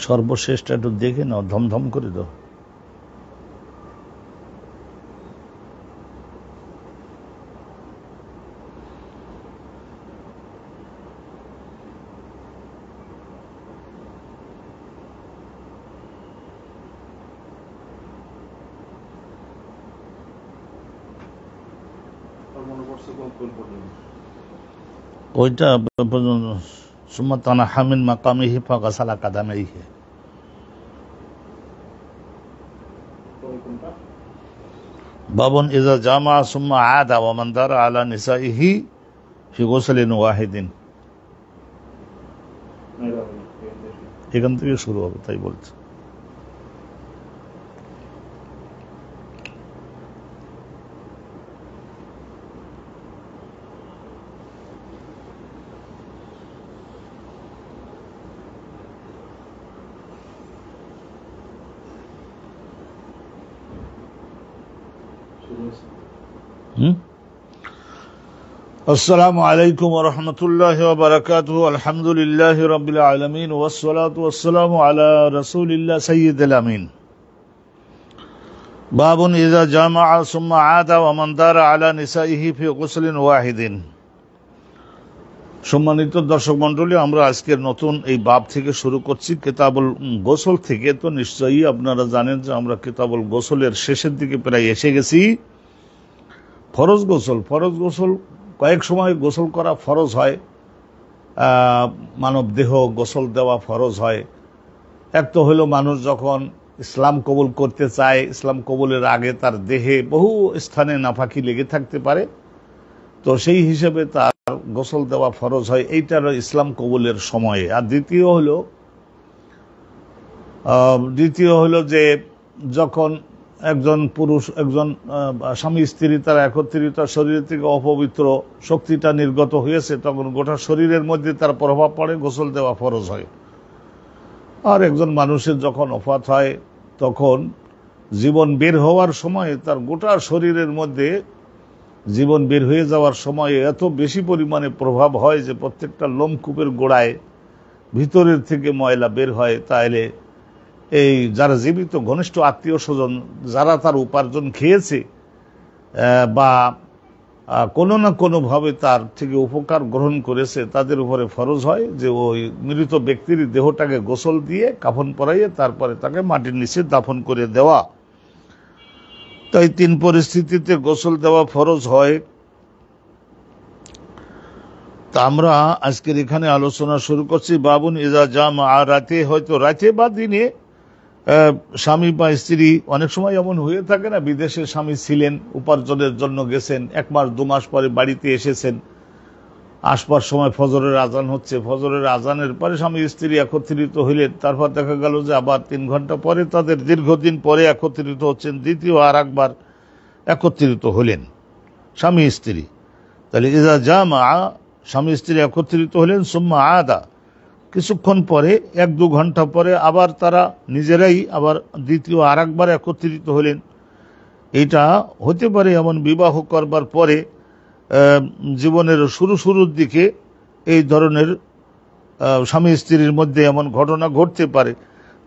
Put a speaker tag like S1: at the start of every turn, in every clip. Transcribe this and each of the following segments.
S1: সর্বশেষটা একটু দেখে নাও, ধমধম করে দাও। ওইটা সুম্মা তানাহা মিন মাকামিহি ফাগাসালা কাদামাইহি। বাবুন ইযা জামা সুম্মা আদা ওয়া মান দারা আলা নিসাইহি ফি গুসলিন ওয়াহিদিন। এখান থেকে শুরু হবে, তাই বলছে। আসসালামু আলাইকুম ওয়া রাহমাতুল্লাহি ওয়া বারাকাতুহু। আলহামদুলিল্লাহি রাব্বিল আলামিন ওয়াস সালাতু ওয়াস সালামু আলা রাসূলিল্লাহ সাইয়্যিদিল আমিন। বাবুন ইযা জামাআ সুম্মা আদা ওয়া মান দারা আলা নিসাইহি ফি গুসলিন ওয়াহিদিন। সম্মানিত দর্শক মণ্ডলী, আমরা আজকের নতুন এই বাব থেকে শুরু করছি, কিতাবুল গোসল থেকে। তো নিশ্চয়ই আপনারা জানেন যে আমরা কিতাবুল গোসলের শেষের দিকে প্রায় এসে গেছি। ফরজ গোসল কয়েক সময় গোসল করা ফরজ হয়, মানব দেহ গোসল দেওয়া ফরজ হয়। এক তো হলো মানুষ যখন ইসলাম কবুল করতে চায়, ইসলাম কবুলের আগে তার দেহে বহু স্থানে নাপাকি লেগে থাকতে পারে, তো সেই হিসেবে তার গোসল দেওয়া ফরজ হয়, এইটার ইসলাম কবুলের সময়ে। আর দ্বিতীয় হলো যে যখন একজন পুরুষ, একজন স্বামী স্ত্রী তারা একত্রিত, শরীর থেকে অপবিত্র শক্তিটা নির্গত হয়েছে, তখন গোটা শরীরের মধ্যে তার প্রভাব পড়ে, গোসল দেওয়া ফরজ হয়। আর একজন মানুষের যখন ওফাত হয়, তখন জীবন বের হওয়ার সময় তার গোটা শরীরের মধ্যে জীবন বের হয়ে যাওয়ার সময় এত বেশি পরিমাণে প্রভাব হয় যে প্রত্যেকটা লোমকূপের গোড়ায় ভিতরের থেকে ময়লা বের হয়। তাইলে এই যারা জীবিত ঘনিষ্ঠ আত্মীয় স্বজন, যারা তার উপার্জন খেয়েছে বা কোনো না কোনোভাবে তার থেকে উপকার গ্রহণ করেছে, তাদের উপরে ফরজ হয় যে ওই মৃত ব্যক্তির দেহটাকে গোসল দিয়ে কাফন পরাইয়ে তারপরে তাকে মাটির নিচে দাফন করে দেওয়া। তাই তিন পরিস্থিতিতে গোসল দেওয়া ফরজ হয়। তা আমরা আজকের এখানে আলোচনা শুরু করছি। বাবুন ইযা জামা, রাতে, হয়তো রাতে বা দিনে স্বামী বা স্ত্রী, অনেক সময় এমন হয়ে থাকে না, বিদেশে স্বামী ছিলেন, উপার্জনের জন্য গেছেন, 1 মাস 2 মাস পরে বাড়িতে এসেছেন, আসবার সময় ফজরের আজান হচ্ছে, ফজরের আজানের পরে স্বামী স্ত্রী একত্রিত হইলেন, তারপর দেখা গেল যে আবার 3 ঘন্টা পরে তাদের দীর্ঘদিন পরে একত্রিত হচ্ছেন, দ্বিতীয় আর একবার একত্রিত হলেন স্বামী স্ত্রী। তাহলে ইযা জামা, স্বামী স্ত্রী একত্রিত হলেন, সুম্মা আদা, কিছুক্ষণ পরে 1-2 ঘন্টা পরে আবার তারা নিজেরাই আবার দ্বিতীয় আর একবার একত্রিত হলেন। এটা হতে পারে এমন বিবাহ করবার পরে জীবনের শুরুর দিকে এই ধরনের স্বামী স্ত্রীর মধ্যে এমন ঘটনা ঘটতে পারে।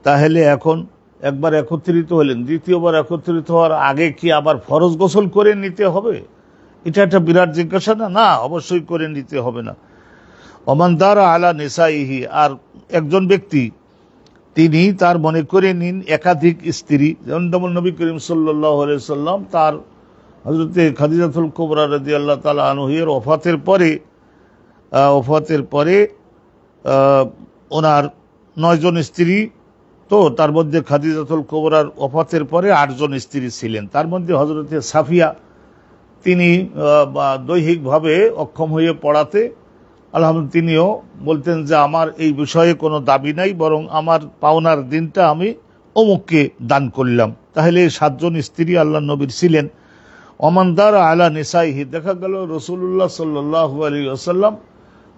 S1: তাহলে এখন একবার একত্রিত হলেন, দ্বিতীয়বার একত্রিত হওয়ার আগে কি আবার ফরজ গোসল করে নিতে হবে? এটা একটা বিরাট জিজ্ঞাসা না? না, অবশ্যই করে নিতে হবে না। ওমান দারা আলা নিসাইহি, আর একজন ব্যক্তি তিনি তার মনে করে নিন একাধিক স্ত্রী, যেমন নবী করিম সাল্লাল্লাহু আলাইহি সাল্লাম তার হযরতে খাদিজাতুল কুবরা রাদিয়াল্লাহু তাআলা আনহার ওফাতের পরে ওনার 9 জন স্ত্রী, তো তার মধ্যে খাদিজাতুল কুবরার ওফাতের পরে 8 জন স্ত্রী ছিলেন। তার মধ্যে হযরতে সাফিয়া, তিনি দৈহিকভাবে অক্ষম হয়ে পড়াতে আলহামদুলিল্লাহ তিনিও বলতেন যে আমার এই বিষয়ে কোনো দাবি নাই, বরং আমার পাওনার দিনটা আমি অমুককে দান করলাম। তাহলে 7 জন স্ত্রী আল্লাহ নবীর ছিলেন। ওমান দারা আলা নিসাইহি, দেখা গেল রাসূলুল্লাহ সাল্লাল্লাহু আলাইহি ওয়াসাল্লাম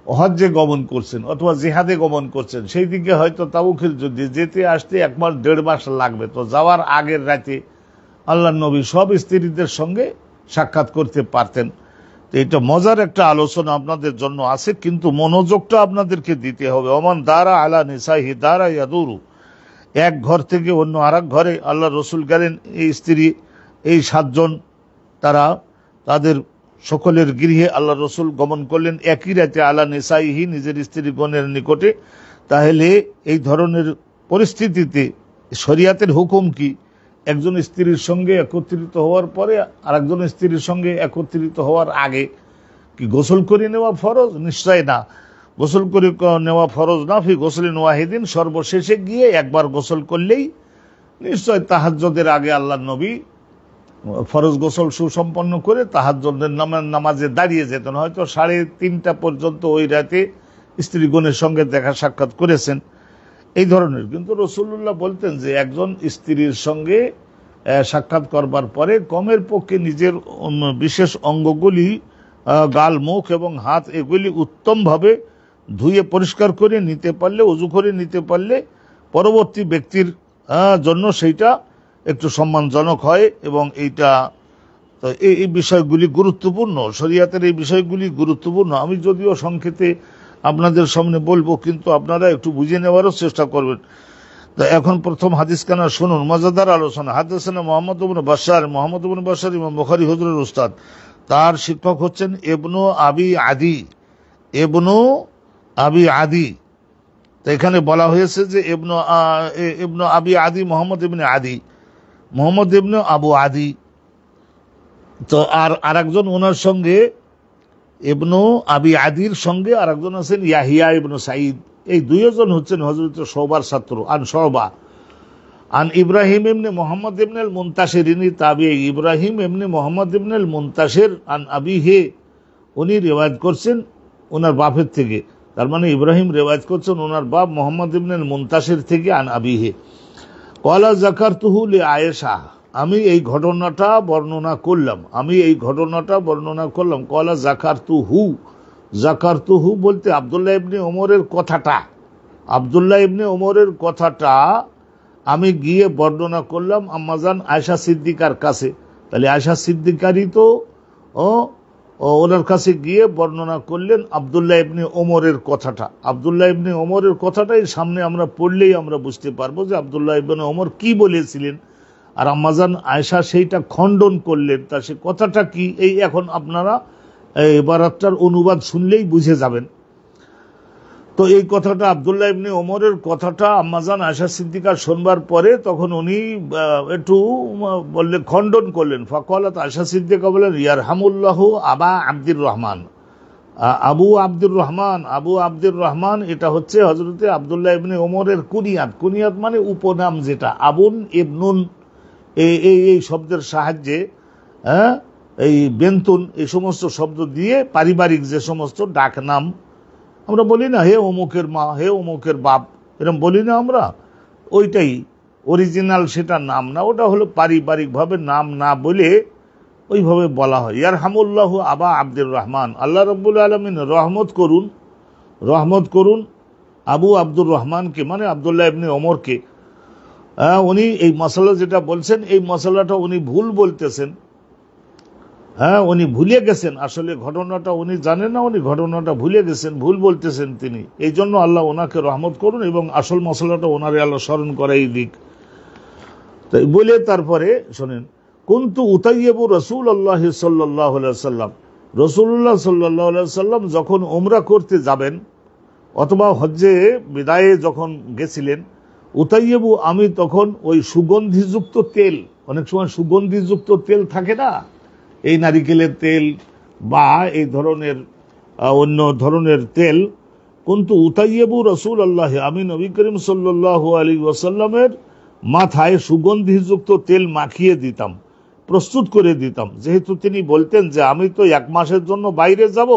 S1: হজ্জে গমন করছেন অথবা জিহাদে গমন করছেন, সেই দিকে হয়তো তাবুকের যুদ্ধে যেতে আসতে 1 মাস 1.5 মাস লাগবে। তো যাওয়ার আগের রাতে আল্লাহ নবী সব স্ত্রীদের সঙ্গে সাক্ষাৎ করতে পারতেন। তো এটা মজার একটা আলোচনা আপনাদের জন্য আছে, কিন্তু মনোযোগটা আপনাদেরকে দিতে হবে। ওমান দারা আলা নিসাইহি, দারা ইয়াদুরু, এক ঘর থেকে অন্য আরেক ঘরে আল্লাহ রসুল গেলেন, এই স্ত্রী এই 7 জন তারা তাদের সকলের গৃহে আল্লাহ রসুল গমন করলেন একই রাতে আলা নিসাইহি নিজের স্ত্রীগণের নিকটে। তাহলে এই ধরনের পরিস্থিতিতে শরিয়াতের হুকুম কি? একজন স্ত্রীর সঙ্গে একত্রিত হওয়ার পরে আরেকজন স্ত্রীর সঙ্গে একত্রিত হওয়ার আগে কি গোসল করে নেওয়া ফরজ? নিশ্চয় না, গোসল করে নেওয়া ফরজ না। ফি গোসলিন ওয়াহিদিন, সর্বশেষে গিয়ে একবার গোসল করলেই নিশ্চয় তাহাজ্জুদের আগে আল্লাহ নবী ফরজ গোসল সুসম্পন্ন করে তাহাজ্জুদের নামাজে দাঁড়িয়ে যেতেন। হয়তো 3:30 পর্যন্ত ওই রাতে স্ত্রীগণের সঙ্গে দেখা সাক্ষাৎ করেছেন, এই ধরনের। কিন্তু রাসূলুল্লাহ বলতেন যে একজন স্ত্রীর সঙ্গে সাক্ষাৎ করবার পরে কমের পক্ষে নিজের বিশেষ অঙ্গগুলি, গাল, মুখ এবং হাত, এগুলি উত্তমভাবে ধুয়ে পরিষ্কার করে নিতে পারলে, ওযু করে নিতে পারলে পরবর্তী ব্যক্তির জন্য সেইটা একটু সম্মানজনক হয়। এবং এইটা তো এই বিষয়গুলি গুরুত্বপূর্ণ, শরিয়াতের এই বিষয়গুলি গুরুত্বপূর্ণ। আমি যদিও সংক্ষেপে আপনাদের সামনে বলবো, কিন্তু আপনারা একটু বুঝে নেওয়ারও চেষ্টা করবেন। তো এখন প্রথম হাদিস কানা শুনুন, মজাদার আলোচনা। হাদিসনা মুহাম্মদ ইবনে বাশার, মুহাম্মদ ইবনে বাশার ইমাম বুখারী হুজুরের উস্তাদ, তার শিক্ষক হচ্ছেন ইবনু আবি আদি, ইবনু আবি আদি। তো এখানে বলা হয়েছে যে ইবনু আবি আদি মোহাম্মদ ইবনে আদি, মোহাম্মদ ইবনে আবু আদি। তো আর আরেকজন ওনার সঙ্গে ইবনু আবি আদির সঙ্গে আরেকজন আছেন ইয়াহিয়া ইবনু সাঈদ। এই দুইজন হচ্ছেন হযরত শুবার ছাত্র। আন শুবা আন ইব্রাহিম ইবনে মুহাম্মদ ইবনে আল মুনতাশির, ইনি তাবিঈ। ইব্রাহিম ইবনে মুহাম্মদ ইবনে আল মুনতাশির আন আবিহি, উনি রিওয়ায়াত করছেন ওনার বাপের থেকে। তার মানে ইব্রাহিম রিওয়ায়াত করছেন ওনার বাপ মুহাম্মদ ইবনে আল মুনতাশির থেকে। আন আবিহি ক্বালা যাকারতুহু লি আয়েশা, আমি এই ঘটনাটা বর্ণনা করলাম, আমি এই ঘটনাটা বর্ণনা করলাম। ক্বালা যাকারতুহু, যাকারতুহু বলতে আব্দুল্লাহ ইবনে ওমরের কথাটা, আব্দুল্লাহ ইবনে ওমরের কথাটা আমি গিয়ে বর্ণনা করলাম আম্মাজান আয়েশা সিদ্দিকার কাছে। তাহলে আয়েশা সিদ্দিকারই তো ওনার কাছে গিয়ে বর্ণনা করলেন আব্দুল্লাহ ইবনে ওমরের কথাটা। আব্দুল্লাহ ইবনে ওমরের কথাটাই সামনে আমরা পড়লেই আমরা বুঝতে পারবো যে আব্দুল্লাহ ইবনে ওমর কি বলেছিলেন, আর আম্মাজান আয়েশা সেইটা খণ্ডন করলেন। তা সে কথাটা কি, এই এখন আপনারা ইবারাতটার অনুবাদ শুনলেই বুঝে যাবেন। তো এই কথাটা আব্দুল্লাহ ইবনে ওমরের কথাটা আম্মাজান আয়েশা সিদ্দিকা শুনবার পরে তখন উনি একটু বললে, খণ্ডন করলেন। ফাকালাত, আয়েশা সিদ্দিকা বলেন, ইয়ারহামুল্লাহু আবা আব্দুর রহমান, আবু আব্দুর রহমান, আবু আব্দুর রহমান এটা হচ্ছে হযরতে আব্দুল্লাহ ইবনে ওমরের কুনিয়াত। কুনিয়াত মানে উপনাম, যেটা আবুন ইবনুন এই শব্দের সাহায্যে, এই বেন্তুন এই সমস্ত শব্দ দিয়ে পারিবারিক যে সমস্ত ডাক নাম আমরা বলি না, হে অমুকের মা, হে অমুকের বাপ, এরকম বলি না আমরা, ওইটাই অরিজিনাল, সেটা নাম না, ওটা হলো পারিবারিকভাবে নাম না বলে ওইভাবে বলা হয়। ইয়ারহামুল্লাহু আবা আব্দুর রহমান, আল্লাহ রাব্বুল আলামিন রহমত করুন, রহমত করুন আবু আব্দুর রহমানকে, মানে আব্দুল্লাহ ইবনে ওমরকে। উনি এই মশলা যেটা বলছেন, এই মশলাটা উনি ভুল বলতেছেন, উনি ভুলে গেছেন, আসলে ঘটনাটা উনি জানেন না, উনি ঘটনাটা ভুলে গেছেন, ভুল বলতেছেন তিনি। এই জন্য আল্লাহ ওনাকে রহমত করুন এবং আসল মশলাটা ওনারে আল্লাহ স্মরণ করাই দিক। তাই বলে তারপরে শোনেন, কুনতু উতাইয়িবু রাসূলুল্লাহ সাল্লাল্লাহু আলাইহি ওয়াসাল্লাম, রাসূলুল্লাহ সাল্লাল্লাহু আলাইহি ওয়াসাল্লাম যখন উমরা করতে যাবেন অথবা হজ্জে বিদায়ে যখন গেছিলেন, উতাইয়িবু আমি তখন ওই সুগন্ধিযুক্ত তেল, অনেক সময় সুগন্ধিযুক্ত তেল থাকে না, এই নারিকেলের তেল বা এই ধরনের অন্য ধরনের তেল, কিন্তু উতাইয়িবু রাসূলুল্লাহ, আমি নবী করিম সাল্লাল্লাহু আলাইহি ওয়াসাল্লামের মাথায় সুগন্ধিযুক্ত তেল মাখিয়ে দিতাম, প্রস্তুত করে দিতাম। যেহেতু তিনি বলতেন যে আমি তো 1 মাসের জন্য বাইরে যাব,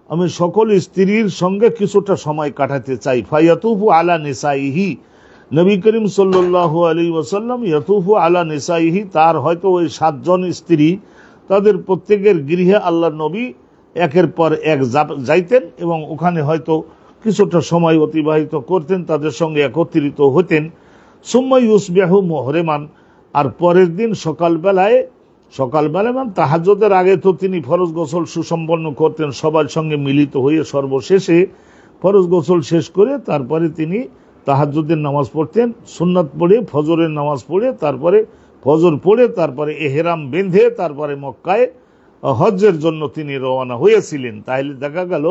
S1: আমি সকল স্ত্রীর সঙ্গে কিছুটা সময় কাটাতে চাই। ফায়াতুফু আলা নিসাইহি, নবী করিম সাল্লাল্লাহু আলাইহি ওয়াসাল্লাম ইয়াতুফু আলা নিসাইহি, তার হয়তো ওই 7 জন স্ত্রী, তাদের প্রত্যেকের গৃহে আল্লাহর নবী একের পর এক যাইতেন এবং ওখানে হয়তো কিছুটা সময় অতিবাহিত করতেন, তাদের সঙ্গে একত্রিত হতেন। সুম্মা ইউসবিহু মুহরিমান, আর পরের দিন সকালবেলায় মানে তাহাজ্জুদের আগে তো তিনি ফরজ গোসল সুসম্পন্ন করতেন, সবার সঙ্গে মিলিত হয়ে সর্বশেষে ফরজ গোসল শেষ করে তারপরে তিনি তাহাজ্জুদের নামাজ পড়তেন, সুন্নাত পড়ে ফজরের নামাজ পড়ে তারপরে ফজর পড়ে তারপরে এহরাম বেঁধে তারপরে মক্কায় হজ্জের জন্য তিনি রওনা হয়েছিলেন। তাইলে দেখা গেল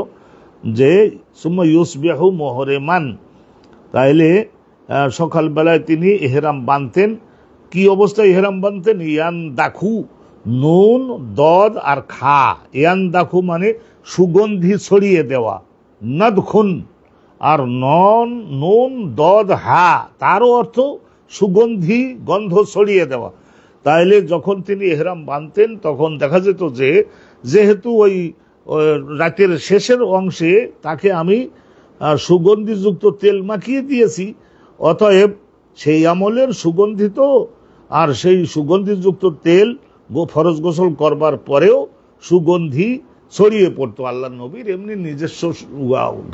S1: যে সুম্মা ইউসবিহু মুহরিমান, তাইলে সকালবেলায় তিনি এহরাম বাঁধতেন। কি অবস্থায় এহরাম বাঁধতেন? ইয়ান দাখু, নুন দদ আর খা, ইয়ান দাখু মানে সুগন্ধি ছড়িয়ে দেওয়া, নদখুন আর নুন দদ হা তারও অর্থ সুগন্ধি গন্ধ ছড়িয়ে দেওয়া। তাইলে যখন তিনি এহরাম বাঁধতেন তখন দেখা যেত যে যেহেতু ওই রাতের শেষের অংশে তাকে আমি সুগন্ধিযুক্ত তেল মাখিয়ে দিয়েছি, অতএব সেই আমলের সুগন্ধিত আর সেই সুগন্ধিযুক্ত তেল ফরজ গোসল করবার পরেও সুগন্ধি ছড়িয়ে পড়তো। আল্লাহ নবীর এমনি নিজস্ব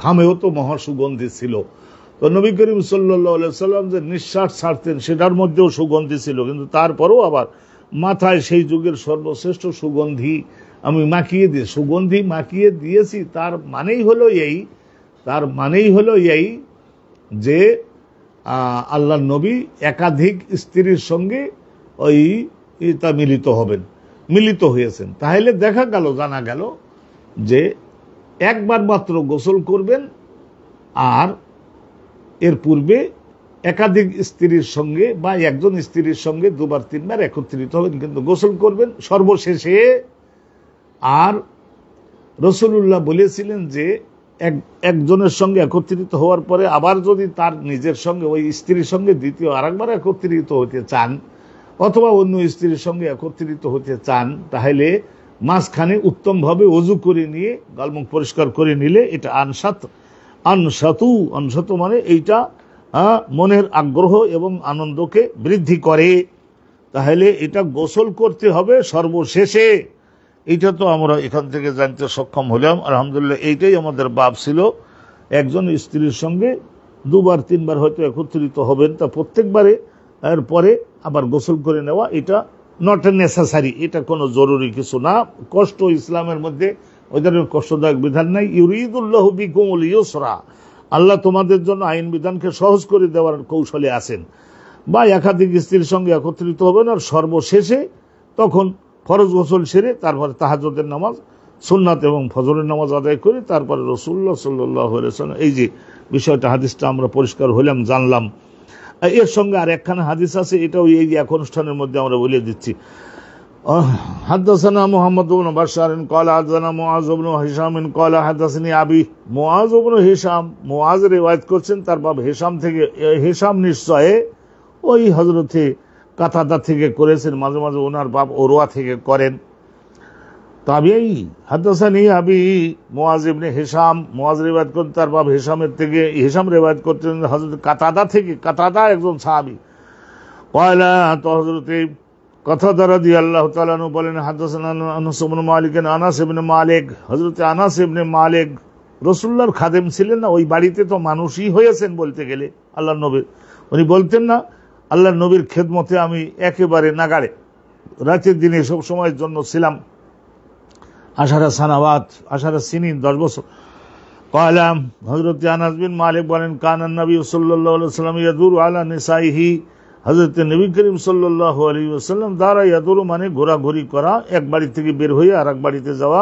S1: ঘামেও তো মহা সুগন্ধি ছিল। তো নবী করিম সাল্লাল্লাহু আলাইহি সাল্লাম যে নিঃশ্বাস ছাড়তেন সেটার মধ্যেও সুগন্ধি ছিল, কিন্তু তারপরেও আবার মাথায় সেই যুগের সর্বশ্রেষ্ঠ সুগন্ধি আমি সুগন্ধি মাখিয়ে দিয়েছি। তার মানেই হলো এই যে আল্লাহ নবী একাধিক স্ত্রীর সঙ্গে মিলিত হয়েছেন। তাহলে জানা গেল যে একবার মাত্র গোসল করবেন আর এর পূর্বে একাধিক স্ত্রীর সঙ্গে বা একজন স্ত্রীর সঙ্গে দুবার তিনবার একত্রিত হবেন, কিন্তু গোসল করবেন সর্বশেষে। আর রাসূলুল্লাহ বলেছিলেন যে একজনের সঙ্গে একত্রিত হওয়ার পরে আবার যদি তার নিজের সঙ্গে ওই স্ত্রীর সঙ্গে দ্বিতীয় আরেকবার একত্রিত হতে চান অথবা অন্য স্ত্রীর সঙ্গে একত্রিত হতে চান, তাহলে মাঝখানে উত্তমভাবে ওযু করে নিয়ে গালমুখ পরিষ্কার করে নিলে এটা আনসাতু মানে এইটা মনের আগ্রহ এবং আনন্দকে বৃদ্ধি করে। তাহলে এটা গোসল করতে হবে সর্বশেষে। এইটা তো আমরা এখান থেকে জানতে সক্ষম হলাম, আলহামদুলিল্লাহ। এইটাই আমাদের বাব ছিল, একজন স্ত্রীর সঙ্গে দুবার তিনবার হয়তো একত্রিত হবেন, তা প্রত্যেকবারে এর পরে আবার গোসল করে নেওয়া এটা নট নেসেসারি, এটা কোনো জরুরি কিছু না। কষ্ট ইসলামের মধ্যে ওই ধরনের কষ্টদায়ক বিধান নাই। ইউরিদুল্লাহু বিকুমুল ইউসরা, আল্লাহ তোমাদের জন্য আইন বিধানকে সহজ করে দেওয়ার কৌশলে আছেন। বা একাধিক স্ত্রীর সঙ্গে একত্রিত হবেন আর সর্বশেষে তখন ফরজ গোসল সেরে তারপরে তাহাজ্জুদের নামাজ, সুন্নাত এবং ফজরের নামাজ আদায় করে তারপরে রাসূলুল্লাহ সাল্লাল্লাহু আলাইহি ওয়াসাল্লাম, এই যে বিষয়টা হাদিসটা আমরা পরিষ্কার হলাম, জানলাম। এর সঙ্গে আর একখানা হাদিস আছে, এটাও এই যে এক অনুষ্ঠানের মধ্যে আমরা বলে দিচ্ছি। হাদাসানা মুহাম্মদ ইবনে বাশশার ক্বালা হাদাসানা মুআয ইবনে হিশাম ক্বালা হাদাসানি আবি। মুআয ইবনে হিশাম, মুআয riwayat করছেন তার বাপ হিশাম থেকে। হিশাম নিশ্চয় ওই হযরতে কাতাদা থেকে করেছেন, মাঝে মাঝে ওনার বাপ উরওয়া থেকে করেন। তাবিঈ হাদাসানি আবি মুআয ইবনে হিশাম, মুআয riwayat করেন তার বাপ হিশামের থেকে। হিশাম riwayat করছেন হযরত কাতাদা থেকে, কাতাদা একজন সাহাবী। ক্বালা, তো হযরতে কাতাদা রাদিয়াল্লাহু তাআলা আনহু বলেন হাদাসানা আনাস ইবনে মালিক, আনাস ইবনে মালিক, হযরতে আনাস ইবনে মালিক রাসূলুল্লাহর খাদেম ছিলেন না, ওই বাড়িতে তো মানুষই হয়েছেন বলতে গেলে আল্লাহর নবী। উনি বলতেন না আল্লাহর নবীর খেদমতে আমি একেবারে নাগাড়ে রাতের দিনে সব সময়ের জন্য ছিলাম, 10 সিনিন 10 বছর। ক্বালা, হযরত আনাস বিন মালিক বলেন কানান নবী সাল্লাল্লাহু আলাইহি ওয়াসাল্লাম ইয়াদুরু আলা নিসাইহি, হযরত নবী করিম সাল্লাল্লাহু আলাইহি ওয়াসাল্লাম দ্বারা ইয়াদুরু মানে ঘোরাঘুরি করা, এক বাড়ি থেকে বের হয়ে আরেক বাড়িতে যাওয়া।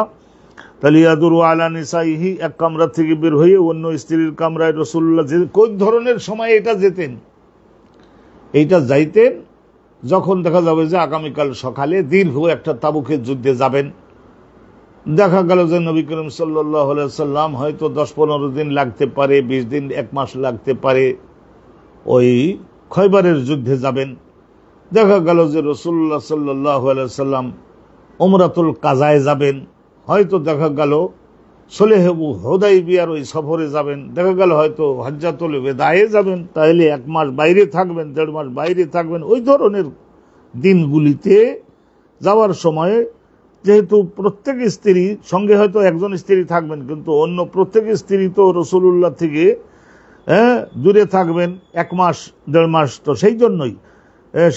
S1: তাহলে ইয়াদুরু আলা নিসাইহি, এক কামরা থেকে বের হয়ে অন্য স্ত্রীর কামরায় রাসূলুল্লাহ কোন ধরনের সময় এটা যেতেন? এইটা যাইতেন যখন দেখা যাবে যে আগামীকাল সকালে দীর্ঘ একটা তাবুকের যুদ্ধে যাবেন। দেখা গেল যে নবী করিম সাল্লাল্লাহু আলাইহি ওয়াসাল্লাম হয়তো 10-15 দিন লাগতে পারে, 20 দিন, 1 মাস লাগতে পারে, ওই খয়বরের যুদ্ধে যাবেন। দেখা গেল যে রাসূলুল্লাহ সাল্লাল্লাহু আলাইহি ওয়াসাল্লাম উমরাতুল কাজায় যাবেন, হয়তো দেখা গেল সুলহ হুদাইবিয়ার ওই সফরে যাবেন, দেখা গেল হয়তো হজ্জাতুল ওয়াদায়ে যাবেন, তাহলে 1 মাস বাইরে থাকবেন, 1.5 মাস বাইরে থাকবেন। ওই ধরনের দিনগুলিতে যাওয়ার সময়ে যেহেতু প্রত্যেক স্ত্রী সঙ্গে হয়তো একজন স্ত্রী থাকবেন, কিন্তু অন্য প্রত্যেক স্ত্রী তো রাসূলুল্লাহ থেকে দূরে থাকবেন 1 মাস 1.5 মাস, তো সেই জন্যই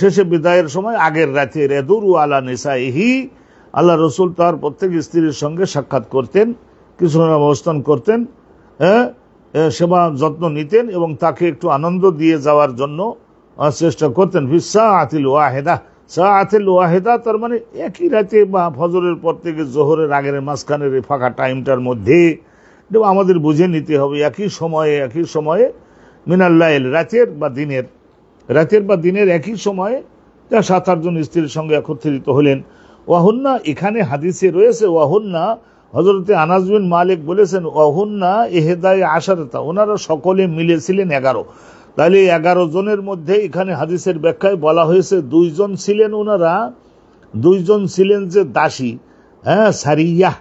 S1: শেষে বিদায়ের সময় আগের রাতে ইয়াদুরু আলা নিসাইহি, আল্লাহ রসুল তার প্রত্যেক স্ত্রীর সঙ্গে সাক্ষাৎ করতেন, কিছু অবস্থান করতেন, সেবা যত্ন নিতেন এবং তাকে একটু আনন্দ দিয়ে যাওয়ার জন্য চেষ্টা করতেন। সাআতিল ওয়াহিদা, সাআতিল ওয়াহিদা তার মানে একই রাতে বা ফজরের পর থেকে জোহরের আগের মাঝখানের এই ফাঁকা টাইমটার মধ্যে আমাদের বুঝে নিতে হবে একই সময়ে মিনাল লাইল, রাতের বা দিনের একই সময়ে 7-8 জন স্ত্রীর সঙ্গে একত্রিত হলেন। ওয়াহুন্না, এখানে হাদিসে রয়েছে ওয়াহুন্না, হযরতে আনাস বিন মালিক বলেছেন ওয়াহুন্না ইহদাই আশারাতা, ওনারা সকলে মিলেছিলেন 11। তাহলে 11 জনের মধ্যে এখানে হাদিসের ব্যাখ্যায় বলা হয়েছে 2 জন ছিলেন, ওনারা 2 জন ছিলেন যে দাসী, সারিয়া,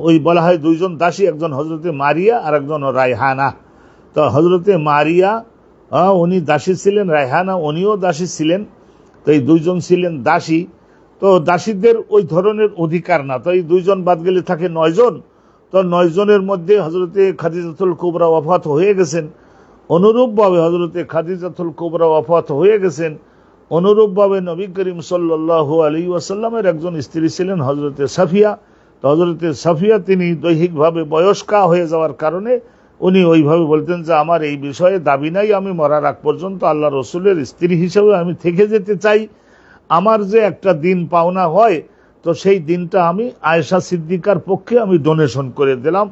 S1: ওই বলা হয় 2 জন দাসী, একজন হযরতে মারিয়া আর একজন রায়হানা। তো হযরতে মারিয়া উনি দাসী ছিলেন, রায়হানা উনিও দাসী ছিলেন। তো এই 2 জন ছিলেন দাসী। তো দাসীদের ওই ধরনের অধিকার না, তো এই 2 জন বাদ গেলে থাকে 9 জন। তো 9 জনের মধ্যে হযরতে খাদিজাতুল কুবরা ওয়াফাত হয়ে গেছেন। অনুরূপভাবে হযরতে খাদিজাতুল কুবরা ওয়াফাত হয়ে গেছেন। অনুরূপভাবে নবী করিম সাল্লাল্লাহু আলাইহি ওয়াসাল্লামের একজন স্ত্রী ছিলেন হযরতে সাফিয়া। তো হযরতে সাফিয়া তিনি দৈহিকভাবে বয়স্কা হয়ে যাওয়ার কারণে উনি ওইভাবে বলতেন যে আমার এই বিষয়ে দাবি নাই, আমি মরার আগ পর্যন্ত আল্লাহ রসুলের স্ত্রী হিসেবে আমি থেকে যেতে চাই। আমার যে একটা দিন পাওনা হয়, তো সেই দিনটা আমি আয়েশা সিদ্দিকার পক্ষে আমি ডোনেশন করে দিলাম।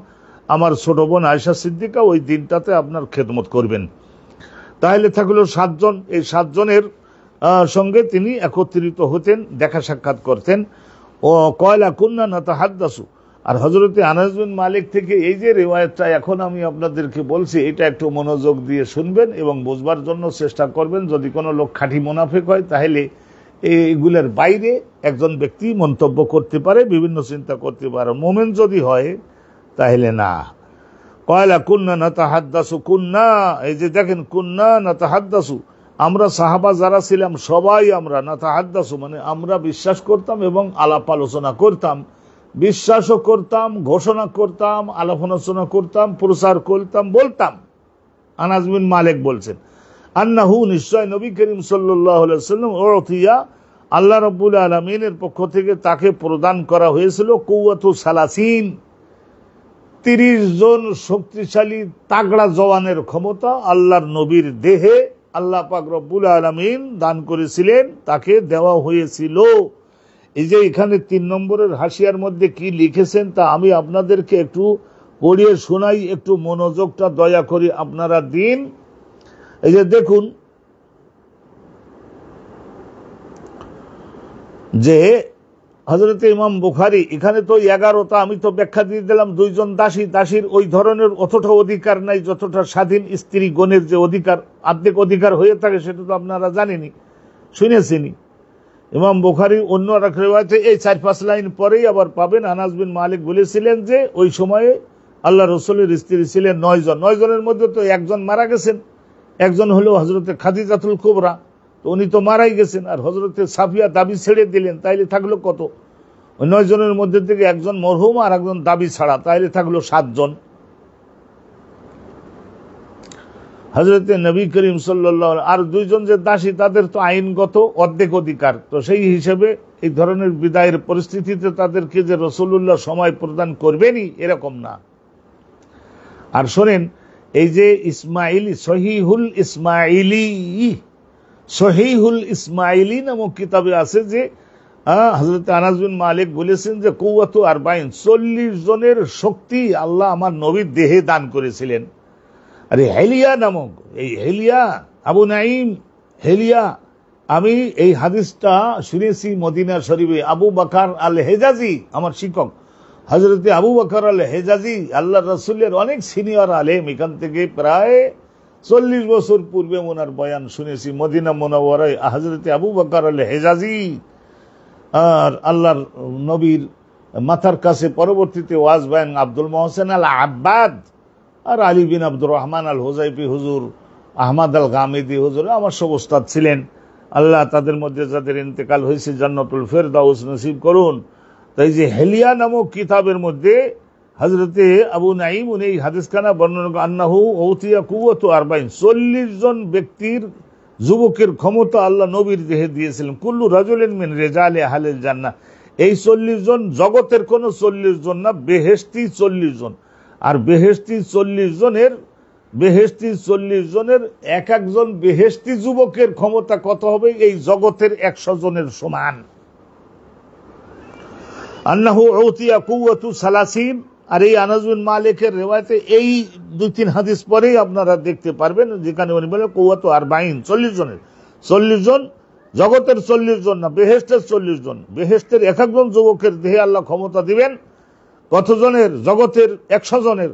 S1: আমার ছোট বোন আয়েশা সিদ্দিকা ওই দিনটাতে আপনার খেদমত করবেন। তাহলে থাকলো 7 জন। এই 7 জনের সঙ্গে তিনি একত্রিত হতেন, দেখা সাক্ষাৎ করতেন। ও কয়লা কুন্না নাতাহাদ্দাসু। আর হযরতে আনাস বিন মালিক থেকে এই যে রিওয়ায়াতটা এখন আমি আপনাদেরকে বলছি, এটা একটু মনোযোগ দিয়ে শুনবেন এবং বুঝবার জন্য চেষ্টা করবেন। যদি কোনো লোক খাঁটি মুনাফিক হয় তাহলে এইগুলোর বাইরে একজন ব্যক্তি মন্তব্য করতে পারে, বিভিন্ন চিন্তা করতে পারে। মুমিন যদি হয় তাহলে না। কয়লা কুন্না নাতাহাদ্দাসু, কুন্না, এই যে দেখেন কুন্না নাতাহাদ্দাসু, আমরা সাহাবা যারা ছিলাম সবাই আমরা নাতাহাদ্দাসু মানে আমরা বিশ্বাস করতাম এবং আলাপ আলোচনা করতাম, বিশ্বাসও করতাম, ঘোষণা করতাম, আলাপ আলোচনা করতাম, প্রচার করতাম, বলতাম। আনাস বিন মালিক বলছেন আন্নাহু, নিশ্চয় নবী করিম সাল্লাল্লাহু আলাইহি ওয়াসাল্লাম উতিয়া, আল্লাহ রাব্বুল আলামিনের পক্ষ থেকে তাকে প্রদান করা হয়েছিল কুওয়াতু সালাসিন, 30 জন শক্তিশালী তাগড়া জওয়ানের ক্ষমতা আল্লাহর নবীর দেহে আল্লাহ পাক রব্বুল আলামিন দান করেছিলেন, তাকে দেওয়া হয়েছিল। এই যে এখানে 3 নম্বরের হাসিয়ার মধ্যে কি লিখেছেন তা আমি আপনাদেরকে একটু পড়িয়ে শোনাই, একটু মনোযোগটা দয়া করে আপনারা দিন। এই যে দেখুন যে হযরতে ইমাম বুখারী এখানে তো 11টা, আমি তো ব্যাখ্যা দিয়ে দিলাম 2 জন দাসী, দাসীর ওই ধরনের অতটা অধিকার নাই যতটা স্বাধীন স্ত্রী গণের যে অধিকার, অর্ধেক অধিকার হয়ে থাকে, সেটা তো আপনারা জানেনই, শুনেছেনই। ইমাম বুখারী অন্য এক রিওয়ায়াতে এই 4-5 লাইন পরেই আবার পাবেন, আনাস বিন মালিক বলেছিলেন যে ওই সময়ে আল্লাহ রসুলের স্ত্রী ছিলেন 9 জন। 9 জনের মধ্যে তো একজন মারা গেছেন, একজন হলো হযরতে খাদিজাতুল কুবরা, তো উনি তো মারাই গেছেন। আর হযরতে সাফিয়া দাবি ছেড়ে দিলেন, তাইলে থাকলো কত? ওই 9 জনের মধ্যে থেকে একজন মরহুম আর একজন দাবি ছাড়া, তাইলে থাকলো 7 জন। হযরতে নবী করিম সাল্লাল্লাহু আলাইহি, আর 2 জন যে দাসী তাদের তো আইনগত অর্ধেক অধিকার, তো সেই হিসেবে এই ধরনের বিদায়ের পরিস্থিতিতে তাদেরকে যে রাসূলুল্লাহ সময় প্রদান করবেনই এরকম না। আর শোনেন, এই যে ইসমাইলি সহিহুল ইসমাইলি নামক কিতাবে আছে যে হযরত আনাস বিন মালিক বলেছেন যে কুওয়াতু 40 জনের শক্তি আল্লাহ আমার নবীর দেহে দান করেছিলেন। আরে হেলিয়া নামক এই হেলিয়া, আবু নাঈম হেলিয়া, আমি এই হাদিসটা শুনেছি মদিনা শরীফে। আবু বকর আল হেজাজি, আমার শিক্ষক হযরতে আবু বকর আল হেজাজি, আল্লাহ রাসূলের অনেক সিনিয়র আলেম, এখান থেকে প্রায় 40 বছর পূর্বে ওনার বয়ান শুনেছি মদিনা মুনাওয়ারায়। হযরতে আবু বকর আল হেজাজি আর আল্লাহর নবীর মাথার কাছে পরবর্তীতে ওয়াজ বয়ান আব্দুল মোহসেন আল আব্বাদ আর আলী বিন আব্দুর রহমান আল হুজাইফি হুজুর, আহমদ আল গামিদি হুজুর আমার সব ওস্তাদ ছিলেন। আল্লাহ তাদের মধ্যে যাদের ইন্তেকাল হয়েছে জান্নাতুল ফেরদাউস নসিব করুন। তাই যে হেলিয়া নামক কিতাবের মধ্যে হযরতে আবু নাঈম উনি এই হাদিসখানা বর্ণনা আন্নাহু উতিয়া কুওয়াতু 40 জন ব্যক্তির যুবকের ক্ষমতা আল্লাহ নবীর দেহে দিয়েছিলেন। কুল্লু রাজুলিন মিন রিজালি আহলিল জান্নাহ, এই 40 জন জগতের কোন 40 জন না, বেহেশতি 40 জন। আর বেহেশতি 40 জনের এক একজন বেহেশতি যুবকের ক্ষমতা কত হবে? এই জগতের 100 জনের সমান। আন্নাহু উতিয়া কুওয়াতু সালাসিন। আর এই আনাস বিন মালিকের রিওয়ায়াতে এই 2-3 হাদিস পরেই আপনারা দেখতে পারবেন, যেখানে উনি বলেন কুওয়াতু 40, 40 জনের, 40 জন, জগতের 40 জন না, বেহেশতের 40 জন। বেহেশতের এক একজন যুবকের দেহে আল্লাহ ক্ষমতা দিবেন কতজনের? জগতের 100 জনের।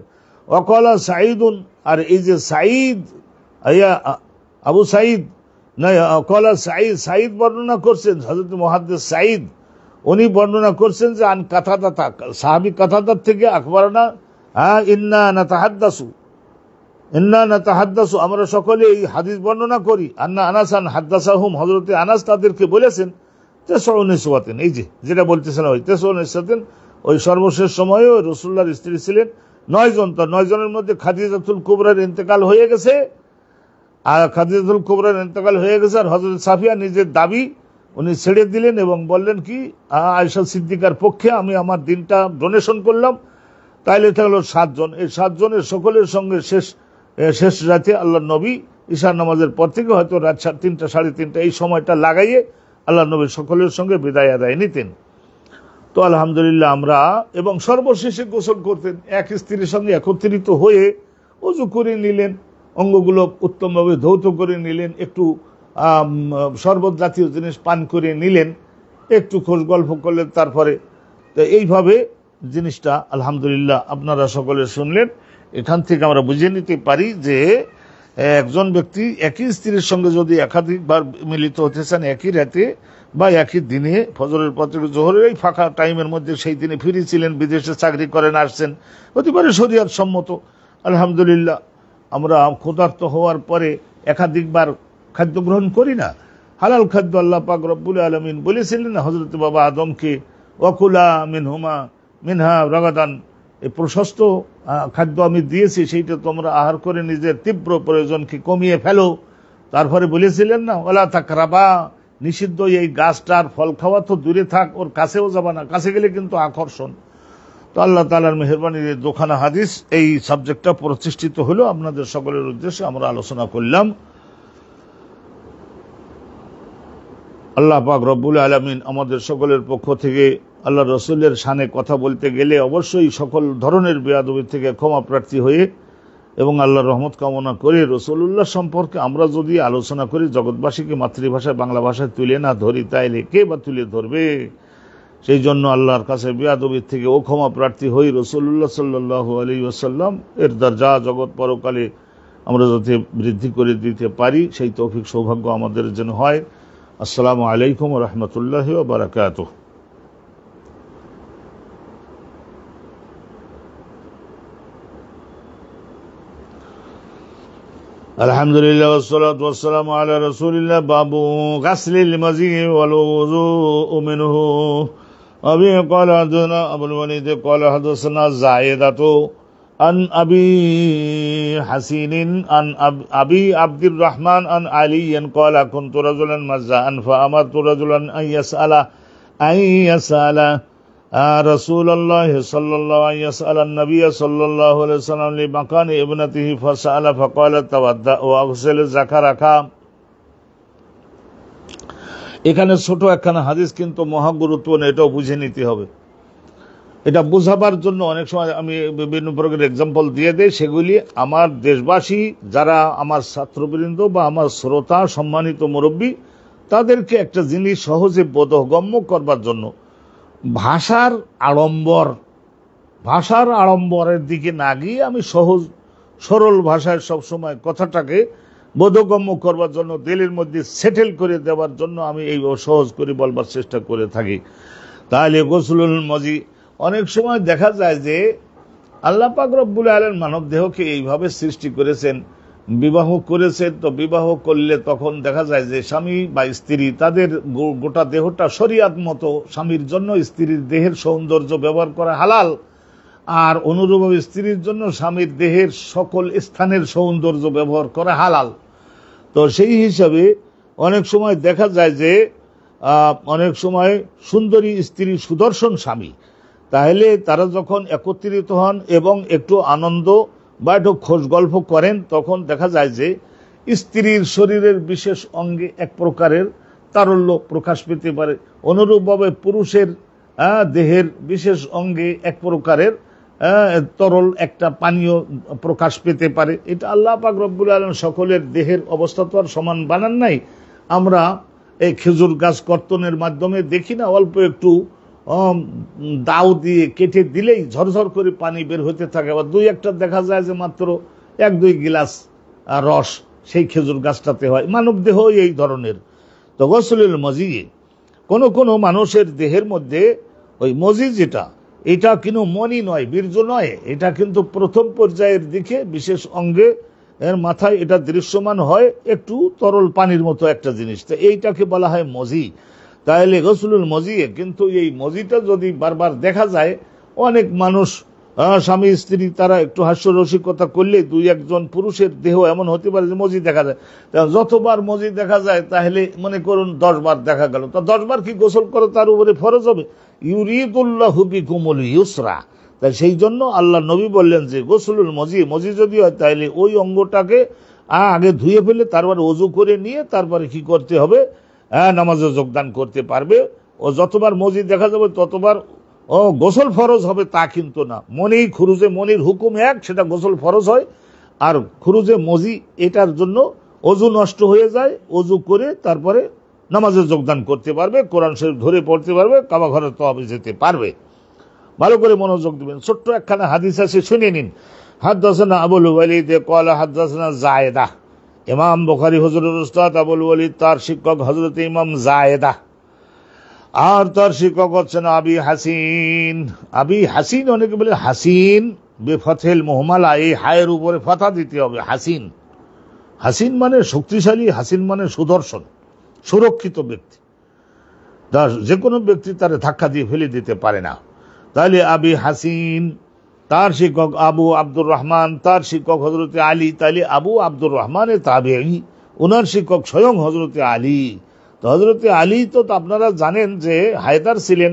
S1: ওয়াকালা সাঈদুন, আর এই যে সাঈদ, আবু সাঈদ না, ওয়াকালা সাঈদ বর্ণনা করছেন, হযরত মুহাদ্দিস সাঈদ উনি বর্ণনা করছেন যে আন কাতাদা, সাহাবী কাতাদার থেকে আখবারনা ইন্না নাতাহাদ্দাসু, আমরা সকলে এই হাদিস বর্ণনা করি। আন্না আনাসান হাদ্দাসাহুম, হযরত আনাস তাদেরকে বলেছেন তেসউনিসওয়াতিন, এই যে যেটা বলতেছিলাম ওই তেসউনিসওয়াতিন, ওই সর্বশেষ সময়ে রাসূলুল্লাহর স্ত্রী ছিলেন 9 জন। তো 9 জনের মধ্যে খাদিজাতুল কুবরার ইন্তেকাল হয়ে গেছে, আর হযরত সাফিয়া নিজের দাবি উনি ছেড়ে দিলেন এবং বললেন কি, আয়েশা সিদ্দিকার পক্ষে আমি আমার দিনটা ডোনেশন করলাম। তাইলে এটা হলো 7 জন। এই 7 জনের সকলের সঙ্গে শেষ রাতে আল্লাহ নবী ঈশার নামাজের পর থেকে হয়তো রাত 3টা 3:30 এই সময়টা লাগাইয়ে আল্লাহ নবী সকলের সঙ্গে বিদায় আদায় নিতেন। তো আলহামদুলিল্লাহ আমরা, এবং সর্বশেষে গোসল করতেন, এক স্ত্রীর সঙ্গে একত্রিত হয়ে ওযু করে নিলেন, অঙ্গগুলো উত্তমভাবে ধৌত করে নিলেন, একটু শরবত জাতীয় জিনিস পান করে নিলেন, একটু খোঁজ গল্প করলেন, তারপরে তো এইভাবে জিনিসটা আলহামদুলিল্লাহ আপনারা সকলে শুনলেন। এখান থেকে আমরা বুঝে নিতে পারি যে একজন ব্যক্তি একই স্ত্রীর সঙ্গে যদি একাধিকবার মিলিত হতে চান একই রাতে বা একই দিনে, ফজরের পর থেকে জোহরের এই ফাঁকা টাইমের মধ্যে, সেই দিনে ফিরেছিলেন, বিদেশে চাকরি করেন, আসছেন, হতে পারে শরীয়ত সম্মত। আলহামদুলিল্লাহ আমরা ক্ষুধার্ত হওয়ার পরে একাধিকবার খাদ্য গ্রহণ করি না। হালাল খাদ্য আল্লাহ পাক রব্বুল আলামিন বলেছিলেন হযরত বাবা আদমকে, ওয়াকুলা মিনহা রাগাদান, এই প্রশস্ত খাদ্য আমি দিয়েছি, সেইটা তোমরা আহার করে নিজের তীব্র প্রয়োজনকে কমিয়ে ফেলো। তারপরে বলেছিলেন না, ওয়ালা তাকরাবা, নিষিদ্ধ এই গাছটার ফল খাওয়া তো দূরে থাক, ওর কাছেও যাবা না, কাছে গেলে কিন্তু আকর্ষণ। তো আল্লাহ তাআলার মেহেরবানির দুখানা হাদিস এই সাবজেক্টটা প্রতিষ্ঠিত হলো আপনাদের সকলের উদ্দেশ্যে আমরা আলোচনা করলাম। আল্লাহ পাক রব্বুল আলামিন আমাদের সকলের পক্ষ থেকে আল্লাহ রসুলের শানে কথা বলতে গেলে অবশ্যই সকল ধরনের বেয়াদবি থেকে ক্ষমা প্রার্থী হয়ে এবং আল্লাহর রহমত কামনা করে রাসূলুল্লাহ সম্পর্কে আমরা যদি আলোচনা করি, জগৎবাসীকে মাতৃভাষায় বাংলা ভাষায় তুলে না ধরি, তাইলে কে বা তুলে ধরবে? সেই জন্য আল্লাহর কাছে বেয়াদবির থেকে ও ক্ষমা প্রার্থী হই, রাসূলুল্লাহ সাল্লাল্লাহু আলাইহি ওয়াসাল্লাম এর দরজা জগৎ পরকালে আমরা যাতে বৃদ্ধি করে দিতে পারি, সেই তৌফিক সৌভাগ্য আমাদের জন্য হয়। আসসালামু আলাইকুম ওয়া রাহমাতুল্লাহি ওয়া বারাকাতুহু। আলহামদুলিল্লাহ ওয়াসসালাতু ওয়াসসালামু আলা রাসূলিল্লাহ। বাবু গাসলিল মাজি ওয়াল ওযু মিনহু। আবি ক্বালা হাদানা আবুল ওয়ালিদ ক্বালা হাদাসানা যায়েদাতু আন আবি হাসিনিন আন আবি আব্দুর রহমান আন আলিয়্যান ক্বালা কুনতু রাজুলান মাযাআন ফাআমারতু রাজুলান আইয়াসআলা রাসূলুল্লাহ সাল্লাল্লাহু আলাইহি ওয়াসাল্লাম নবী সাল্লাল্লাহু আলাইহি ওয়াসাল্লাম লিমাকানি ইবনাতিহি ফাসালা ফাকালা তাওয়াদ্দা ওয়া আগসিল যাকারাকা। এখানে ছোট একখানা হাদিস কিন্তু মহা গুরুত্বপূর্ণ, এটাও বুঝে নিতে হবে। এটা বোঝাবার জন্য অনেক সময় আমি বিভিন্ন প্রকারের এক্সাম্পল দিয়ে দেই, সেগুলি আমার দেশবাসী যারা আমার ছাত্রবৃন্দ বা আমার শ্রোতা সম্মানিত মুরব্বী, তাদেরকে একটা জিনিস সহজে বোধগম্য করবার জন্য ভাষার আড়ম্বরের দিকে না গিয়ে আমি সহজ সরল ভাষায় সবসময় কথাটাকে বোধগম্য করবার জন্য, দিলের মধ্যে সেটেল করে দেওয়ার জন্য আমি এই সহজ করে বলবার চেষ্টা করে থাকি। তাহলে গোসলুল মাজি, অনেক সময় দেখা যায় যে আল্লাহ পাক রব্বুল আলামিন মানব দেহকে এইভাবে সৃষ্টি করেছেন, বিবাহ করেছেন। তো বিবাহ করলে তখন দেখা যায় যে স্বামী বা স্ত্রী তাদের গোটা দেহটা শরীয়ত মতো, স্বামীর জন্য স্ত্রীর দেহের সৌন্দর্য ব্যবহার করা হালাল, আর অনুরূপভাবে স্ত্রীর জন্য স্বামীর দেহের সকল স্থানের সৌন্দর্য ব্যবহার করা হালাল। তো সেই হিসাবে অনেক সময় দেখা যায় যে অনেক সময় সুন্দরী স্ত্রী, সুদর্শন স্বামী, তাহলে তারা যখন একত্রিত হন এবং একটু আনন্দ বা একটু খোঁজ গল্প করেন, তখন দেখা যায় যে স্ত্রীর শরীরের বিশেষ অঙ্গে এক প্রকারের তারল্য প্রকাশ পেতে পারে, অনুরূপভাবে পুরুষের দেহের বিশেষ অঙ্গে এক প্রকারের তরল একটা পানীয় প্রকাশ পেতে পারে। এটা আল্লাহ পাক রব্বুল আলামিন সকলের দেহের অবস্থা তো আর সমান বানান নাই। আমরা এই খেজুর গাছ কর্তনের মাধ্যমে দেখি না, অল্প একটু দাও দিয়ে কেটে দিলেই ঝরঝর করে পানি বের হতে থাকে, আবার দুই একটা দেখা যায় যে মাত্র 1-2 গিলাস রস সেই খেজুর গাছটাতে হয়। মানব দেহ এই ধরনের। তো গোসলুল মজি, কোন কোন মানুষের দেহের মধ্যে ওই মজি যেটা, এটা কিন্তু মনি নয়, বীর্য নয়, এটা কিন্তু প্রথম পর্যায়ের দিকে বিশেষ অঙ্গে এর মাথায় এটা দৃশ্যমান হয়, একটু তরল পানির মতো একটা জিনিস, তো এইটাকে বলা হয় মজি। তাহলে গোসলুল মজি, কিন্তু এই মজিটা যদি বারবার দেখা যায়, অনেক মানুষ স্বামী স্ত্রী তারা একটু হাস্যরসিকতা করলে 2-1 পুরুষের দেহ এমন হতে পারে যে মজি দেখা যায়। যতবার মজি দেখা যায় তাহলে মনে করুন 10 বার দেখা গেল, তা 10 বার কি গোসল করে তার উপরে ফরজ হবে? ইউরিদুল্লাহু বিকুমুল ইউসরা। তাই সেই জন্য আল্লাহ নবী বললেন যে গোসলুল মজি, মজি যদি হয় তাহলে ওই অঙ্গটাকে আগে ধুয়ে ফেলে তারপরে ওযু করে নিয়ে তারপরে কি করতে হবে, নামাজে যোগদান করতে পারবে। ও যতবার মজি দেখা যাবে ততবার গোসল ফরজ হবে তা কিন্তু না। মনি খুরুজে মনির হুকুম এক, সেটা গোসল ফরজ হয়। আর খুরুজে মজি এটার জন্য ওযু নষ্ট হয়ে যায়, ওযু করে তারপরে নামাজে যোগদান করতে পারবে, কোরআন শরীফ ধরে পড়তে পারবে, কাবা ঘরে তওয়াফে যেতে পারবে। ভালো করে মনোযোগ দিবেন, ছোট্ট একখানা হাদিস আছে, শুনে নিন। হাদদাসানা আবুল ওয়ালিদ ক্বালা হাদদাসানা যায়েদা। ইমাম বুখারী হুজুরের উস্তাদ আবুল ওয়ালিদ, তার শিক্ষক হযরত ইমাম যায়েদা, আর তার শিক্ষক হচ্ছেন আবি হাসিন। আবি হাসিন, অনেকে বলে হাসিন বেফাথেল মুহমালা, এই হায়ের উপরে ফাথা দিতে হবে। হাসিন, হাসিন মানে শক্তিশালী, হাসিন মানে সুদর্শন, সুরক্ষিত ব্যক্তি, যে কোনো ব্যক্তি তারে ধাক্কা দিয়ে ফেলে দিতে পারে না। তাহলে আবি হাসিন, তার শিক্ষক আবু আব্দুর রহমান, তার শিক্ষক হযরত আলী। তাহলে আবু আব্দুর রহমানের তাবেঈ, ওনার শিক্ষক স্বয়ং হযরত আলী। তো হযরত আলী তো আপনারা জানেন যে হায়দার ছিলেন,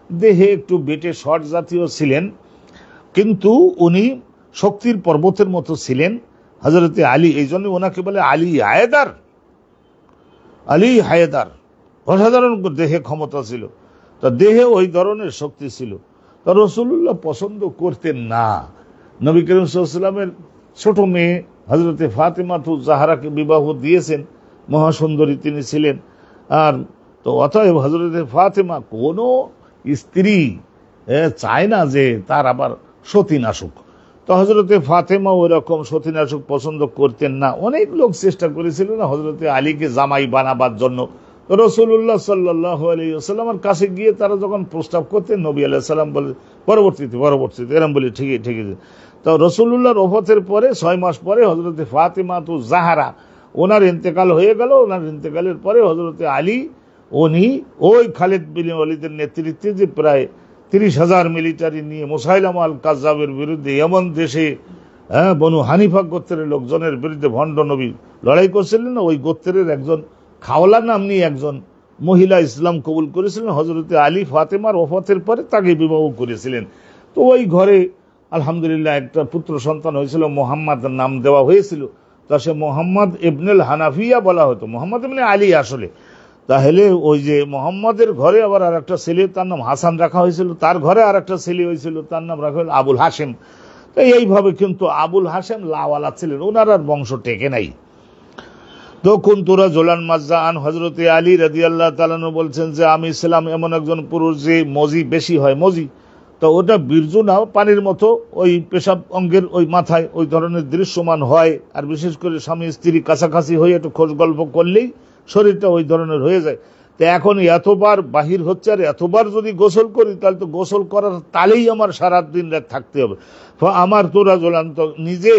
S1: দেহে একটু বেটে শর্ট জাতীয় ছিলেন, কিন্তু উনি শক্তির পর্বতের মতো ছিলেন হযরত আলী। এই জন্য ওনাকে বলে আলী হায়দার। আলী হায়দার, অসাধারণ দেহে ক্ষমতা ছিল, তো দেহে ওই ধরনের শক্তি ছিল। তা রাসূলুল্লাহ পছন্দ করতেন না। নবী করিম সাল্লাল্লাহু আলাইহি ওয়াসাল্লামের ছোট মেয়ে হযরতে ফাতেমাতুজ জাহরাকে বিবাহ দিয়েছেন, মহাসুন্দরী তিনি ছিলেন। আর তো অতএব হযরতে ফাতেমা কোন স্ত্রী চায় না যে তার আবার সতীনাশক। তো হযরতে ফাতেমা ওই রকম সতীনাশক পছন্দ করতেন না। অনেক লোক চেষ্টা করেছিল না হযরতে আলীকে জামাই বানাবার জন্য। তো রাসূলুল্লাহ সাল্লাল্লাহু আলাইহি ওয়াসাল্লামের কাছে গিয়ে তারা যখন প্রস্তাব করতেন, নবী আলাইহিস সালাম বলে পরবর্তীতে এরকম বলে ঠিক আছে। তো রাসূলুল্লাহর ওফাতের পরে 6 মাস পরে হযরতে ফাতেমাতুজ জাহরা ওনার ইন্তেকাল হয়ে গেল। ওনার ইন্তেকালের পরে হযরতে আলী উনি ওই খালিদ বিন ওয়ালিদের নেতৃত্বে যে প্রায় 30,000 মিলিটারি নিয়ে মুসাইলামা আল কাজ্জাবের বিরুদ্ধে এমন দেশে বনু হানিফা গোত্রের লোকজনের বিরুদ্ধে ভণ্ড নবী লড়াই করছিলেন, ওই গোত্রের একজন খাওলা নামনি একজন মহিলা ইসলাম কবুল করেছিলেন। হযরতে আলী ফাতেমার ওফাতের পরে তাকে বিবাহ করেছিলেন। তো ওই ঘরে আলহামদুলিল্লাহ একটা পুত্র সন্তান হয়েছিল, মোহাম্মদ নাম দেওয়া হয়েছিল। তা সে মোহাম্মদ ইবনুল হানাফিয়া বলা হতো, মোহাম্মদ ইবনে আলী আসলে। তাহলে ওই যে মোহাম্মদের ঘরে আবার আর একটা ছেলে, তার নাম হাসান রাখা হয়েছিল, তার ঘরে আর একটা ছেলে হয়েছিল, তার নাম রাখা হয়েছিল আবুল হাসেম। তো এইভাবে কিন্তু আবুল হাসেম লাওয়ালা ছিলেন, ওনার আর বংশ টেকে নাই। তো কুনতুরা জোলান মাজ্জাআন, হযরতে আলী রাদিয়াল্লাহু তাআলা আনহু বলছেন যে আমি ছিলাম এমন একজন পুরুষ যে মজি বেশি হয়। মজি তো ওটা বীর্য না, পানির মতো ওই পেশাব অঙ্গের ওই মাথায় ওই ধরনের দৃশ্যমান হয়। আর বিশেষ করে স্বামী স্ত্রী কাছাকাছি হয়ে একটু খোঁজ গল্প করলেই শরীরটা ওই ধরনের হয়ে যায়। তো এখন এতবার বাহির হচ্ছে, আর এতবার যদি গোসল করি তাহলে তো গোসল করার তালেই আমার সারা দিন রাত থাকতে হবে। আমার তোরা জোলান, তো নিজে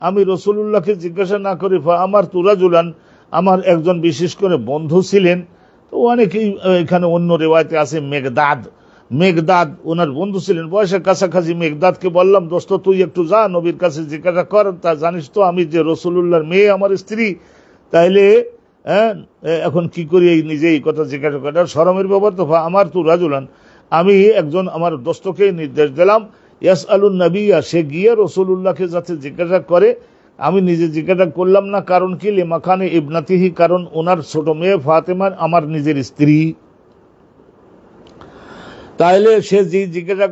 S1: আমি রাসূলুল্লাহকে জিজ্ঞাসা না করি, আমার তোরা জোলান, আমার একজন বিশেষ করে বন্ধু ছিলেন। তো অনেকেই এখানে অন্য রেওয়ায়েতে আছে মেঘদাদ ওনার বন্ধু ছিলেন, বয়সের কাছাকাছি। মেঘদাদকে বললাম, দোস্ত তুই একটু যা নবীর কাছে জিজ্ঞাসা কর, তা জানিস তো আমি যে রাসূলুল্লাহর মেয়ে আমার স্ত্রী, তাইলে এখন কি করি, এই নিজে এই কথা জিজ্ঞাসা করার শরমের ব্যাপার। তো আমার তো রাজুলান, আমি একজন আমার দোস্তকে নির্দেশ দিলাম, ইয়াসআলুন নবিয়্যা, সে গিয়ে রাসূলুল্লাহকে যাতে জিজ্ঞাসা করে। আমি নিজে জিজ্ঞাসা করলাম না, কারণ কি, লিমাকানে ইবনাতিহি, কারণ ওনার ছোট মেয়ে ফাতেমা আমার নিজের স্ত্রী। তাইলে সে যে জিজ্ঞাসা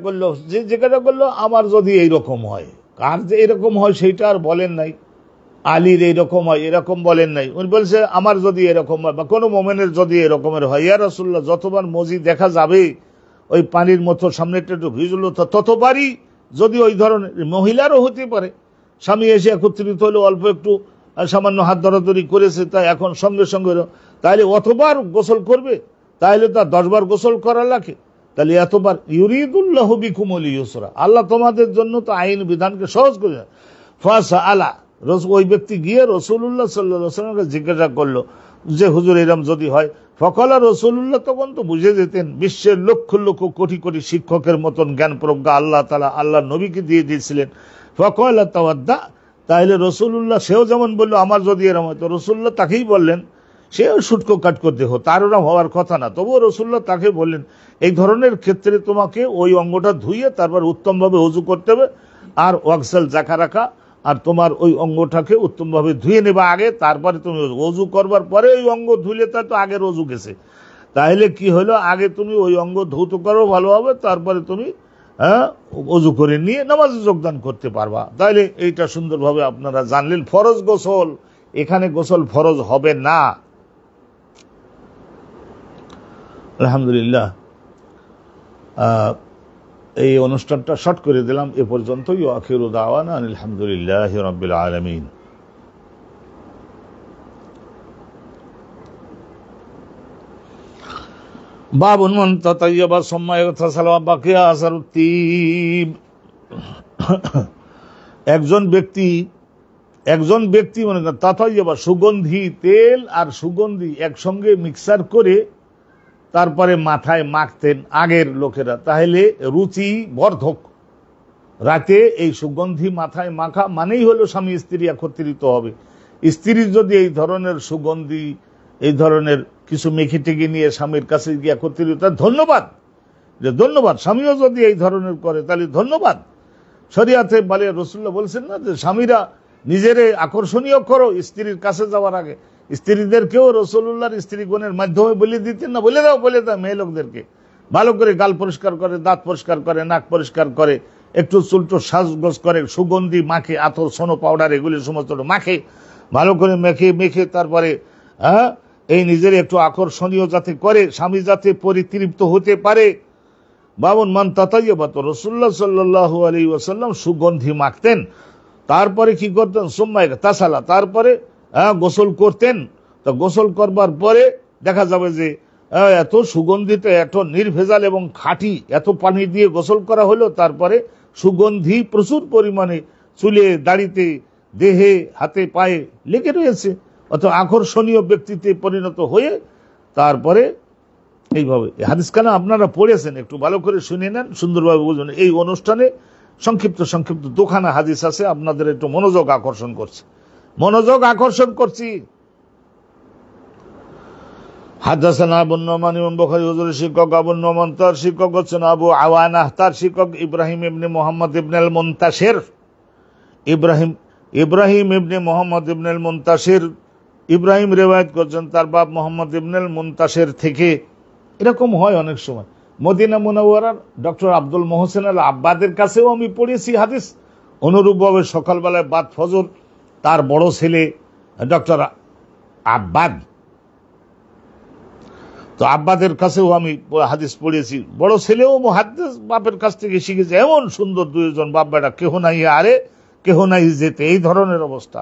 S1: করলো আমার যদি এইরকম হয়, কার যে এরকম হয় সেইটা আর বলেন নাই, আলীর এইরকম হয় এরকম বলেন নাই, উনি বলছে আমার যদি এরকম হয় বা কোনো মোমেনের যদি এরকমের হয়, ইয়া রাসূলুল্লাহ, যতবার মজি দেখা যাবে ওই পানির মতো সামনেটা একটু ভিজলো, ততবারই যদি ওই ধরনের, মহিলারও হতে পারে, স্বামী এসে একত্রিত হলো, অল্প একটু সামান্য হাত ধরাধরি করেছে, তাই এখন সঙ্গে সঙ্গে, তাহলে অতবার গোসল করবে, তাহলে তার 10 বার গোসল করা লাগে, তাহলে এতবার। ইউরিদুল্লাহু বিকুমুল ইউসরা, আল্লাহ তোমাদের জন্য তো আইন বিধানকে সহজ করে। ফাসআলা, ওই ব্যক্তি গিয়ে রাসূলুল্লাহ সাল্লাল্লাহু আলাইহি ওয়াসাল্লামকে জিজ্ঞাসা করলো যে হুজুর এরকম যদি হয়। ফকালা রাসূলুল্লাহ, তখন তো বুঝে যেতেন, বিশ্বের লক্ষ লক্ষ কোটি কোটি শিক্ষকের মতন জ্ঞান প্রজ্ঞা আল্লাহ তাআলা আল্লাহ নবীকে দিয়ে দিয়েছিলেন। ফকালা তাওয়াদ্দা, তাহলে রাসূলুল্লাহ সেও যেমন বললো আমার যদি এরকম হয়, তো রাসূলুল্লাহ তাকেই বললেন, সেও শুটকো কাট করতে হো, তার ওরকম হওয়ার কথা না, তবুও রাসূলুল্লাহ তাকে বললেন এই ধরনের ক্ষেত্রে তোমাকে ওই অঙ্গটা ধুইয়ে তারপর উত্তমভাবে ওযু করতে হবে, আর ওয়াকসাল জাকা রাখা, আর তোমার ওই অঙ্গটাকে উত্তমভাবে ধুয়ে নেবা আগে, তারপরে তুমি ওযু করবার পরে ওই অঙ্গ ধুইলে তা তো আগের ওযু গেছে, তাহলে কি হলো, আগে তুমি ওই অঙ্গ ধৌত করো ভালোভাবে, তারপরে তুমি ওযু করে নিয়ে নামাজে যোগদান করতে পারবা। তাহলে এইটা সুন্দরভাবে আপনারা জানলেন। ফরজ গোসল, এখানে গোসল ফরজ হবে না। আলহামদুলিল্লাহ, এই অনুষ্ঠানটা শর্ট করে দিলাম এ পর্যন্তই। আখিরু দাওয়ানা আলহামদুলিল্লাহি রাব্বিল আলামিন। বাবুন মান তাতায়্যাবা সুম্মা ইগতাসালা ওয়া বাকিয়া আসারুত তিব। একজন ব্যক্তি মনে করেন তাতায়্যাবা, সুগন্ধি তেল আর সুগন্ধি একসঙ্গে মিক্সার করে তারপরে মাথায় মাখতেন আগের লোকেরা, তাহলে রুচি বর্ধক। রাতে এই সুগন্ধি মাথায় মাখা মানেই হলো স্বামী স্ত্রী একত্রিত হবে। স্ত্রী যদি এই ধরনের সুগন্ধি, এই ধরনের কিছু মেখে টেকে নিয়ে স্বামীর কাছে গিয়ে একত্রিত, ধন্যবাদ, যে ধন্যবাদ। স্বামীও যদি এই ধরনের করে তাহলে ধন্যবাদ। শরিয়াতে বলে, রাসূলুল্লাহ বলছেন না যে স্বামীরা নিজেরে আকর্ষণীয় করো স্ত্রীর কাছে যাওয়ার আগে। স্ত্রীদেরকেও রাসূলুল্লাহর স্ত্রীগণের মাধ্যমে বলে দিতেন না, বলে দাও মেয়ে লোকদেরকে ভালো করে গাল পরিষ্কার করে, দাঁত পরিষ্কার করে, নাক পরিষ্কার করে, একটু চুলটো সাজগোজ করে, সুগন্ধি মাখে, আতর, সোনো পাউডার এগুলি সমস্ত মাখে, ভালো করে মেখে তারপরে এই নিজের একটু আকর্ষণীয় যাতে করে, স্বামী যাতে পরিতৃপ্ত হতে পারে। বাবুন মান তাতায়্যাবা, তো রাসূলুল্লাহ সাল্লাল্লাহু আলাইহি ওয়াসাল্লাম সুগন্ধি মাখতেন, তারপরে কি করতেন, সুম্মা ইগতাসালা, তারপরে গোসল করতেন। তো গোসল করবার পরে দেখা যাবে যে এত সুগন্ধিত, এত নির্ভেজাল এবং খাঁটি, এত পানি দিয়ে গোসল করা হলো, তারপরে সুগন্ধি প্রচুর পরিমাণে চুলে, দাড়িতে, দেহে, হাতে, পায়ে লেগে রয়েছে, অত আকর্ষণীয় ব্যক্তিতে পরিণত হয়ে তারপরে এইভাবে। হাদিসখানা আপনারা পড়েছেন, একটু ভালো করে শুনে নেন, সুন্দরভাবে বুঝুন। এই অনুষ্ঠানে সংক্ষিপ্ত দুখানা হাদিস আছে, আপনাদের একটু মনোযোগ আকর্ষণ করছি। হাদাসানা আবু নুমান, ইমাম বুখারী হুজুরের শিক্ষক আবু নুমান, তার শিক্ষক হচ্ছেন আবু আওয়ানা, তার শিক্ষক ইব্রাহিম ইবনে মুহাম্মদ ইবনে আল মুনতাশির। ইব্রাহিম ইবনে মুহাম্মদ ইবনে আল মুনতাশির, ইব্রাহিম রিওয়ায়াত করছেন তার বাপ মুহাম্মদ ইবনে আল মুনতাশির থেকে। এরকম হয় অনেক সময়। মদিনা মুনাওয়ারার ডক্টর আব্দুল মোহসেন আল আব্বাদের কাছেও আমি পড়েছি হাদিস। অনুরূপভাবে সকালবেলায় বাদ ফজর তার বড় ছেলে ডক্টর আব্বাদ, তো আব্বাদের কাছেও আমি হাদিস পড়েছি। বড় ছেলেও মুহাদ্দিস, বাপের কাছ থেকে শিখেছে। এমন সুন্দর দুইজন বাপ বেটা, কেহ নাই আরে কেহ নাই যেতে, এই ধরনের অবস্থা।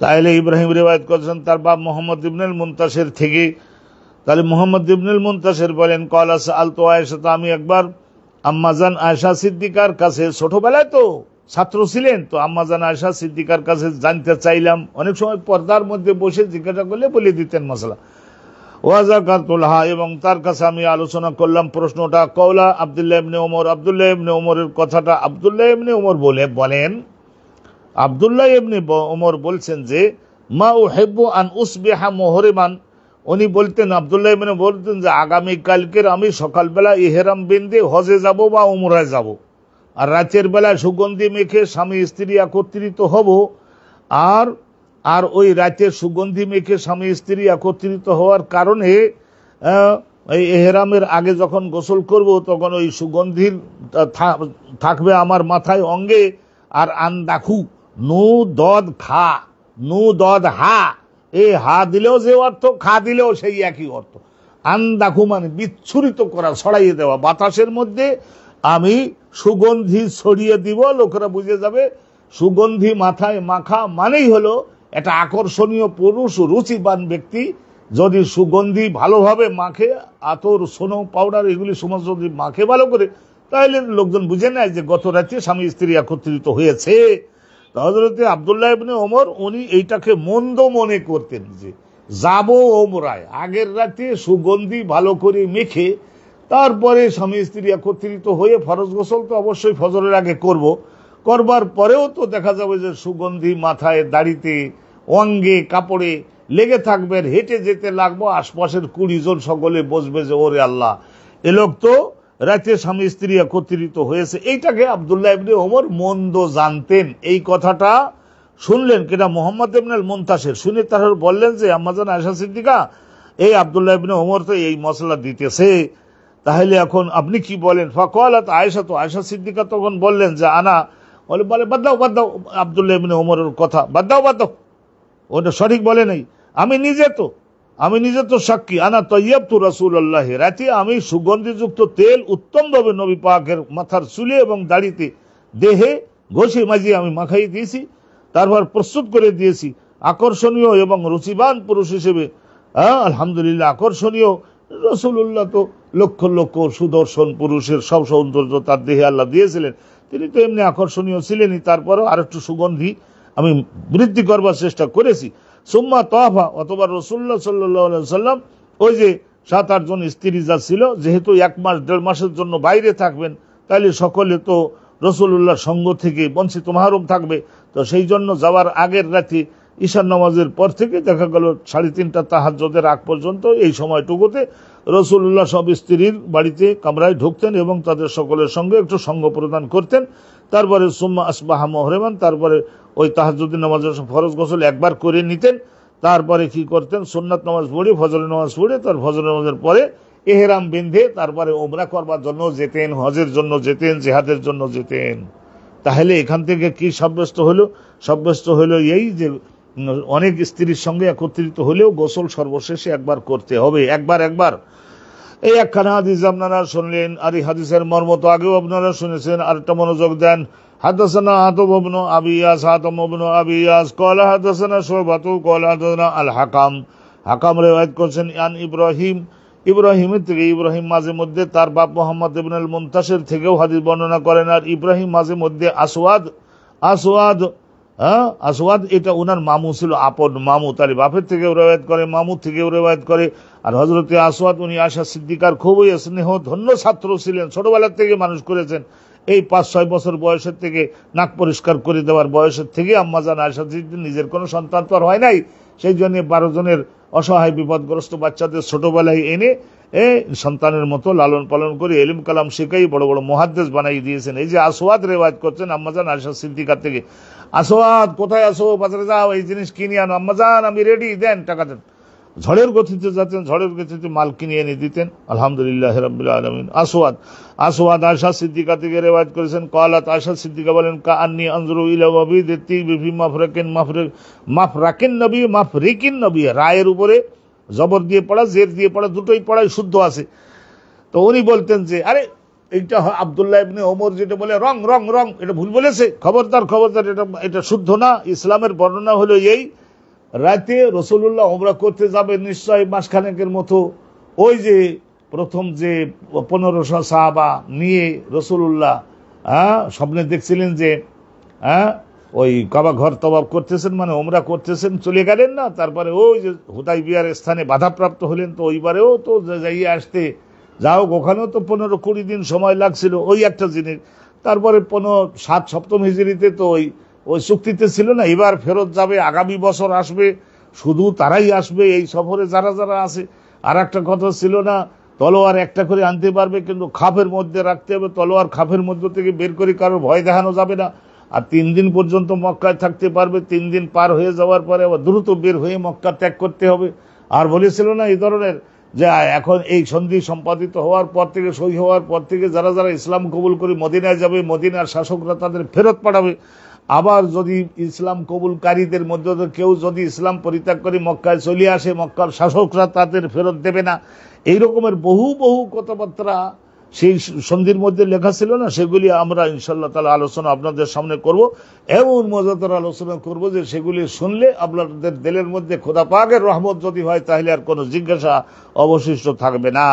S1: তাহলে ইব্রাহিম রিওয়ায়াত করেছেন তার বাপ মুহাম্মদ ইবনে আল মুনতাশির থেকে। তাহলে মুহাম্মদ ইবনে আল মুনতাশির বলেন, ক্বালা সাআলতু আয়েশা, আমি একবার আম্মাজান আয়েশা সিদ্দিকার কাছে, ছোটবেলায় তো ছাত্র ছিলেন, তো আম্মাজান আয়েশা সিদ্দিকার কাছে জানতে চাইলাম। অনেক সময় পর্দার মধ্যে বসে জিজ্ঞাসা করলে বলে দিতেন মশলা। ওয়াজাকাতুলহা, এবং তার কাছে আমি আলোচনা করলাম প্রশ্নটা। কওলা আব্দুল্লাহ ইবনে ওমর, আব্দুল্লাহ ইবনে ওমরের কথাটা আব্দুল্লাহ ইবনে ওমর বলেন, আব্দুল্লাহ ইবনে ওমর বলছেন যে মা উহিব্বু আন উসবিহা মুহরিমান উনি বলতেন, আব্দুল্লাহ ইবনে বলতেন যে আগামী কালকের আমি সকালবেলা ইহরাম বেঁধে হজে যাব বা উমরায় যাব, আর রাতের বেলা সুগন্ধি মেখে স্বামী স্ত্রী একত্রিত হব। আর আর ওই রাতে সুগন্ধি মেখে স্বামী স্ত্রী একত্রিত হওয়ার কারণে এই এহরামের আগে যখন গোসল করব তখন ওই সুগন্ধির থাকবে আমার মাথায় অঙ্গে। আর আন্দাখু নু দদ খা, নু দদ হা, এ হা দিলেও যে অর্থ, খা দিলেও সেই একই অর্থ। আন্দাখু মানে বিচ্ছুরিত করা, ছড়াইয়ে দেওয়া, বাতাসের মধ্যে আমি সুগন্ধি ছড়িয়ে দিব, লোকেরা বুঝে যাবে সুগন্ধি মাথায় মাখা মানেই হলো একটা আকর্ষণীয় পুরুষ, রুচিবান ব্যক্তি। যদি সুগন্ধি ভালোভাবে মাখে, আতর, সোনো, পাউডার এগুলি সমস্ত যদি মাখে ভালো করে, তাহলে লোকজন বুঝে নেয় যে গত রাতে স্বামী স্ত্রী একত্রিত হয়েছে। হযরতে আব্দুল্লাহ ইবনে ওমর উনি এইটাকে মন্দ মনে করতেন, যে যাব ওমরায়, আগের রাতে সুগন্ধি ভালো করে মেখে তারপরে স্বামী স্ত্রী একত্রিত হয়ে ফরজ গোসল তো অবশ্যই ফজরের আগে করব, করবার পরেও তো দেখা যাবে যে সুগন্ধি মাথায়, দাড়িতে, অঙ্গে, কাপড়ে লেগে থাকবে, হেঁটে যেতে লাগবো, আশপাশের 20 জন সকলে বসবে যে ওরে আল্লাহ, এ লোক তো রাতে স্বামী স্ত্রী একত্রিত হয়েছে। এইটাকে আব্দুল্লাহ ইবনে ওমর মন্দ জানতেন। এই কথাটা শুনলেন কিনা মুহাম্মদ ইবনে আল মুনতাসির, শুনে তারপর বললেন যে আম্মাজান আয়েশা সিদ্দিকা, এই আব্দুল্লাহ ইবনে ওমর তো এই মশলা দিতেছে, তাহলে এখন আপনি কি বলেন? ফাকালাত আয়েশা, তো আয়েশা সিদ্দিকা তখন বললেন যে আনা, বলে বাদ দাও আব্দুল্লাহ ইবনে ওমরের কথা বাদ দাও, ওটা সঠিক বলে নাই। আমি নিজে তো সাক্ষী, আনা তৈয়বতু রাসূলুল্লাহ, রাতে আমি সুগন্ধিযুক্ত তেল উত্তমভাবে নবী পাকের মাথার চুলে এবং দাড়িতে, দেহে ঘষে মাজিয়ে আমি মাখাই দিয়েছি, তারপর প্রস্তুত করে দিয়েছি আকর্ষণীয় এবং রুচিবান পুরুষ হিসেবে। আলহামদুলিল্লাহ, আকর্ষণীয়। রাসূলুল্লাহ তো লক্ষ লক্ষ সুদর্শন পুরুষের সব সৌন্দর্য তার দেহে আল্লাহ দিয়েছিলেন, তিনি তো এমনি আকর্ষণীয় ছিলেনই, তারপরও আর একটু সুগন্ধি আমি বৃদ্ধি করবার চেষ্টা করেছি। সুম্মা তাওয়াফা, অথবা রাসূলুল্লাহ সাল্লাল্লাহু আলাইহি সাল্লাম ওই যে 7-8 জন স্ত্রী যা ছিল, যেহেতু 1 মাস 1.5 মাসের জন্য বাইরে থাকবেন, তাহলে সকলে তো রাসূলুল্লাহর সঙ্গ থেকে বঞ্চিত মাহরুম থাকবে। তো সেই জন্য যাওয়ার আগের রাতে ঈশার নামাজের পর থেকে দেখা গেল 3:30 তাহাজ্জুদের আগ পর্যন্ত এই সময়টুকুতে রাসূলুল্লাহ সব স্ত্রীর বাড়িতে কামরায় ঢুকতেন এবং তাদের সকলের সঙ্গে একটু সঙ্গ প্রদান করতেন। তারপরে সুম্মা আসবাহা মুহরিমান, তারপরে ওই তাহাজ্জুদের নামাজের ফরজ গোসল একবার করে নিতেন, তারপরে কি করতেন, সুন্নাত নামাজ পড়ে, ফজরের নামাজ পড়ে, তার ফজর নামাজের পরে ইহরাম বেঁধে তারপরে উমরা করবার জন্য যেতেন, হজের জন্য যেতেন, জিহাদের জন্য যেতেন। তাহলে এখান থেকে কি সাব্যস্ত হলো এই যে অনেক স্ত্রীর সঙ্গে একত্রিত হলেও গোসল সর্বশেষে একবার করতে হবে, একবার। এই একখানা হাদিস আপনারা শুনলেন, আর এই হাদিসের মর্ম তো আগেও আপনারা শুনেছেন। আরেকটা মনোযোগ দেন। হাদাসানা আতব ইবনে আবি ইয়াস, হাতাম ইবনে আবি ইয়াস ক্বালা হাদাসানা শুবাতু ক্বালা হাদাসানা আল হাকাম, হাকাম রিওয়ায়াত করেছেন আন ইব্রাহিমের থেকে, ইব্রাহিম মাঝে মধ্যে তার বাপ মুহাম্মদ ইবনে আল মুনতাসির থেকেও হাদিস বর্ণনা করেন। আর ইব্রাহিম মাঝে মধ্যে আসওয়াদ এটা ওনার মামু ছিল, আপন মামু, তার বাপের থেকেও রিওয়ায়াত করে, মামু থেকেও রিওয়ায়াত করে। আর হযরতে আসওয়াদ উনি আয়েশা সিদ্দিকার খুবই স্নেহ ধন্য ছাত্র ছিলেন, ছোটবেলা থেকে মানুষ করেছেন। এই 5-6 বছর বয়সের থেকে, নাক পরিষ্কার করে দেওয়ার বয়সের থেকে আম্মাজান আয়েশা সিদ্দিক, নিজের কোনো সন্তান তো আর হয় নাই, সেই জন্য 12 জনের অসহায় বিপদগ্রস্ত বাচ্চাদের ছোটবেলায় এনে সন্তানের মতো লালন পালন করে ইলম কালাম শিখাই বড় বড় মুহাদ্দিস বানাই দিয়েছেন। এই যে আসওয়াদ রিওয়ায়াত করছেন আম্মাজান আয়েশা সিদ্দিকার থেকে। আসওয়াদ, কোথায় আসো, বাজারে যাও, এই জিনিস কিনে আনো। আম্মাজান আমি রেডি, দেন, টাকা দেন। ঝড়ের গতিতে যাতেন, ঝড়ের গতিতে মাল কিনে এনে দিতেন। আলহামদুলিল্লাহ রাব্বিল আলামিন। আসওয়াদ আয়েশা সিদ্দিকা থেকে রিওয়ায়াত করেছেন, ক্বালাত, আয়েশা সিদ্দিকা বলেন, কাআন্নী আনজুরু ইলা ওয়াবিদাতি ফি মাফরিকিন নবী, রায়ের উপরে জবর দিয়ে পড়া, জের দিয়ে পড়া, দুটোই পড়াই শুদ্ধ আছে। তো উনি বলতেন যে আরে এইটা আব্দুল্লাহ ইবনে ওমর যেটা বলে রং, এটা ভুল বলেছে, খবরদার, এটা শুদ্ধ না। ইসলামের বর্ণনা হলো এই, রাতে রাসূলুল্লাহ উমরা করতে যাবে নিশ্চয় মাসখানেকের মতো, ওই যে প্রথম যে 1500 সাহাবা নিয়ে রাসূলুল্লাহ স্বপ্নে দেখছিলেন যে ওই কাবা ঘর তওয়াফ করতেছেন, মানে উমরা করতেছেন, চলে গেলেন না। তারপরে ওই যে হুদাইবিয়ার স্থানে বাধাপ্রাপ্ত হলেন, তো ওইবারেও তো যাইয়ে আসতে যাও, ওখানেও তো 15-20 দিন সময় লাগছিল, ওই একটা জিনিস। তারপরে 7 সপ্তম হিজরিতে তো ওই চুক্তিতে ছিল না, এবার ফেরত যাবে, আগামী বছর আসবে, শুধু তারাই আসবে এই সফরে যারা যারা আছে। আর একটা কথা ছিল না, তলোয়ার একটা করে আনতে পারবে, কিন্তু খাপের মধ্যে রাখতে হবে, তলোয়ার খাপের মধ্যে থেকে বের করে কারোর ভয় দেখানো যাবে না। আর 3 দিন পর্যন্ত মক্কায় থাকতে পারবে, 3 দিন পার হয়ে যাওয়ার পরে আবার দ্রুত বের হয়ে মক্কা ত্যাগ করতে হবে। আর বলেছিল না এই ধরনের, যে এখন এই সন্ধি সম্পাদিত হওয়ার পর থেকে, সই হওয়ার পর থেকে যারা যারা ইসলাম কবুল করে মদিনায় যাবে, মদিনার শাসকরা তাদের ফেরত পাঠাবে। আবার যদি ইসলাম কবুলকারীদের মধ্যে কেউ যদি ইসলাম পরিত্যাগ করে মক্কায় চলে আসে, মক্কার শাসকরা তাদের ফেরত দেবে না। এই রকমের বহু বহু কথাবার্তা সেই সন্ধির মধ্যে লেখা ছিল না, সেগুলি আমরা ইনশাআল্লাহ তাআলা আলোচনা আপনাদের সামনে করব। এমন মজাদার আলোচনা করব যে সেগুলি শুনলে আপনাদের দিলের মধ্যে খোদা পাকের রহমত যদি হয়, তাহলে আর কোনো জিজ্ঞাসা অবশিষ্ট থাকবে না।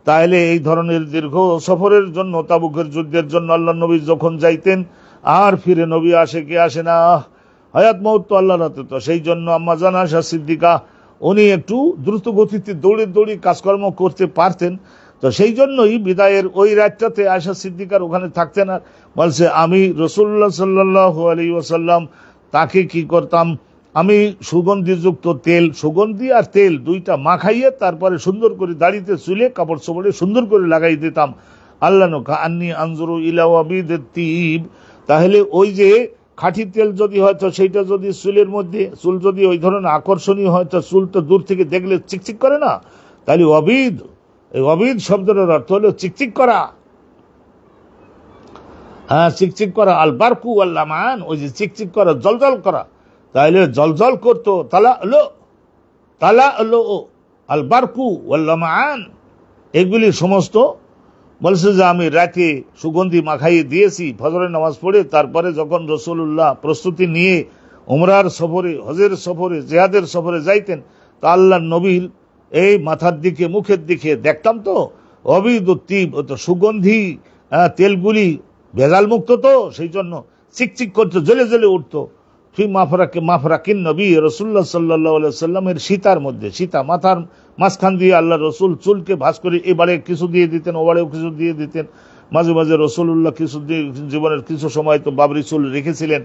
S1: তাহলে এই ধরনের দীর্ঘ সফরের জন্য, তাবুকের যুদ্ধের জন্য আল্লাহ নবী যখন যাইতেন, আর ফিরে নবী আসে কি আসে না, হায়াত মউত তো আল্লাহর হাতে। তো সেই জন্য আম্মা জান আয়েশা সিদ্দিকা উনি একটু দ্রুত গতিতে দৌড়ে দৌড়ে কাজকর্ম করতে পারতেন। তো সেই জন্যই বিদায়ের ওই রাতটাতে আয়েশা সিদ্দিকার ওখানে থাকতেন। আর বলছে, আমি রাসূলুল্লাহ সাল্লাল্লাহু আলাইহি ওয়াসাল্লাম তাকে কি করতাম, আমি সুগন্ধিযুক্ত তেল, সুগন্ধি আর তেল দুইটা মাখাইয়ে তারপরে সুন্দর করে দাড়িতে চুলে কাপড় চোপড়ে সুন্দর করে লাগাই দিতাম। আল্লাহ নকা আন্নি আনজুরু ইলা ওয়াবিদ তিব। তাহলে ওই যে খাঁটি তেল যদি হয়তো সেইটা যদি চুলের মধ্যে, চুল যদি ওই ধরনের আকর্ষণীয় হয়, তো চুল তো দূর থেকে দেখলে চিকচিক করে না, তাহলে ওয়াবিদ, এই ওয়াবিদ শব্দের অর্থ হলো চিকচিক করা। হ্যাঁ, চিকচিক করা। আল বারকু ওয়াল লামান, ওই যে চিকচিক করা, জলজল করা, তাহলে জলজল করতো। তালা আলো আল বারকু ওয়াল লামান, এগুলি সমস্ত বলছে যে আমি রাতে সুগন্ধি মাখাইয়ে দিয়েছি ফজরের নামাজ পড়ে। তারপরে যখন রাসূলুল্লাহ প্রস্তুতি নিয়ে উমরার সফরে, হজের সফরে, জিহাদের সফরে যাইতেন, তা আল্লাহর নবীর এই মাথার দিকে, মুখের দিকে দেখতাম তো অবিদ তিব, তো সুগন্ধি তেলগুলি ভেজাল মুক্ত, তো সেই জন্য চিকচিক করতো, জ্বলে জ্বলে উঠতো। ফি মাফরাকিন নবী, রাসূলুল্লাহ সাল্লাল্লাহু আলাইহি ওয়াসাল্লামের সীতার মধ্যে, সীতা মাথার মাঝখান দিয়ে আল্লাহ রসুল চুলকে ভাঁজ করে এবারে কিছু দিয়ে দিতেন, ওবারেও কিছু দিয়ে দিতেন। মাঝে মাঝে রাসূলুল্লাহ কিছু জীবনের কিছু সময় তো বাবরি চুল রেখেছিলেন।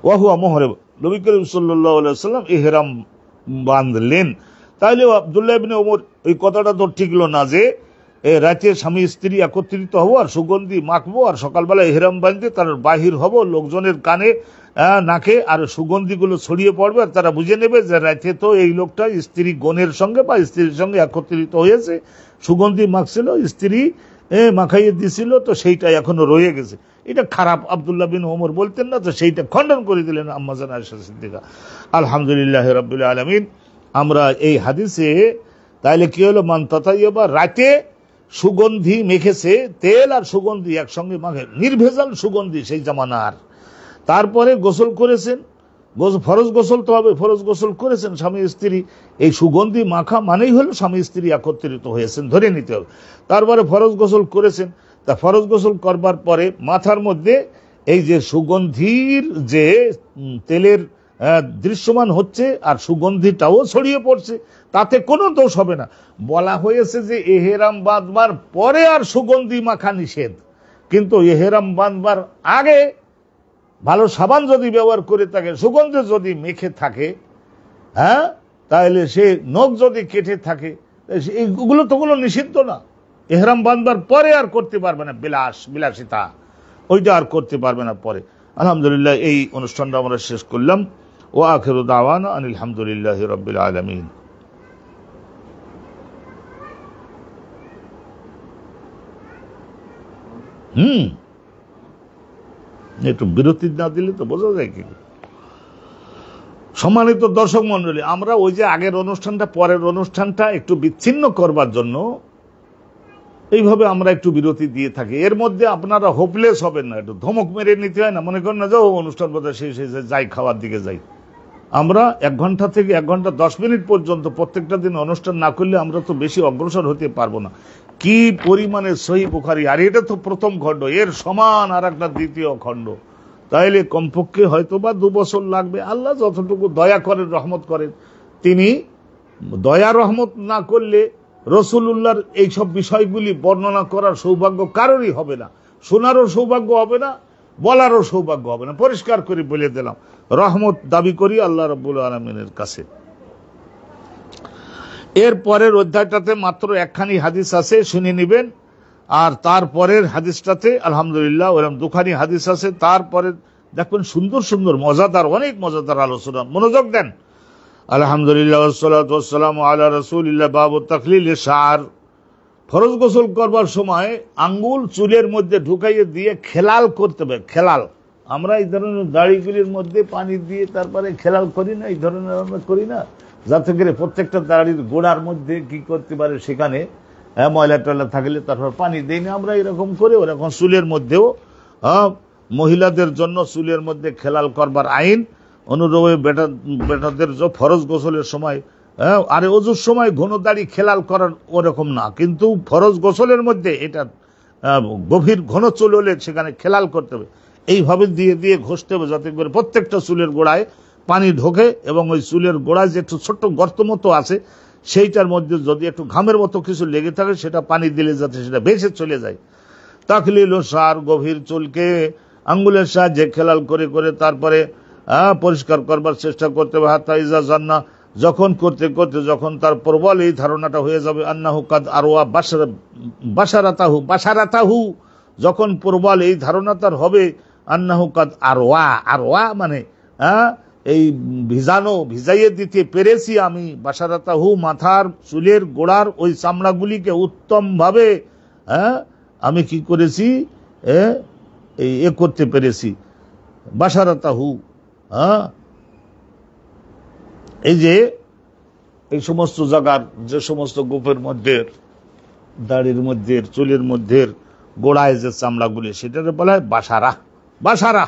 S1: ওয়াহুয়া মুহরিম, নবী করিম সাল্লাল্লাহু আলাইহি ওয়াসাল্লাম ইহরাম বাঁধলেন। তাইলে আব্দুল্লাহ ইবনে ওমর ওই কথাটা তো ঠিকলো না যে রাতে স্বামী স্ত্রী একত্রিত হবো আর সুগন্ধি মাখবো আর সকালবেলা ইহরাম বাঁধতে তার বাহির হব, লোকজনের কানে নাকে আর সুগন্ধিগুলো ছড়িয়ে পড়বে, আর তারা বুঝে নেবে যে রাতে তো এই লোকটা স্ত্রী গণের সঙ্গে বা স্ত্রীর সঙ্গে একত্রিত হয়েছে, সুগন্ধি মাখছিল, স্ত্রী মাখাইয়ে দিছিল, তো সেইটা এখনো রয়ে গেছে। এটা খারাপ আব্দুল্লাহ বিন ওমর বলতেন না, তো সেইটা খণ্ডন করে দিলেন আম্মা জান আয়েশা সিদ্দিকা। আলহামদুলিল্লাহ রাব্বিল আলামিন। আমরা এই হাদিসে তাইলে কি হলো, মান তাতাইয়াবা, রাতে সুগন্ধি মেখেছে, তেল আর সুগন্ধি একসঙ্গে মাখে, নির্ভেজাল সুগন্ধি সেই জামানার। তারপরে গোসল করেছেন, ফরজ গোসল তো হবে, ফরজ গোসল করেছেন স্বামী স্ত্রী, এই সুগন্ধি মাখা মানেই হলো স্বামী স্ত্রী একত্রিত হয়েছেন, ধরে নিতে হবে। তারপরে ফরজ গোসল করেছেন, তা ফরজ গোসল করবার পরে মাথার মধ্যে এই যে সুগন্ধির যে তেলের দৃশ্যমান হচ্ছে আর সুগন্ধিটাও ছড়িয়ে পড়ছে, তাতে কোনো দোষ হবে না। বলা হয়েছে যে ইহরাম বাঁধবার পরে আর সুগন্ধি মাখা নিষেধ, কিন্তু ইহরাম বাঁধবার আগে ভালো সাবান যদি ব্যবহার করে থাকে, সুগন্ধি যদি মেখে থাকে, হ্যাঁ, তাহলে সে নখ যদি কেটে থাকে, এগুলো তো কোনো নিষিদ্ধ না। ইহরাম বাঁধবার পরে আর করতে পারবে না, বিলাসিতা ওইটা আর করতে পারবে না পরে। আলহামদুলিল্লাহ, এই অনুষ্ঠানটা আমরা শেষ করলাম। ওয়া আখিরু দাওয়ানা আনিল হামদুলিল্লাহি রাব্বিল আলামিন। একটু বিরতি না দিলে তো বোঝা যায় কি। সম্মানিত দর্শক মন্ডলী, আমরা ওই যে আগের অনুষ্ঠানটা পরের অনুষ্ঠানটা একটু বিচ্ছিন্ন করবার জন্য এইভাবে আমরা একটু বিরতি দিয়ে থাকি। এর মধ্যে আপনারা হোপলেস হবেন না, একটু ধমক মেরে নিতে হয় না, মনে করেন না যে অনুষ্ঠান বোধহয় শেষ হয়েছে, যাই খাওয়ার দিকে যাই। আমরা 1 ঘন্টা থেকে 1 ঘন্টা 10 মিনিট পর্যন্ত প্রত্যেকটা দিন অনুষ্ঠান না করলে আমরা তো বেশি অগ্রসর হতে পারবো না। কি পরিমাণে সহিহ বুখারী, আর এটা তো প্রথম খণ্ড, এর সমান আর একটা দ্বিতীয় খণ্ড, তাইলে কমপক্ষে হয়তো বা 2 বছর লাগবে। আল্লাহ যতটুকু দয়া করেন, রহমত করেন, তিনি দয়া রহমত না করলে রাসূলুল্লাহর এইসব বিষয়গুলি বর্ণনা করার সৌভাগ্য কারোরই হবে না, শোনারও সৌভাগ্য হবে না, বলারও সৌভাগ্য হবে না। পরিষ্কার করে বলে দিলাম, রহমত দাবি করি আল্লাহ রাব্বুল আলামিনের কাছে। এর পরের অধ্যায়টাতে মাত্র একখানি হাদিস আছে, শুনে নিবেন। আর তারপরের হাদিসটাতে আলহামদুলিল্লাহ ওরকম দুখানি হাদিস আছে। তারপরে দেখবেন সুন্দর সুন্দর মজাদার, অনেক মজাদার আলোচনা, মনোযোগ দেন। আলহামদুলিল্লাহ ওয়াসসালাতু ওয়াসসালামু আলা রাসূলিল্লাহ। বাবু তাকলিল শার, ফরজ গোসল করবার সময় আঙ্গুল চুলের মধ্যে ঢুকাইয়ে দিয়ে খেলাল করতে হবে। খেলাল, আমরা এই ধরনের দাড়িগুলির মধ্যে পানি দিয়ে তারপরে খেলাল করি না, এই ধরনের আমরা করি না, যাতে করে প্রত্যেকটা দাড়ির গোড়ার মধ্যে কি করতে পারে সেখানে ময়লা টয়লা থাকলে তারপর পানি দেই না, আমরা এরকম করে ওরকম চুলের মধ্যেও মহিলাদের জন্য চুলের মধ্যে খেলাল করবার আইন অনুরূপে বেটাদের ফরজ গোসলের সময়, আরে অজুর সময় ঘন দাড়ি খেলাল করার ওরকম না, কিন্তু ফরজ গোসলের মধ্যে এটা গভীর ঘন চুল হলে সেখানে খেলাল করতে হবে। এইভাবে দিয়ে দিয়ে ঘষতে হবে যাতে করে প্রত্যেকটা চুলের গোড়ায় পানি ঢোকে, এবং ওই চুলের গোড়ায় যে একটু ছোট্ট গর্ত মতো আছে সেইটার মধ্যে যদি একটু ঘামের মতো কিছু লেগে থাকে সেটা পানি দিলে যাতে সেটা ভেসে চলে যায়। তাকলিল শার, গভীর চুলকে আঙ্গুলের সাহায্যে খেলাল করে করে তারপরে পরিষ্কার করবার চেষ্টা করতে হবে। হাত্তা ইজা জান্না, যখন করতে করতে যখন তার প্রবল এই ধারণাটা হয়ে যাবে, আন্নাহু কাদ আরওয়া বাশারাতাহু, যখন প্রবল এই ধারণা তার হবে, আন্নাহু কাদ আরওয়া, আরওয়া মানে এই ভিজাইয়ে দিতে পেরেছি আমি, বাশারাতাহু মাথার চুলের গোড়ার ওই চামড়াগুলিকে উত্তম ভাবে আমি কি করেছি, এ করতে পেরেছি। বাশারাতাহু, এই যে এই সমস্ত জায়গার যে সমস্ত গোপের মধ্যে, দাড়ির মধ্যে, চুলের মধ্যে গোড়ায় যে চামড়াগুলি, সেটাকে বলা হয় বাসারা। বাসারা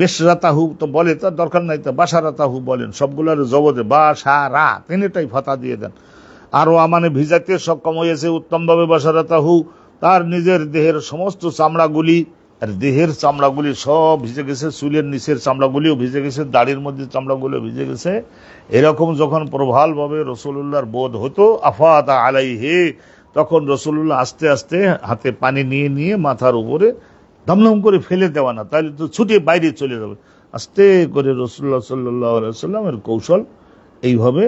S1: বেশরাতাহু তো বলে, তার দরকার নাই, তা বাসারাতাহু বলেন, সবগুলোর জবদে বাসারা, তিনটাই ফাতা দিয়ে দেন। আরো মানে ভিজাতে সক্ষম হয়েছে উত্তম ভাবে, বাসারাতাহু তার নিজের দেহের সমস্ত চামড়াগুলি, আর দেহের চামড়াগুলি সব ভিজে গেছে, চুলের নিচের চামড়াগুলিও ভিজে গেছে, দাড়ির মধ্যে চামড়াগুলো ভিজে গেছে। এরকম যখন প্রবল ভাবে রসুলুল্লাহর বোধ হতো, আফাতা আলাইহি, তখন রসুলুল্লাহ আস্তে আস্তে হাতে পানি নিয়ে নিয়ে মাথার উপরে দমদম করে ফেলে দেওয়া না, তাহলে তো ছুটে বাইরে চলে যাবে, আস্তে করে রসুল্লাহ সাল্লাল্লাহু আলাইহি ওয়াসাল্লামের কৌশল এইভাবে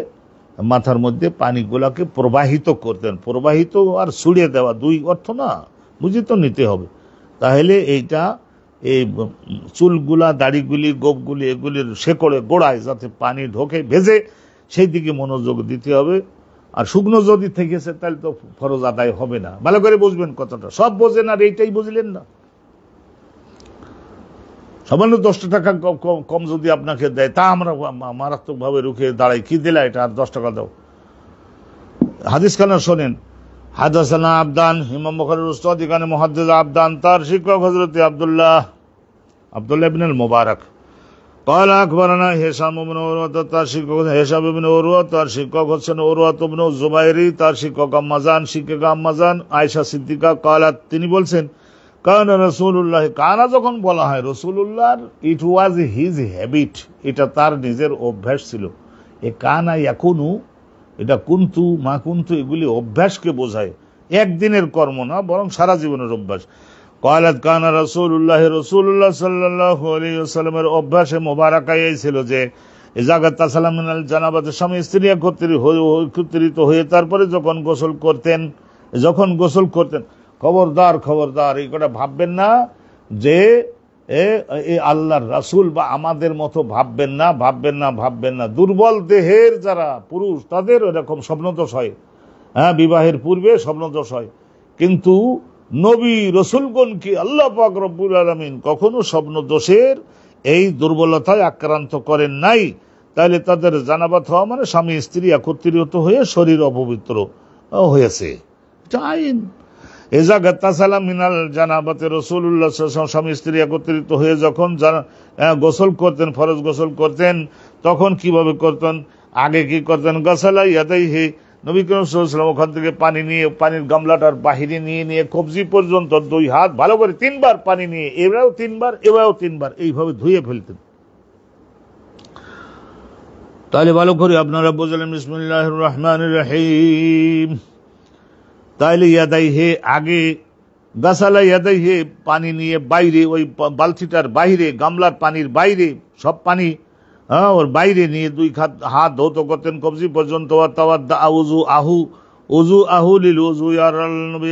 S1: মাথার মধ্যে পানিগুলাকে প্রবাহিত করতেন। প্রবাহিত আর ছুড়ে দেওয়া দুই অর্থ না, বুঝে তো নিতে হবে। তাহলে এইটা এই চুলগুলা, দাড়িগুলি, গোপগুলি, এগুলির শেকড়ে গোড়ায় যাতে পানি ঢোকে, ভেজে, সেই দিকে মনোযোগ দিতে হবে। আর শুকনো যদি থেকেছে তাহলে তো ফরজ আদায় হবে না। ভালো করে বুঝবেন কথাটা, সব বোঝেন আর এইটাই বুঝলেন না। সামান্য 10 টাকা কম যদি আপনাকে দেয়, তা আমরা মারাত্মক ভাবে রুখে দাঁড়াই, কি দিলা এটা, আর 10 টাকা দাও। হাদিস খানা শোনেন। হাদাসানা আবদান, ইমাম বুখারীর উস্তাদ এখানে মুহাদ্দিস আবদান, তার শিক্ষক হযরত আব্দুল্লাহ ইবনে আল মুবারক। قال اخبرنا هشام بن عروة, তার শিক্ষক হিশাম ইবনে উরওয়া, তার শিক্ষক হচ্ছেন উরওয়া ইবনে জুবাইরি, তার শিক্ষক আম্মাজান, শিক্ষিকা আম্মাজান আয়েশা সিদ্দিকা। قالت, তিনি বলছেন, কানা রাসূলুল্লাহ, কানা যখন বলা হয় রাসূলুল্লাহর, ইট ওয়াজ হিজ হ্যাবিট, এটা তার নিজের অভ্যাস ছিল। এ কানা ইয়াকুনু, এটা কুন্তু মা কুন্তু, এগুলি অভ্যাসকে বোঝায়, একদিনের কর্ম না, বরং সারা জীবনের অভ্যাস। قالت কানা রাসূলুল্লাহ, রাসূলুল্লাহ সাল্লাল্লাহু আলাইহি ওয়াসাল্লামের অভ্যাসে মোবারকা এই ছিল যে ইযা গাতাসালা মিনাল জানাবাতে, স্বামী স্ত্রী একত্রিত হয়ে তারপরে যখন গোসল করতেন, খবরদার খবরদার, এই কথা ভাববেন না যে আল্লাহর রাসূল বা আমাদের মতো ভাববেন না, ভাববেন না, ভাববেন না। দুর্বল দেহের যারা পুরুষ তাদের এরকম স্বপ্নদোষ হয়, বিবাহের পূর্বে স্বপ্নদোষ হয়, কিন্তু নবী রসুলগণ কি আল্লাহ পাক রব্বুল আলামিন কখনো স্বপ্নদোষের এই দুর্বলতায় আক্রান্ত করেন নাই। তাহলে তাদের জানাবাত হওয়া মানে স্বামী স্ত্রী একত্রিত হয়ে শরীর অপবিত্র হয়েছে, এটা আইন। এজা গাতাসালা মিনাল জানাবাতে, রাসূলুল্লাহ সাল্লাল্লাহু আলাইহি ওয়াসাল্লাম স্বামী স্ত্রী একত্রিত হয়ে যখন গোসল করতেন, ফরজ গোসল করতেন, তখন কিভাবে করতেন? আগে কি করতেন? গাসালা ইয়াদাইহি, নবী করিম সাল্লাল্লাহু আলাইহি ওয়াসাল্লাম ওখান থেকে পানি নিয়ে, পানির গামলাটার বাহিরে নিয়ে কবজি পর্যন্ত 2 হাত ভালো করে 3 বার পানি নিয়ে, এবারেও 3 বার, এবারেও 3 বার, এইভাবে ধুয়ে ফেলতেন। তাহলে ভালো করে আপনারা বুঝলেন। বিসমিল্লাহির রহমানির রহিম। তাইলে ইয়াদাইহি, আগে গাসালা ইয়াদাইহি, পানি নিয়ে বাইরে, ওই বালতিটার বাইরে, গামলার পানির বাইরে সব পানি হ্যাঁ, ওর বাইরে নিয়ে দুই হাত ধৌত করতেন কবজি পর্যন্ত। উজু আহু লিল উজু,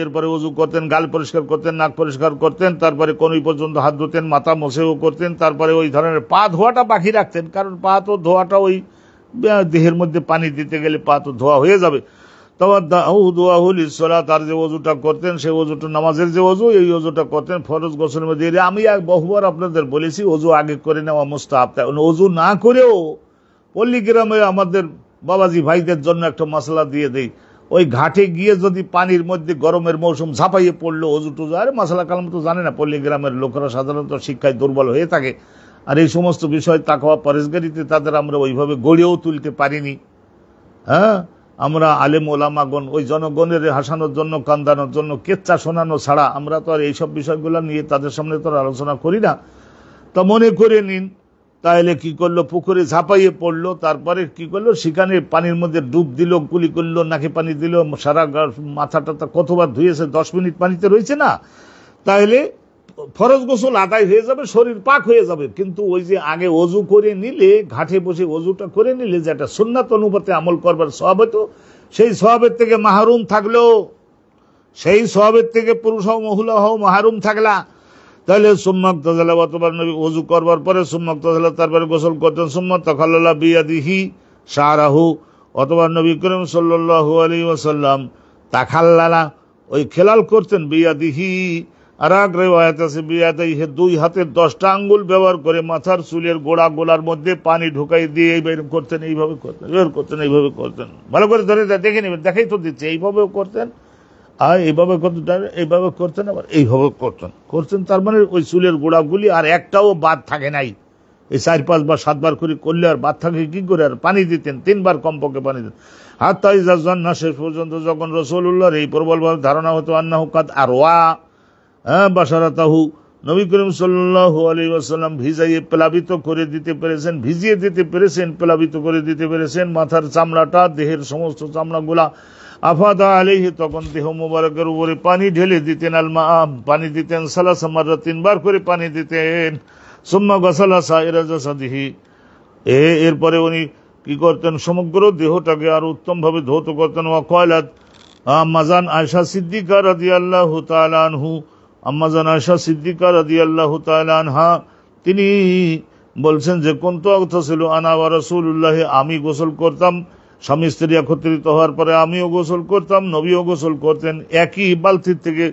S1: এরপরে উজু করতেন, গাল পরিষ্কার করতেন, নাক পরিষ্কার করতেন, তারপরে কনুই পর্যন্ত হাত ধুতেন, মাথা মোছেও করতেন, তারপরে ওই ধরনের পা ধোয়াটা বাকি রাখতেন, কারণ পা তো ধোয়াটা ওই দেহের মধ্যে পানি দিতে গেলে পা তো ধোয়া হয়ে যাবে। তার যে ওযুটা করতেন সেই ওযুটা নামাজের যে ওযু, এই ওযুটা করতেন ফরজ গোসলের মধ্যে। আমি বহুবার আপনাদের বলেছি ওযু আগে করে নেওয়া মুস্তাহাব। ওযু না করেও পল্লীগ্রামে আমাদের বাবাজি ভাইদের জন্য একটা মশলা দিয়ে দেই, ওই ঘাটে গিয়ে যদি পানির মধ্যে গরমের মৌসুম ঝাঁপাইয়ে পড়লো ওযু টুজু, আরে মশলা কালাম তো জানে না, পল্লীগ্রামের লোকেরা সাধারণত শিক্ষায় দুর্বল হয়ে থাকে, আর এই সমস্ত বিষয় তাকওয়া পরেশগারিতে তাদের আমরা ওইভাবে গড়েও তুলতে পারিনি। হ্যাঁ, আমরা আলেম ওলামাগণ ওই জনগণের হাসানোর জন্য, কান্দানোর জন্য, কেচ্চা শোনানো ছাড়া আমরা তো আর এইসব বিষয়গুলো নিয়ে তাদের সামনে তো আলোচনা করি না। তা মনে করে নিন, তাহলে কি করলো, পুকুরে ঝাঁপাইয়ে পড়লো, তারপরে কি করলো, সেখানে পানির মধ্যে ডুব দিল, কুলি করলো, নাকে পানি দিল, সারা মাথাটা কতবার ধুয়েছে, 10 মিনিট পানিতে রয়েছে না, তাহলে ফরজ গোসল আদায় হয়ে যাবে, শরীর পাক হয়ে যাবে। কিন্তু ওই যে আগে ওযু করে নিলে, ঘাটে বসে ওযুটা করে নিলে যেটা সুন্নাত অনুপাতে আমল করবার সওয়াব হতো, সেই সওয়াবের থেকে মাহরুম থাকলো, সেই সওয়াবের থেকে পুরুষ হও মহিলা হও মাহরুম থাকলা। তাহলে সুম্মাক তাজালা, অতবার নবী ওযু করবার পরে সুম্মাক তাজালা, তারপরে গোসল করতেন। সুম্মা তাখাল্লালা বিয়াদিহি শারাহু, অতবার নবী করিম সাল্লাল্লাহু আলাইহি ওয়াসাল্লাম তাখাল্লালা, ওই খেলাল করতেন, বিয়াদিহি, আর এক রিওয়ায়াত আছে বিয়াদাইহি, দুই হাতের 10টা আঙ্গুল ব্যবহার করে মাথার চুলের গোড়ার মধ্যে পানি ঢুকাই দিয়ে বের করতেন, এইভাবে করতেন, বের করতেন, এইভাবে করতেন। ভালো করে ধরে দেখে নেবেন, দেখাই তো দিচ্ছে, এইভাবেও করতেন, আর এইভাবে করতেন, এইভাবে করতেন, আবার এইভাবে করতেন। তার মানে ওই চুলের গোড়াগুলি আর একটাও বাদ থাকে নাই। এই 4-5 বার 7 বার করে করলে আর বাদ থাকে কি করে? আর পানি দিতেন 3 বার কমপক্ষে পানি দিতেন। হাত্তা ইযা যান্না, শেষ পর্যন্ত যখন রাসূলুল্লাহর এই প্রবলভাবে ধারণা হতো আন্নাহু কাদ আরওয়া বাশারাতাহু, নবী করিম সাল্লাল্লাহু আলাইহি ওয়াসাল্লাম ভিজিয়ে প্লাবিত করে দিতে পেরেছেন, ভিজিয়ে দিতে পেরেছেন, প্লাবিত করে দিতে পেরেছেন মাথার চামড়াটা, দেহের সমস্ত চামড়াগুলা। আফাদা আলাইহি, তখন দেহ মুবারকের উপরে পানি ঢেলে দিতেন, আলমা, পানি দিতেন, সালাসা মাররা, 3 বার করে পানি দিতেন। সুম্মা গাসালা সাইরা জাসাদিহি, এরপরে উনি কি করতেন, সমগ্র দেহটাকে আর উত্তম ভাবে ধৌত করতেন। ওয়া কয়লাত, আম্মাজান আয়েশা সিদ্দিকা রাদিয়াল্লাহু তাআলা আনহু, আম্মাজান আয়েশা সিদ্দিকা রাদিয়াল্লাহু তাআলা আনহা, তিনি বলছেন যে কুনতু আগতাসিলু আনা ওয়া রাসূলুল্লাহ, আমি গোসল করতাম, স্বামী স্ত্রী একত্রিত হওয়ার পরে আমিও গোসল করতাম, নবীও গোসল করতেন, একই বালতির থেকে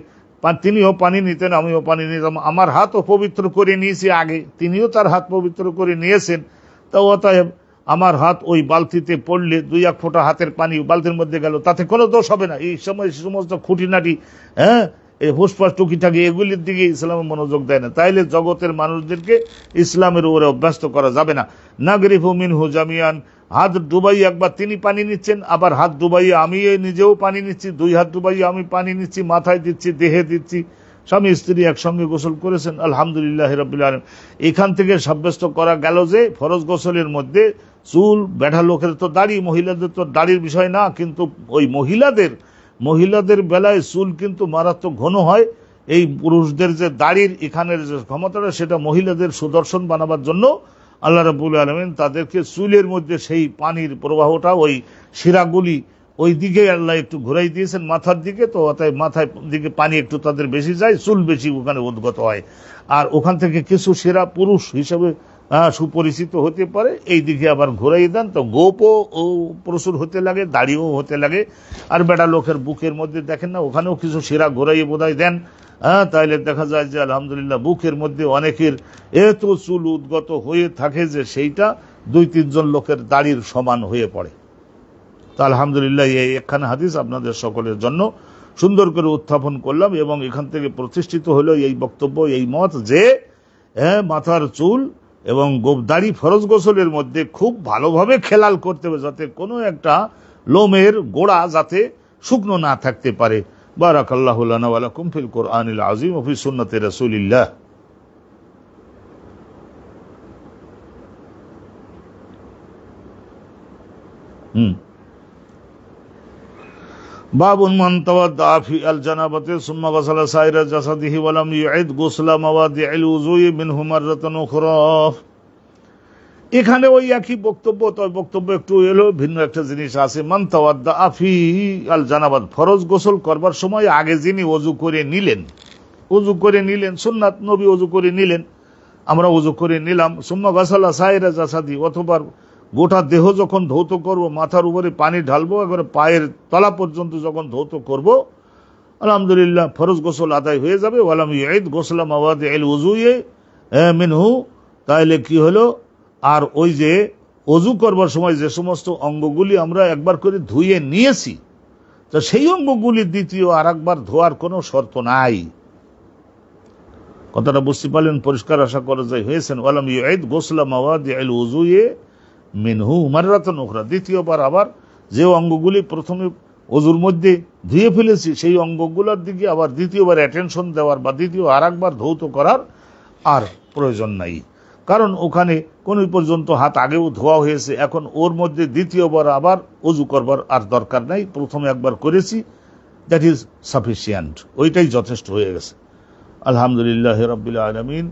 S1: তিনিও পানি নিতেন, আমিও পানি নিতাম। আমার হাতও পবিত্র করে নিয়েছি আগে, তিনিও তার হাত পবিত্র করে নিয়েছেন। তা অতএব আমার হাত ওই বালতিতে পড়লে 2-1 ফোঁটা হাতের পানি বালতির মধ্যে গেল, তাতে কোনো দোষ হবে না। এই সময় সমস্ত খুঁটিনাটি, এই হুসপাস টুকিটাকি এগুলির দিকে ইসলামের মনোযোগ দেয় না। তাইলে জগতের মানুষদেরকে ইসলামের উপরে অভ্যস্ত করা যাবে না। নাগরিফু মিনহু জামিয়ান, হাত ডুবাই একবার তিনি পানি নিচ্ছেন, আবার হাত ডুবাই আমি নিজেও পানি নিচ্ছি, 2 হাত ডুবাই আমি পানি নিচ্ছি, মাথায় দিচ্ছি, দেহে দিচ্ছি, স্বামী স্ত্রী একসঙ্গে গোসল করেছেন, আলহামদুলিল্লাহ রাব্বিল আলামিন। এখান থেকে সাব্যস্ত করা গেল যে ফরজ গোসলের মধ্যে চুল, বেঠা লোকের তো দাড়ি, মহিলাদের তো দাড়ির বিষয় না, কিন্তু ওই মহিলাদের বেলায় চুল কিন্তু মারাত্মক ঘন হয়। এই পুরুষদের যে দাড়ির এখানের যে ক্ষমতাটা, সেটা মহিলাদের সুদর্শন বানাবার জন্য আল্লাহ রাব্বুল আলামিন তাদেরকে চুলের মধ্যে সেই পানির প্রবাহটা, ওই শিরাগুলি ওই দিকে আল্লাহ একটু ঘুরাই দিয়েছেন মাথার দিকে, তো অতএব মাথার দিকে পানি একটু তাদের বেশি যায়, চুল বেশি ওখানে উদ্গত হয়, আর ওখান থেকে কিছু শিরা পুরুষ হিসেবে সুপরিচিত হতে পারে, এই দিকে আবার ঘুরাই দেন, তো গোপও প্রচুর হতে লাগে, দাড়িও হতে লাগে। আর বেটা লোকের বুকের মধ্যে দেখেন না, ওখানেও কিছু শিরা ঘুরাইয়ে বোধহয় দেন, তাইলে দেখা যায় যে আলহামদুলিল্লাহ বুকের মধ্যে অনেকের এত চুল উদ্গত হয়ে থাকে যে সেইটা 2-3 জন লোকের দাড়ির সমান হয়ে পড়ে। তা আলহামদুলিল্লাহ এই একখানা হাদিস আপনাদের সকলের জন্য সুন্দর করে উত্থাপন করলাম, এবং এখান থেকে প্রতিষ্ঠিত হলো এই বক্তব্য, এই মত যে মাথার চুল এবং দাড়ি ফরজ গোসলের মধ্যে খুব ভালোভাবে খেলাল করতে হবে, যাতে কোনো একটা লোমের গোড়া যাতে শুকনো না থাকতে পারে। বারাকাল্লাহু লানা ওয়া লাকুম ফিল কুরআনিল আযীম ওয়া ফি সুন্নতি রাসূলিল্লাহ। বাবুন মান তাওয়াদ্দা ফি আল জানাবাতি সুম্মা গাসালা সাইরা জাসাদিহি ওয়া লাম ইউঈদ গুসলা মাওয়াদি'আল উযুই মিনহু মাররাতান উখরা। এখানে ওই একই বক্তব্য, তবে বক্তব্য একটু এলো, ভিন্ন একটা জিনিস আছে। মান তাওয়াদ্দা ফি আল জানাবাত, ফরজ গোসল করবার সময় আগে যিনি ওযু করে নিলেন সুন্নাত, নবী ওযু করে নিলেন, আমরা ওযু করে নিলাম। সুম্মা গাসালা সাইরা জাসাদি, অথবা গোটা দেহ যখন ধৌত করব, মাথার উপরে পানি ঢালবো, একবারে পায়ের তলা পর্যন্ত যখন ধৌত করব, আলহামদুলিল্লাহ ফরজ গোসল আদায় হয়ে যাবে। ওয়ালাম ইউঈদ গোসলা মাওয়াদিল উযুয়ে মিনহু, তাইলে কি হলো, আর ওই যে ওযু করবার সময় যে সমস্ত অঙ্গগুলি আমরা একবার করে ধুয়ে নিয়েছি, তো সেই অঙ্গগুলি দ্বিতীয় আর একবার ধোয়ার কোনো শর্ত নাই। কথাটা বুঝতে পারলেন? পরিষ্কার আশা করা যায় হয়েছেন। ওয়ালাম ইউঈদ গোসলা মাওয়াদিল উযুয়ে মিনহু মাররাতান উখরা, দ্বিতীয়বার আবার যে অঙ্গগুলি প্রথমে ওযুর মধ্যে ধুয়ে ফেলেছি সেই অঙ্গগুলোর দিকে আবার দ্বিতীয়বার অ্যাটেনশন দেওয়ার বা দ্বিতীয় আর একবার ধৌত করার আর প্রয়োজন নাই। কারণ ওখানে কোন পর্যন্ত হাত আগেও ধোয়া হয়েছে, এখন ওর মধ্যে দ্বিতীয়বার আবার ওযু করবার আর দরকার নাই, প্রথমে একবার করেছি, দ্যাট ইজ সাফিসিয়েন্ট, ওইটাই যথেষ্ট হয়ে গেছে। আলহামদুলিল্লাহ রাব্বিল আলামিন,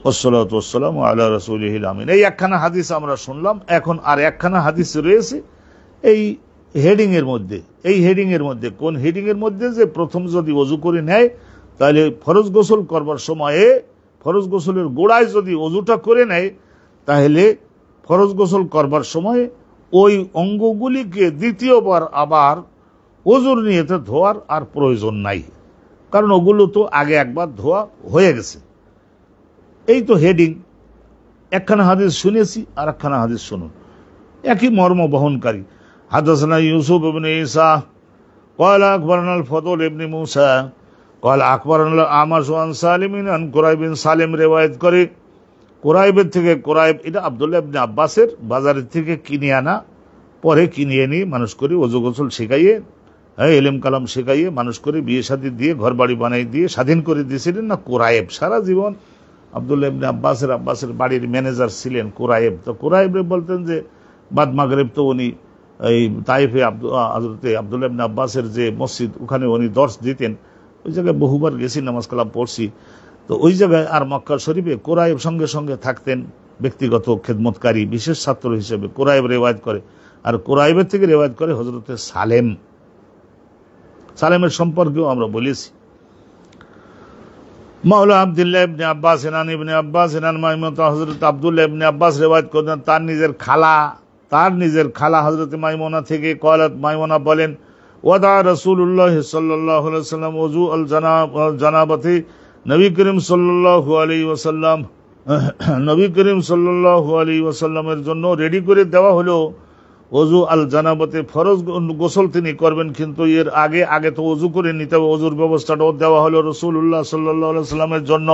S1: ওয়াসসালাতু ওয়াসসালামু আলা রাসূলিহিল আমিন। এই একখানা হাদিস আমরা শুনলাম, এখন আর একখানা হাদিস রয়েছে এই হেডিং এর মধ্যে। এই হেডিং এর মধ্যে, কোন হেডিং এর মধ্যে, যে প্রথম যদি ওযু করে নেয় তাহলে ফরজ গোসল করবার সময়ে, ফরজ গোসলের গোড়ায় যদি ওযুটা করে নেয়, তাহলে ফরজ গোসল করবার সময় ওই অঙ্গগুলিকে দ্বিতীয়বার আবার ওযুর নিয়তে ধোয়ার আর প্রয়োজন নাই, কারণ ওগুলো তো আগে একবার ধোয়া হয়ে গেছে। এই তো হেডিং। একখানা হাদিস শুনেছি, আর একখানা হাদিস শুনুন, একই মর্ম বহনকারী। হাদাসানা ইউসুফ ইবনে ঈসা قال أخبرنا الفضل ابن موسى قال أخبرنا الأعمش عن سالم عن قريب, সালেম রিওয়ায়াত করে কুরাইবের থেকে। কুরাইব এটা আব্দুল্লাহ ইবনে আব্বাসের বাজারের থেকে কিনে আনা, পরে কিনে এনে মানুষ করে ওযু গোসল শেখাইয়ে, ইলম কালাম শেখাইয়ে মানুষ করে বিয়ে শাদী দিয়ে ঘর বাড়ি বানাই দিয়ে স্বাধীন করে দিয়েছিলেন না কুরাইব। সারা জীবন আব্দুল্লাহ ইবনে আব্বাসের বাড়ির ম্যানেজার ছিলেন কুরাইব। তো কুরাইব বলতেন যে বাদ মাগরিব তো উনি এই তাইফে হযরতে আব্দুল্লাহ ইবনে আব্বাসের যে মসজিদ, ওখানে উনি দর্শ দিতেন। ওই জায়গায় বহুবার গেছি, নামাজ কালাম পড়ছি। তো ওই জায়গায় আর মক্কা শরীফে কুরাইব সঙ্গে সঙ্গে থাকতেন, ব্যক্তিগত খেদমতকারী, বিশেষ ছাত্র হিসেবে কুরাইব রেওয়ায়াত করে। আর কুরাইবের থেকে রেওয়ায়াত করে হযরতে সালেমের সম্পর্কেও আমরা বলেছি। মাওলা আব্দুল্লাহ ইবনে আব্বাস ইবনে আব্বাস মাইমুনা, হযরত আব্দুল্লাহ ইবনে আব্বাস রেওয়ায়াত করেন তার নিজের খালা হযরত মাইমুনা থেকে। কলাত, মাইমুনা বলেন, ওয়াদা রাসূলুল্লাহ সাল্লাল্লাহু আলাইহি ওয়াসাল্লাম ওযু আল জানাবাতি, নবী করিম সাল্লাল্লাহু আলাইহি ওয়াসাল্লাম, নবী করিম সাল্লাল্লাহু আলাইহি ওয়াসাল্লামের জন্য রেডি করে দেওয়া হলো ওযু আল জানাবাতে, ফরজ গোসল তিনি করবেন, কিন্তু এর আগে তো ওযু করে নিতে হবে। ওযুর ব্যবস্থাটাও দেওয়া হলো রাসূলুল্লাহ সাল্লাল্লাহু আলাইহি ওয়াসাল্লামের জন্য।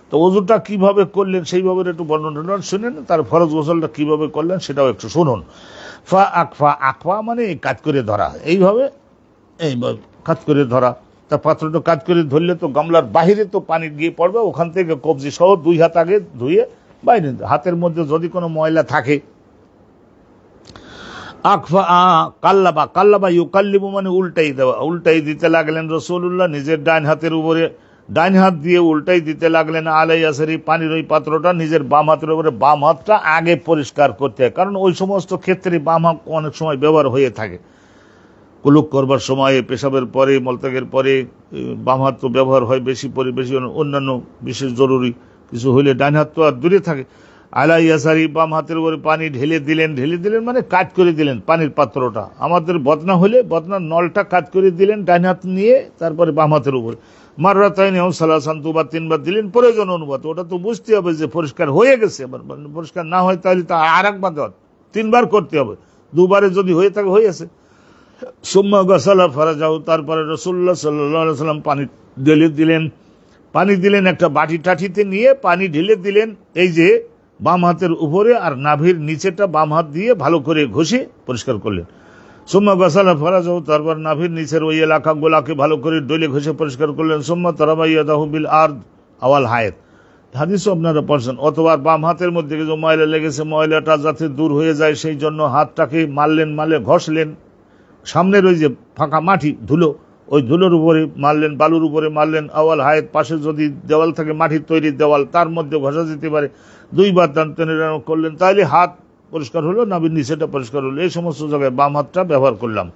S1: তো ওযুটা কিভাবে করলেন সেইভাবে একটু বর্ণনা শুনেন, তার ফরজ গোসলটা কিভাবে করলেন সেটাও একটু শুনুন। আকফা মানে কাজ করে ধরা, এইভাবে কাজ করে ধরা। তা পাত্রটা কাজ করে ধরলে তো গামলার বাহিরে তো পানি গিয়ে পড়বে, ওখান থেকে কবজি সহ 2 হাত আগে ধুয়ে বাইরে, হাতের মধ্যে যদি কোনো ময়লা থাকে। কাল্লাবা ইউকাল্লিবু মানে উল্টাই দেওয়া, উল্টাই দিতে লাগলেন রাসূলুল্লাহ নিজের ডান হাতের উপরে, ডান হাত দিয়ে উল্টাই দিতে লাগলেন আলাই আসরি, পানির ওই পাত্রটা নিজের বাম হাতের উপরে। বাম হাতটা আগে পরিষ্কার করতে হয়, কারণ ওই সমস্ত ক্ষেত্রে বাম হাত অনেক সময় ব্যবহার হয়ে থাকে। কুলুক করবার সময়, পেশাবের পরে, মলত্যাগের পরে বাম হাত তো ব্যবহার হয় বেশি, অন্যান্য বিশেষ জরুরি কিছু হইলে ডান হাত তো আর দূরে থাকে। আলাই ইয়াসারি, বাম হাতের উপরে পানি ঢেলে দিলেন মানে কাজ করে দিলেন পানির পাত্রটা। আমাদের বদনা হলে বদনার নলটা কাজ করে দিলেন ডান হাত নিয়ে, তারপরে বাম হাতের উপরে। মাররাতাইনি আও সালাসান, 2 বার 3 বার দিলেন প্রয়োজন অনুপাতে। ওটা তো বুঝতে হবে যে পরিষ্কার হয়ে গেছে, পরিষ্কার না হয় তাহলে তা আর একবার 3 বার করতে হবে। 2 বারে যদি হয়ে থাকে হয়েছে। সুম্মা গাসালা ফারাজাহু, তারপরে রাসূলুল্লাহ সাল্লাল্লাহু আলাইহি ওয়াসাল্লাম পানি দিলেন একটা বাটি টাটিতে নিয়ে পানি ঢেলে দিলেন এই যে বাম হাতের উপরে, আর নাভির নিচেটা বাম হাত দিয়ে ভালো করে ঘষে পরিষ্কার করলেন। সুম্মা গাসালা ফারাজাহু, তারপর নাভির নিচের ওই এলাকাগুলোকে ভালো করে ডলে ঘষে পরিষ্কার করলেন। সুম্মা তারাবা ইয়াদাহু বিল আরদ আওয়াল হায়াত, হাদিসও আপনারা পড়ছেন। অথবা বাম হাতের মধ্যে যে ময়লা লেগেছে, ময়লাটা যাতে দূর হয়ে যায় সেই জন্য হাতটাকে মারলে ঘষলেন, সামনের ওই যে ফাঁকা মাটি ধুলো ওই ধুলোর উপরে মারলেন, বালুর উপরে মারলেন, আওয়াল হায়েত, পাশে যদি দেওয়াল থাকে মাটির তৈরি দেওয়াল, তার মধ্যে ঘষা যেতে পারে, 2 বার টানটানি করলেন, তাহলে হাত পরিষ্কার হলো, নাভির নিচেটা পরিষ্কার হলো। এই সমস্ত জায়গায় বাম হাতটা ব্যবহার করলাম।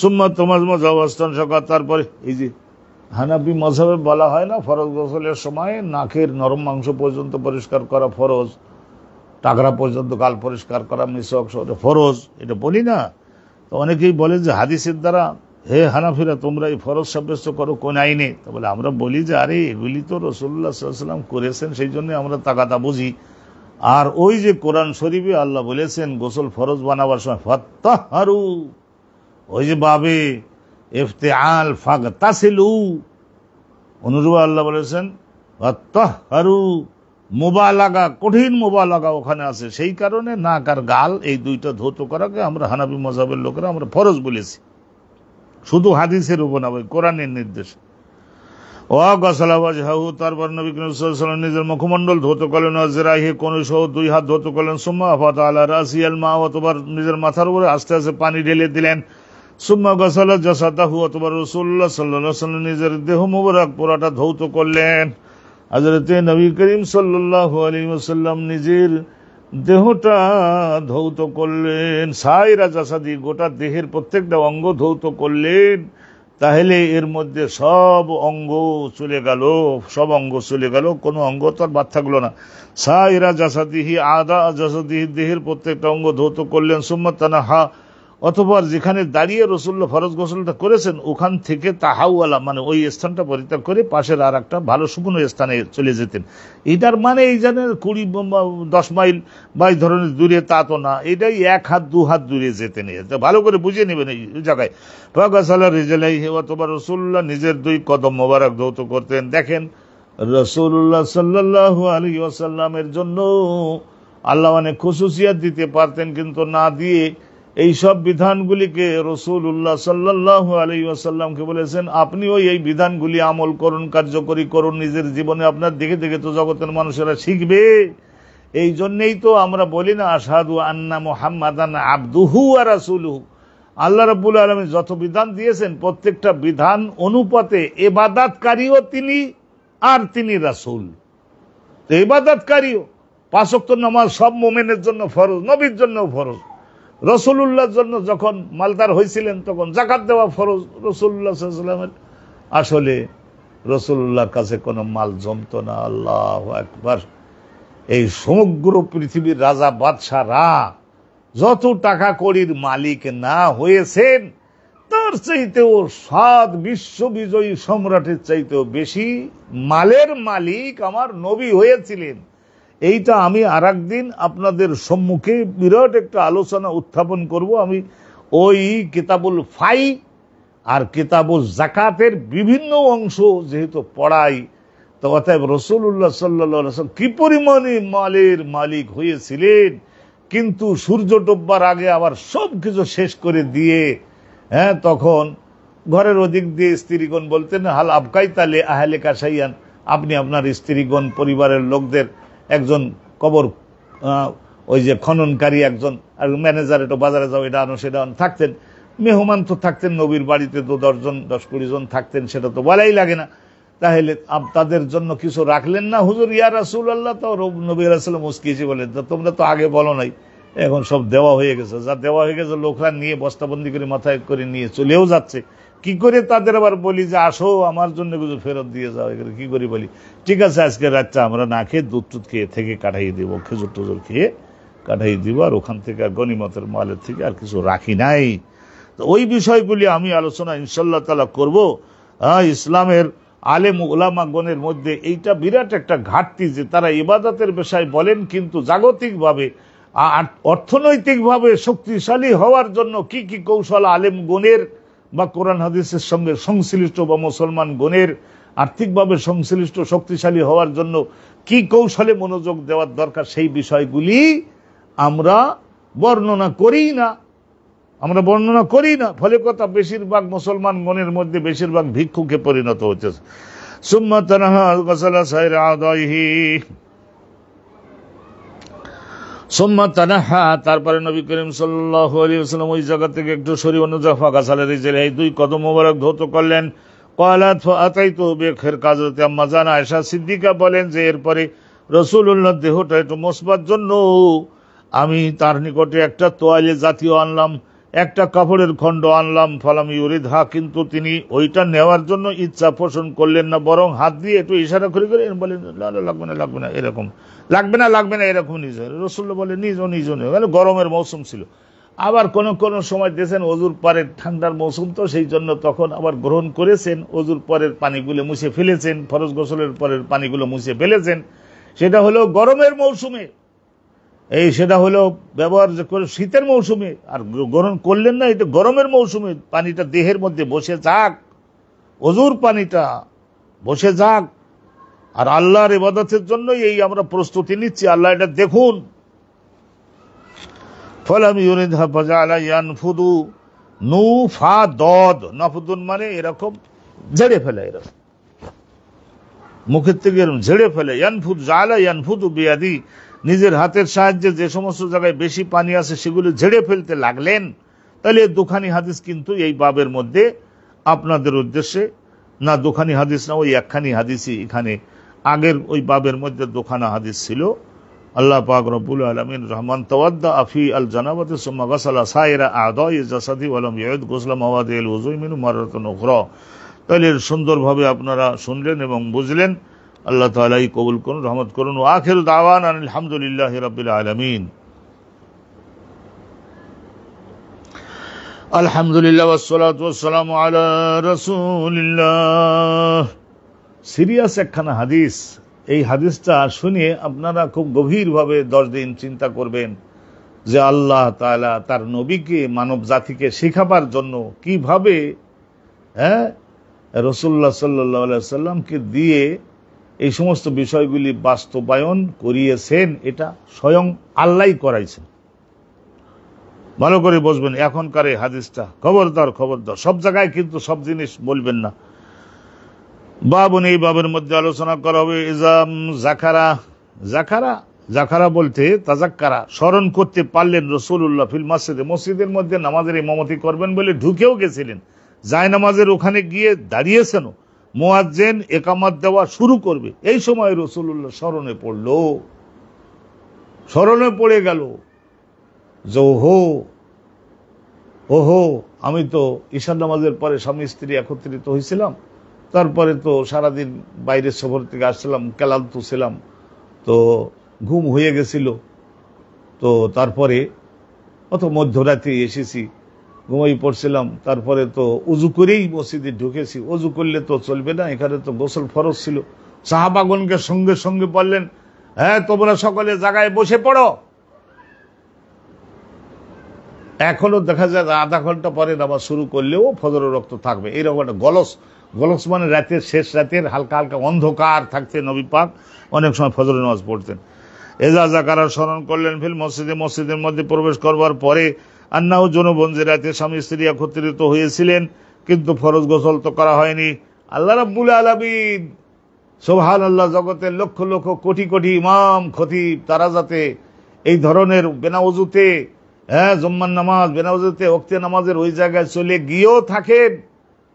S1: সুম্মা তোমাজ মজা অবস্থান সকাল, তারপরে এই যে হানাফি মযহাবে বলা হয় না ফরজ গোসলের সময় নাকের নরম মাংস পর্যন্ত পরিষ্কার করা ফরজ, টাকরা পর্যন্ত গাল পরিষ্কার করা মিসওয়াক ফরজ, এটা বলি না? তো অনেকেই বলে যে হাদিসের দ্বারা হে হানাফিরা তোমরা এই ফরজ সাব্যস্ত করো কোন আইনে? তো বলে আমরা বলি যে আরে এগুলি তো রাসূলুল্লাহ সাল্লাল্লাহু আলাইহি ওয়াসাল্লাম করেছেন, সেই জন্য আমরা তাকাদা বুঝি। আর ওই যে কোরআন শরীফে আল্লাহ বলেছেন গোসল ফরজ বানাবার সময় ফাত্তাহারু, ওই যে বাবে ইফতিআল ফাগতাসিলু, অনুরূপ আল্লাহ বলেছেন ফাত্তাহারু, মুবালাগা, কঠিন মুবালাগা ওখানে আছে। সেই কারণে নাক আর গাল এই দুইটা ধৌত করাকে আমরা হানাফি মযহাবের লোকেরা আমরা ফরজ বলেছি, শুধু হাদিসের উপর না, কোরআনের নির্দেশ। তারপর নবী করিম সাল্লাল্লাহু আলাইহি ওয়াসাল্লাম নিজের মুখমণ্ডল ধৌত করলেন, জিরাহি কোন সহ 2 হাত ধৌত করলেন। সুম্মা আফাতা আলা রাসি আল মা, অতঃপর নিজের মাথার উপরে আস্তে আস্তে পানি ঢেলে দিলেন। সুম্মা গাসালা জাসাদাহু, অতঃপর রাসূলুল্লাহ সাল্লাল্লাহু আলাইহি ওয়াসাল্লাম নিজের দেহ মুবারক পুরাটা ধৌত করলেন। হযরত নবী করিম সাল্লাল্লাহু আলাইহি ওয়াসাল্লাম নিজের দেহটা ধৌত করলেন, সাইরা জাসাদি, গোটা দেহের প্রত্যেকটা অঙ্গ ধৌত করলেন। তাহলে এর মধ্যে সব অঙ্গ চলে গেল, সব অঙ্গ চলে গেল, কোনো অঙ্গ তো আর বাদ থাকলো না। সাইরা জাসাদিহি, আদা জাসাদিহি, দেহের প্রত্যেকটা অঙ্গ ধৌত করলেন। সুম্মা তানাহা, অতঃপর যেখানে দাঁড়িয়ে রাসূলুল্লাহ ফরজ গোসলটা করেছেন ওখান থেকে তাহাওয়ালা, মানে ওই স্থানটা পরিত্যাগ করে পাশের আর একটা ভালো শুকনো স্থানে চলে যেতেন। এটার মানে এই জানেন 20-10 মাইল বা এই ধরনের দূরে তা তো না, এটাই 1 হাত 2 হাত দূরে যেতেন। ভালো করে বুঝিয়ে নেবেন এই জায়গায়। ফাগাসালা রিজলাইহি, অতঃপর রাসূলুল্লাহ নিজের 2 কদম মোবারক ধৌত করতেন। দেখেন রাসূলুল্লাহ সাল্লাল্লাহু আলাইহি ওয়াসাল্লামের জন্য আল্লাহ অনেক খুশুসিয়াত দিতে পারতেন, কিন্তু না দিয়ে এই সব বিধানগুলিকে রাসূলুল্লাহ সাল্লাল্লাহু আলাইহি ওয়াসাল্লামকে বলেছেন আপনিও এই বিধানগুলি আমল করুন, কার্যকরী করুন নিজের জীবনে। আপনার দেখে দেখে তো জগতের মানুষেরা শিখবে। এই জন্যই তো আমরা বলি না আশহাদু আন্না মুহাম্মাদান আবদুহু ওয়া রাসূলুহু। আল্লাহ রাব্বুল আলামিন যত বিধান দিয়েছেন প্রত্যেকটা বিধান অনুপাতে ইবাদতকারীও তিনি আর তিনি রাসূল। তো ইবাদতকারীও 5 ওয়াক্ত নামাজ সব মুমিনের জন্য ফরজ, নবীর জন্যও ফরজ। রাসূলুল্লাহর জন্য যখন মালদার হয়েছিলেন তখন যাকাত দেওয়া ফরজ রাসূলুল্লাহ সাল্লাল্লাহু আলাইহি ওয়াসাল্লামের। আসলে রাসূলুল্লাহর কাছে কোনো মাল জমতো না। আল্লাহু আকবার। এই সমগ্র পৃথিবীর রাজা বাদশাহরা যত টাকা কড়ির মালিক না হয়েছেন তার চাইতেও 7 বিশ্ব বিজয়ী সম্রাটের চাইতেও বেশি মালের মালিক আমার নবী হয়েছিলেন। এইটা আমি আরেকদিন আপনাদের সম্মুখে বিরাট একটা আলোচনা উত্থাপন করব। আমি ওই কিতাবুল ফাই আর কিতাবুল যাকাতের বিভিন্ন অংশ যেহেতু পড়াই, তো অতএব রাসূলুল্লাহ সাল্লাল্লাহু আলাইহি ওয়াসাল্লাম কি পরিমাণে মালের মালিক হয়েছিলেন, কিন্তু সূর্য ডোববার আগে আবার সবকিছু শেষ করে দিয়ে তখন ঘরের ওদিক দিয়ে স্ত্রীগণ বলতেন হাল আবকাইতা লি আহলিকা শাইয়ান, আপনি আপনার স্ত্রীগণ পরিবারের লোকদের একজন কবর ওই যে খননকারী একজন আর ম্যানেজার, একটু বাজারে যাও এটা আনো সেটা আনো থাকতেন। মেহমান তো থাকতেন, নবীর বাড়িতে তো 10-20 জন থাকতেন, সেটা তো বলাই লাগে না। তাহলে তাদের জন্য কিছু রাখলেন না হুজুর? ইয়া রাসূলুল্লাহ। তো নবী রাসূল মুস্কিয়েছে বলেন তোমরা তো আগে বলো নাই, এখন সব দেওয়া হয়ে গেছে। যা দেওয়া হয়ে গেছে লোকরা নিয়ে বস্তাবন্দি করে মাথায় করে নিয়ে চলেও যাচ্ছে। কি করে তাদের আবার বলি যে আসো আমার জন্য কিছু ফেরত দিয়ে যাও? এগুলো কি করে বলি? ঠিক আছে আজকে রাতটা আমরা না খেয়ে দুধ টুধ খেয়ে থেকে কাটাই দিব, খেজুর টুজুর খেয়ে কাটাই দিব, আর ওখান থেকে গনিমতের মালের থেকে আর কিছু রাখি নাই। তো ওই বিষয়গুলি আমি আলোচনা ইনশাআল্লাহ তাআলা করব। ইসলামের আলেম উলামাগণের মধ্যে এইটা বিরাট একটা ঘাটতি যে তারা ইবাদতের বিষয় বলেন, কিন্তু জাগতিকভাবে অর্থনৈতিকভাবে শক্তিশালী হওয়ার জন্য কি কি কৌশল আলেম গণের বা কোরআন হাদিসের সঙ্গে সংশ্লিষ্ট বা মুসলমান গণের আর্থিকভাবে সংশ্লিষ্ট শক্তিশালী হওয়ার জন্য কি কৌশলে মনোযোগ দেওয়ার দরকার, সেই বিষয়গুলি আমরা বর্ণনা করি না। ফলে কথা বেশিরভাগ মুসলমান গণের মধ্যে বেশিরভাগ ভিক্ষুকে পরিণত হচ্ছে। সুম্মা তানাহা গাসালা সাইরা আদাইহি, সুম্মা তানাহা, তারপরে নবী করিম সাল্লাল্লাহু আলাইহি ওয়াসাল্লাম ওই জায়গা থেকে একটু সরিয়ে অন্য জায়গা গাছালে রেজেলে এই দুই কদম মোবারক ধৌত করলেন। ক্বালাত ফাআতাইতু বিখিরকাজতি আম্মা জান আয়েশা সিদ্দিকা বলেন যে এরপরে রাসূলুল্লাহ দেহটা একটু মোছবার জন্য আমি তার নিকটে একটা তোয়ালে জাতীয় আনলাম, একটা কাপড়ের খণ্ড আনলাম। ফালাম ইউরিদহা, কিন্তু তিনি ওইটা নেওয়ার জন্য ইচ্ছা পোষণ করলেন না, বরং হাত দিয়ে একটু ইশারা করে করে বলেন লাগবে না লাগবে না এরকম, লাগবে না এরকম নিজ। রাসূলুল্লাহ বলে নিজ গরমের মৌসুম ছিল। আবার কোন সময় দেখেন অজুর পরের ঠান্ডার মৌসুম, তো সেই জন্য তখন আবার গ্রহণ করেছেন, অজুর পরের পানিগুলো মুছে ফেলেছেন, ফরজ গোসলের পরের পানিগুলো মুছে ফেলেছেন। সেটা হলো গরমের মৌসুমে, সেটা হলো ব্যবহার করে শীতের মৌসুমে, আর গ্রহণ করলেন না এটা গরমের মৌসুমে। পানিটা দেহের মধ্যে বসে যাক, অজুর পানিটা বসে যাক, আর আল্লাহর ইবাদতের জন্যই এই আমরা প্রস্তুতি নিচ্ছি, আল্লাহ এটা দেখুন। ফালাম ইউরিদহা ফাজাআলা ইয়ানফুদু নুফাদাদ, নাফুদুন মানে এরকম ঝেড়ে ফেলে, এরকম মুখের থেকে এরকম ঝেড়ে ফেলে। ইয়ানফুদ জাআলা ইয়ানফুদু বিয়াদি, নিজের হাতের সাহায্যে যে সমস্ত জায়গায় বেশি পানি আছে সেগুলো ঝেড়ে ফেলতে লাগলেন। তাহলে দুখানি হাদিস কিন্তু এই বাবের মধ্যে আপনাদের উদ্দেশ্যে না, দুখানি হাদিস না, ওই একখানি হাদিসই এখানে। আগের ওই বাবের মধ্যে দুখানা হাদিস ছিল। আল্লাহ পাক রব্বুল আলামিন রহমান তাওয়াদ্দা ফি আল জানাবাতি সুম্মা গাসালা সাইরা আ'দাই জাসাদি ওয়া লাম ইয়াউদ গুসলা মাওয়াদিল ওযু মিনহু মারাতান উখরা। তাহলে সুন্দরভাবে আপনারা শুনলেন এবং বুঝলেন। আল্লাহ তাআলা কবুল করুন, রহমত করুন। ওয়া আখিরু দাওয়ানা আলহামদুলিল্লাহি রাব্বিল আলামিন। আলহামদুলিল্লাহ ওয়াসসালাতু ওয়াসসালামু আলা রাসূলিল্লাহ। সিরিয়াস একখানা হাদিস। এই হাদিসটা শুনিয়ে আপনারা খুব গভীরভাবে 10 দিন চিন্তা করবেন যে আল্লাহ তাআলা তার নবীকে মানব জাতিকে শেখাবার জন্য কিভাবে রাসূলুল্লাহ সাল্লাল্লাহু আলাইহি ওয়াসাল্লামকে দিয়ে এই সমস্ত বিষয়গুলি বাস্তবায়ন করিয়েছেন। এটা স্বয়ং আল্লাহই করাইছেন। ভালো করে বুঝবেন এখনকার এই হাদিসটা। খবরদার সব জায়গায় কিন্তু সব জিনিস বলবেন না। বাবুন, এই বাবের মধ্যে আলোচনা করা হবে ইজাম জাকারা বলতে তাজাক্কারা, স্মরণ করতে পারলেন রাসূলুল্লাহ ফিল মসজিদে, মসজিদের মধ্যে নামাজের ইমামতি করবেন বলে ঢুকেও গেছিলেন, যায় নামাজের ওখানে গিয়ে দাঁড়িয়েছেন, মুয়াজ্জিন ইকামত দেওয়া শুরু করবে। এই সময় রাসূলুল্লাহ স্মরণে পড়ে গেল যে ওহো আমি তো ঈশার নামাজের পরে স্বামী স্ত্রী একত্রিত হয়েছিলাম, তারপরে তো সারাদিন বাইরের সফর থেকে আসছিলাম, ক্লান্ত ছিলাম, তো ঘুম হয়ে গেছিল, তো তারপরে অত মধ্যরাতে এসেছি, ঘুমাই পড়ছিলাম, তারপরে তো উজু করেই মসজিদে ঢুকেছি। উজু করলে তো চলবে না, এখানে তো গোসল ফরজ ছিল। সাহাবাগণকে সঙ্গে সঙ্গে বললেন, হ্যাঁ তোমরা সকলে জায়গায় বসে পড়ো। এখনো দেখা যায় আধা ঘন্টা পরে নামাজ শুরু করলেও ফজরের রক্ত থাকবে। এইরকম একটা গলস মানে রাতের শেষ রাতের হালকা হালকা অন্ধকার থাকতে নবী পাক অনেক সময় ফজরের নামাজ পড়তেন। এজা জাকারা স্মরণ করলেন ফিল মসজিদের মধ্যে প্রবেশ করবার পরে আন্নাহু জুনুবুন, যে রাতে স্বামী স্ত্রী একত্রিত হয়েছিলেন কিন্তু ফরজ গোসল তো করা হয়নি। আল্লাহ রাব্বুল আলামিন সুবহানাল্লাহ, জগতের লক্ষ লক্ষ কোটি কোটি ইমাম খতিব তারা যাতে এই ধরনের বেনাউজুতে জুম্মার নামাজ বেনাউজুতে ওয়াক্তে নামাজের ওই জায়গায় চলে গিয়েও থাকেন,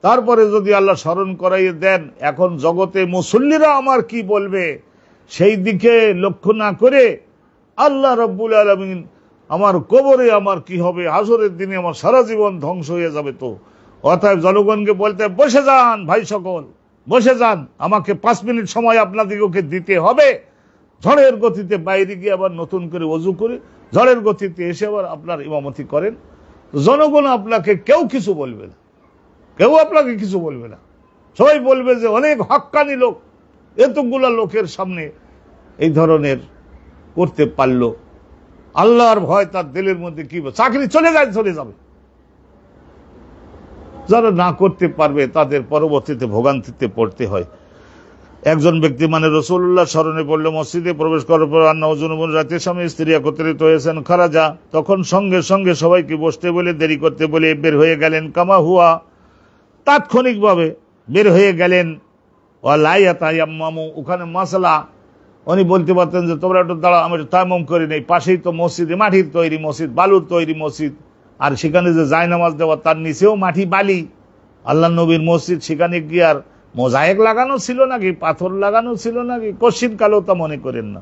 S1: তারপরে যদি আল্লাহ স্মরণ করাইয়ে দেন এখন জগতে মুসল্লিরা আমার কি বলবে সেই দিকে লক্ষ্য না করে আল্লাহ রাব্বুল আলামিন আমার কবরে আমার কি হবে, হাসরের দিনে আমার সারা জীবন ধ্বংস হয়ে যাবে। তো অতএব জনগণকে বলতে, বসে যান ভাই সকল, বসে যান, আমাকে 5 মিনিট সময় আপনাদেরকে দিতে হবে। ঝড়ের গতিতে বাইরে গিয়ে আবার নতুন করে ওযু করে ঝড়ের গতিতে এসে আবার আপনার ইমামতি করেন। জনগণ আপনাকে কেউ কিছু বলবে না, সবাই বলবে যে অনেক হক্কানি লোক এতগুলা লোকের সামনে এই ধরনের করতে পারলো। আল্লাহর ভয় তার দিলের মধ্যে কি, চাকরি চলে যাবে। যারা না করতে পারবে তাদের পরবর্তীতে ভোগান্তিতে পড়তে হয়। একজন ব্যক্তি মানে রাসূলুল্লাহ স্মরণে পড়ল, মসজিদে প্রবেশ করার পর আন্নাহু জুনুবুন, রাতে স্বামী স্ত্রী একত্রিত হয়েছেন। খারাজা, তখন সঙ্গে সঙ্গে সবাইকে বসতে বলে দেরি করতে বলে বের হয়ে গেলেন। কামা হুয়া, তাৎক্ষণিকভাবে বের হয়ে গেলেন। ওয়া লা ইয়াতায়াম্মামু, ওখানে মাসলা উনি বলতে পারতেন যে তোমরা একটু দাঁড়াও, আমি তায়াম্মুম করে নেই, পাশেই তো মসজিদ, মাটির তৈরি মসজিদ, বালুর তৈরি মসজিদ, আর সেখানে যে জায়নামাজ দেওয়া তার নিচেও মাটি বালি, আল্লাহ নবীর মসজিদ, সেখানে গিয়ে আর মোজায়েক লাগানো ছিল নাকি, পাথর লাগানো ছিল নাকি, কশিন কালেও তা মনে করেন না,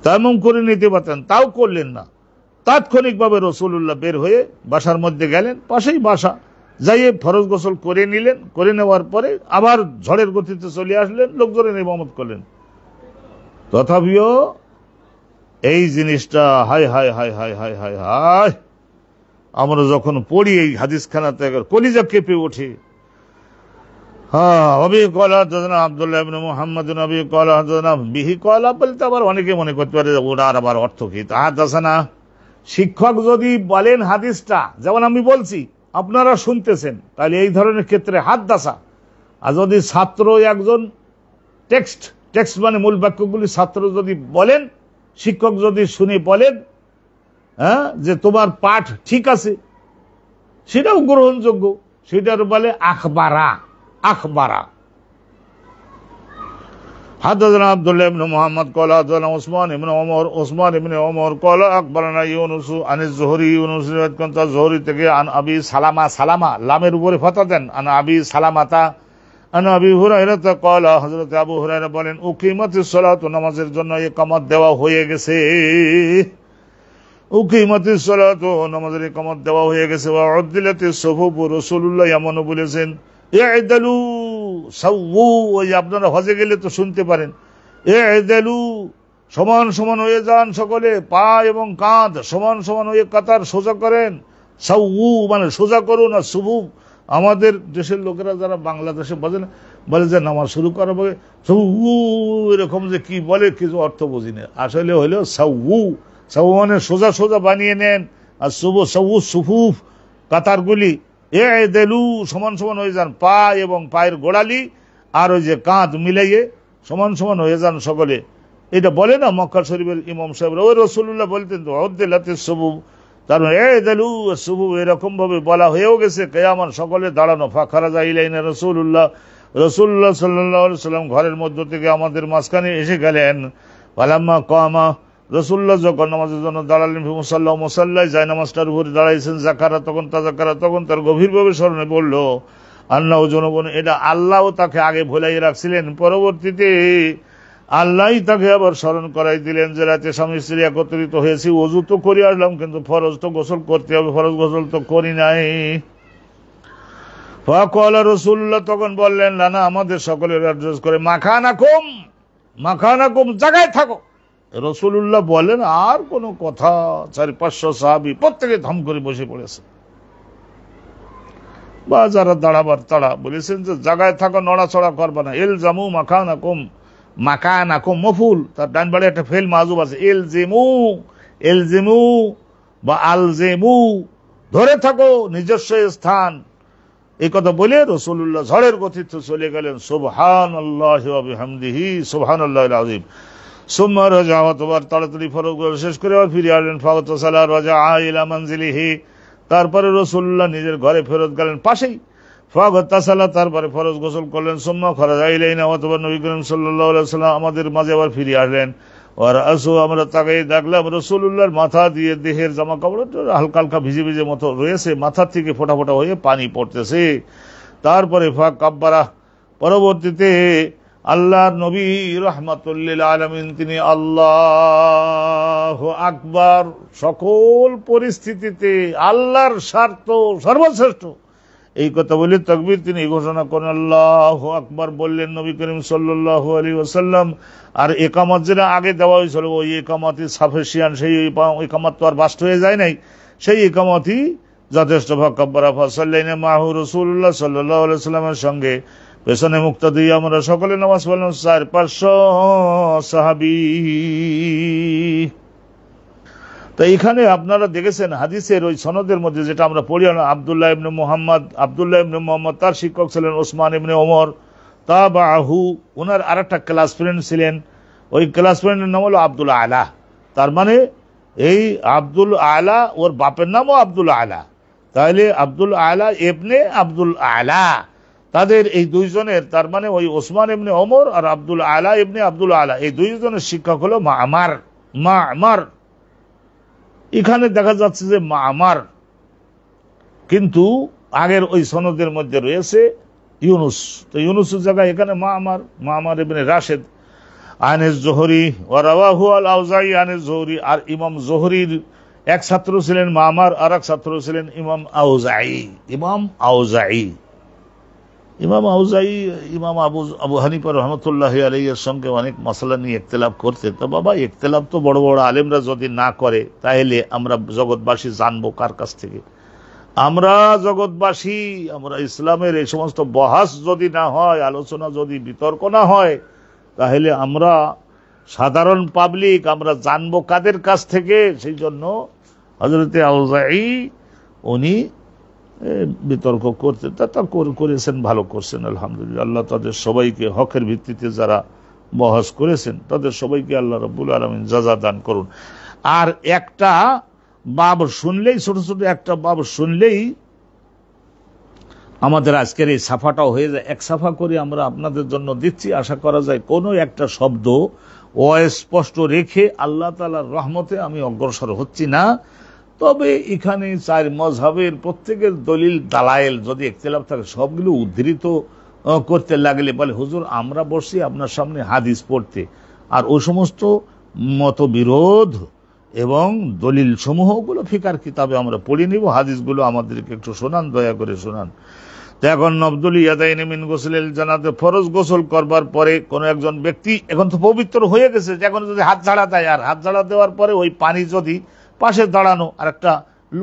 S1: তায়াম্মুম করে নিতে পারতেন, তাও করলেন না। তাৎক্ষণিকভাবে রাসূলুল্লাহ বের হয়ে বাসার মধ্যে গেলেন, পাশেই বাসা, যাইয়ে ফরজ গোসল করে নিলেন, করে নেওয়ার পরে আবার ঝড়ের গতিতে চলে আসলেন, লোকজনের ইমামত করলেন। তথাপিও এই জিনিসটা হায় হায় হায় হায় হায় হায় হায়, আমরা যখন পড়ি এই হাদিসখানাতে কলিজা কেঁপে ওঠে। অবি কলা হাদাসানা আব্দুল্লাহ ইবনে মুহাম্মদ নবী কলা হাদাসানা বিহি কলা বলতে আবার অনেকে মনে করতে পারে ওটার আবার অর্থ কি। হাদাসানা শিক্ষক যদি বলেন হাদিসটা, যেমন আমি বলছি আপনারা শুনতেছেন, তাহলে এই ধরনের ক্ষেত্রে হাদাসা। আর যদি ছাত্র একজন টেক্সট মানে মূল বাক্যগুলি ছাত্র যদি বলেন, শিক্ষক যদি শুনে বলেন যে তোমার পাঠ ঠিক আছে, সেটাও গ্রহণযোগ্য, সেটার বলে আখবারা। হাদাসানা আব্দুল্লাহ ইবনে মুহাম্মদ ক্বালা হাদাসানা উসমান ইবনে ওমর ক্বালা আকবারানা ইউনুস আনিজ যুহরি, ইউনুস রিওয়ায়াত করেন তার যুহরি থেকে, আন আবি সালামা লামের উপরে ফাতা দেন, আন আবি সালামাতা আন আবি হুরায়রা ক্বালা, হযরত আবু হুরায়রা বলেন উকিমাতিস সালাতু, নামাজের জন্য ইকামত দেওয়া হয়ে গেছে। উকিমাতিস সালাতু, নামাজের ইকামত দেওয়া হয়ে গেছে। ওয়া উদ্দিলাতিস সুফুফ, রাসূলুল্লাহ এমনও বলেছেন ই'দালু সাওয়ু, ওই আপনারা হজে গেলে তো শুনতে পারেন, ই'দালু সমান সমান হয়ে যান সকলে, পা এবং কাঁধ সমান সমান হয়ে কাতার সোজা করেন। সাওয়ু মানে সোজা করুন। আর সুফুফ, আমাদের দেশের লোকেরা যারা বাংলাদেশে বলে যে নামাজ শুরু করা হবে সাওয়ু, এরকম যে কি বলে কিছু অর্থ বুঝি না, আসলে হলো সাওয়ু মানে সোজা সোজা বানিয়ে নেন। আর সাওয়ু সুফুফ, কাতারগুলি, ই'দালু সমান সমান হয়ে যান, পা এবং পায়ের গোড়ালি আর ওই যে কাঁধ মিলাইয়ে সমান সমান হয়ে যান সকলে। এটা বলে না মক্কা শরীফের ইমাম সাহেব, ওই রাসূলুল্লাহ বলতেন তো উদ্দিলাতিস সুফুফ, তার ই'দালু সুফুফ এরকম ভাবে বলা হয়েও গেছে কিয়ামান সকলে দাঁড়ানো। ফাখারাজা ইলাইনা রাসূলুল্লাহ সাল্লাল্লাহু আলাইহি ওয়াসাল্লাম ঘরের মধ্য থেকে আমাদের মাঝখানে এসে গেলেন। ফালাম্মা কামা, রাসূলুল্লাহ যখন নামাজের জন্য দাঁড়ালেন, মুসাল্লায় যায় নামাজটার উপরে দাঁড়াইছেন, তখন তার গভীরভাবে স্মরণে পড়ল আল্লাহ জনগণ, এটা আল্লাহ তাকে আগে ভুলাই রাখছিলেন, পরবর্তীতে আল্লাহই তাকে আবার স্মরণ করাই দিলেন যে রাতে স্বামী স্ত্রী একত্রিত হয়েছি, ওযু তো করে আসলাম কিন্তু ফরজ তো গোসল করতে হবে, ফরজ গোসল তো করি নাই। ফাকালা রাসূলুল্লাহ তখন বললেন, না আমাদের সকলের অ্যাড্রেস করে মাখানাকুম জায়গায় থাকো। রাসূলুল্লাহ বলেন আর কোন কথা, 400-500 সাহাবী প্রত্যেকে ধম করে বসে পড়েছে, বা যারা দাঁড়াবার তারা বলেছেন যে জায়গায় থাকো, নড়াচড়া করবে না। ইলজামু মাকানাকুম মফুল, তার ডান বাড়ি একটা ফেল মাযুব আছে, ইলজিমু বা আলজিমু, ধরে থাকো নিজস্ব স্থান। এই কথা বলে রাসূলুল্লাহ ঝড়ের গতিতে চলে গেলেন। সুবহানাল্লাহি ওয়া বিহামদিহি সুবহানাল্লাহিল আযীম। সুম্মা রাজা, অতঃপর তাড়াতাড়ি ফরজগুলো শেষ করে আবার ফিরে আসলেন। ফাওয়াতাসালা রাজা ইলা মানজিলিহি, তারপরে রাসূলুল্লাহ নিজের ঘরে ফেরত গেলেন, পাশেই। ফাওয়াতাসালা, তারপরে ফরজ গোসল করলেন। সুম্মা খারাজা ইলাইনা, অতঃপর নবী করিম সাল্লাল্লাহু আলাইহি ওয়াসাল্লাম আমাদের মাঝে আবার ফিরে আসলেন। আর আসো, আমরা তাকাই দেখলাম রাসূলুল্লাহর মাথা দিয়ে দেহের জামা কাপড় হালকা হালকা ভিজে ভিজে মতো রয়েছে, মাথা থেকে ফোঁটা ফোঁটা হয়ে পানি পড়তেছে। তারপরে কাব্বারা, পরবর্তীতে আল্লাহর নবী রাহমাতুল লিল আলামিন তিনি আল্লাহু আকবার, সকল পরিস্থিতিতে আল্লাহর স্বার্থ সর্বশ্রেষ্ঠ, এই কথা বলে তাকবীর তিনি ঘোষণা করেন, আল্লাহু আকবার বললেন নবী করিম সাল্লাল্লাহু আলাইহি ওয়াসাল্লাম। আর ইকামত যেটা আগে দেওয়া হয়েছিল ওই ইকামতই সাফিসিয়েন্ট, সেই ইকামত তো আর বাস্ট হয়ে যায় নাই, সেই ইকামতই যথেষ্ট। ফাকাব্বারা ফাসাল্লাইনা মাহু রাসূলুল্লাহ সাল্লাল্লাহু আলাইহি ওয়াসাল্লামের সঙ্গে পেছনে মুক্তাদি আমরা সকলে নামাজ পড়লাম, 400-500 সাহাবী। তো এখানে আপনারা দেখেছেন হাদিসের ওই সনদের মধ্যে যেটা আমরা পড়ি, আব্দুল্লাহ ইবনে মুহাম্মদ তার শিক্ষক ছিলেন ওসমান ইবনে ওমর, তাবাহু, ওনার আরেকটা ক্লাস ফ্রেন্ড ছিলেন, ওই ক্লাস ফ্রেন্ডের নাম হলো আব্দুল আলা। তার মানে এই আব্দুল আলা, ওর বাপের নামও আব্দুল আলা, তাহলে আব্দুল আলা ইবনে আব্দুল আলা। তাদের এই দুইজনের, তার মানে ওই ওসমান ইবনে ওমর আর আব্দুল আলা ইবনে আব্দুল আলা, এই দুইজনের শিক্ষক হলো মা'মার। এখানে দেখা যাচ্ছে যে মা'মার, কিন্তু আগের ওই সনদের মধ্যে রয়েছে ইউনুস। তো ইউনুসের জায়গায় এখানে মা'মার ইবনে রাশেদ আনিস জোহরি ওয়া রাওয়াহু আল আউজাই আনিস জোহরি। আর ইমাম জোহরির এক ছাত্র ছিলেন মা'মার, আর এক ছাত্র ছিলেন ইমাম আউজাই। ইমাম আবু হানিফা রহমতুল্লাহি আলাইহির সঙ্গে অনেক মাসলা নিয়ে ইখতিলাফ করতে। তো বাবা, ইখতিলাফ তো বড় বড় আলেমরা যদি না করে, তাহলে আমরা জগৎবাসী জানবো কার কাছ থেকে? আমরা জগৎবাসী, আমরা ইসলামের এই সমস্ত বহাস যদি না হয়, আলোচনা যদি বিতর্ক না হয়, তাহলে আমরা সাধারণ পাবলিক আমরা জানবো কাদের কাছ থেকে? সেই জন্য হযরতে আউজাই উনি বিতর্ক করতে তা করেছেন, ভালো করছেন, আলহামদুলিল্লাহ। আল্লাহ তাদের সবাইকে হকের ভিত্তিতে যারা বহাস করেছেন তাদের সবাইকে আল্লাহ রাব্বুল আলামিন জাযা দান করুন। আর একটা বাব শুনলেই, ছোট ছোট একটা বাব শুনলেই আমাদের আজকের এই সাফাটাও হয়ে যায়। এক সাফা করে আমরা আপনাদের জন্য দিচ্ছি। আশা করা যায় কোনো একটা শব্দ অস্পষ্ট রেখে আল্লাহ তাআলার রহমতে আমি অগ্রসর হচ্ছি না। তবে এখানে চার মযহাবের প্রত্যেকের দলিল দালায়েল যদি ইখতিলাফ থাকে, সবগুলো উদ্ধৃত করতে লাগলে বলে, হুজুর আমরা বসছি আপনার সামনে হাদিস পড়তে, আর ওই সমস্ত মতবিরোধ এবং দলিল সমূহগুলো ফিকার কিতাবে আমরা পড়ে নিব, হাদিসগুলো আমাদেরকে একটু শোনান, দয়া করে শোনান। তো এখন নফদুল ইয়াদাইন মিন গোসলিল জানাতে, ফরজ গোসল করবার পরে কোন একজন ব্যক্তি এখন তো পবিত্র হয়ে গেছে, এখন যদি হাত ঝাড়া দেয়, আর হাত ঝাড়া দেওয়ার পরে ওই পানি যদি পাশে দাঁড়ানো আর একটা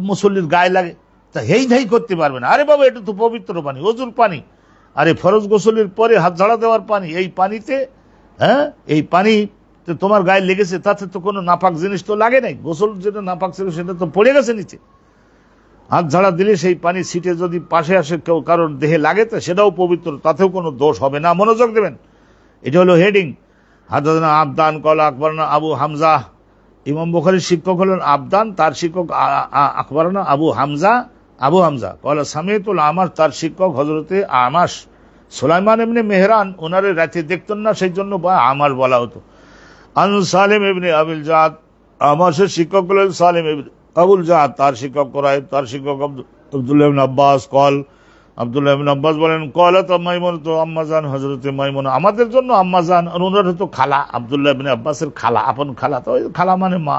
S1: মুসল্লির গায়ে লাগে, তা হেই করতে পারবে না। আরে বাবা, এটা তো পবিত্র পানি, ওযুর পানি। আরে ফরজ গোসলের পরে হাত ঝাড়া দেওয়ার পানি, এই পানিতে, এই পানি তোমার গায়ে লেগেছে, তাতে তো কোনো নাপাক জিনিস তো লাগে নাই। গোসল যেটা নাপাক ছিল সেটা তো পড়ে গেছে নিচে। হাত ঝাড়া দিলে সেই পানি ছিটে যদি পাশে আসে কেউ কারোর দেহে লাগে, তো সেটাও পবিত্র, তাতেও কোনো দোষ হবে না। মনোযোগ দেবেন, এটা হলো হেডিং। হাদানা আবদান কলা আকবরনা আবু হামজা। ইমাম বুখারীর শিক্ষক হলেন আবদান, তার শিক্ষক আকবরনা আবু হামজা কলা সামিতুল আমাশ, তার শিক্ষক হযরতে আমাশ। সুলাইমান ইবনে মেহরান ওনারে রাতে দেখতেন না, সেই জন্য আমাশ বলা হতো। আন সালিম ইবনে আবিল জাদ, আমাশের শিক্ষক হলেন সালিম ইবনে আবুল জাদ, তার শিক্ষক কুরাইব, তার শিক্ষক আব্দুল্লাহ ইবনে আব্বাস। আব্দুল্লাহ ইবনে আব্বাস বলেন, কলাত মাইমুনা, তো আম্মাজান হযরতে মাইমুনা আমাদের জন্য আম্মাজান, আর ওনার তো খালা, আব্দুল্লাহ ইবনে আব্বাসের খালা, আপন খালা। তো খালা মানে মা।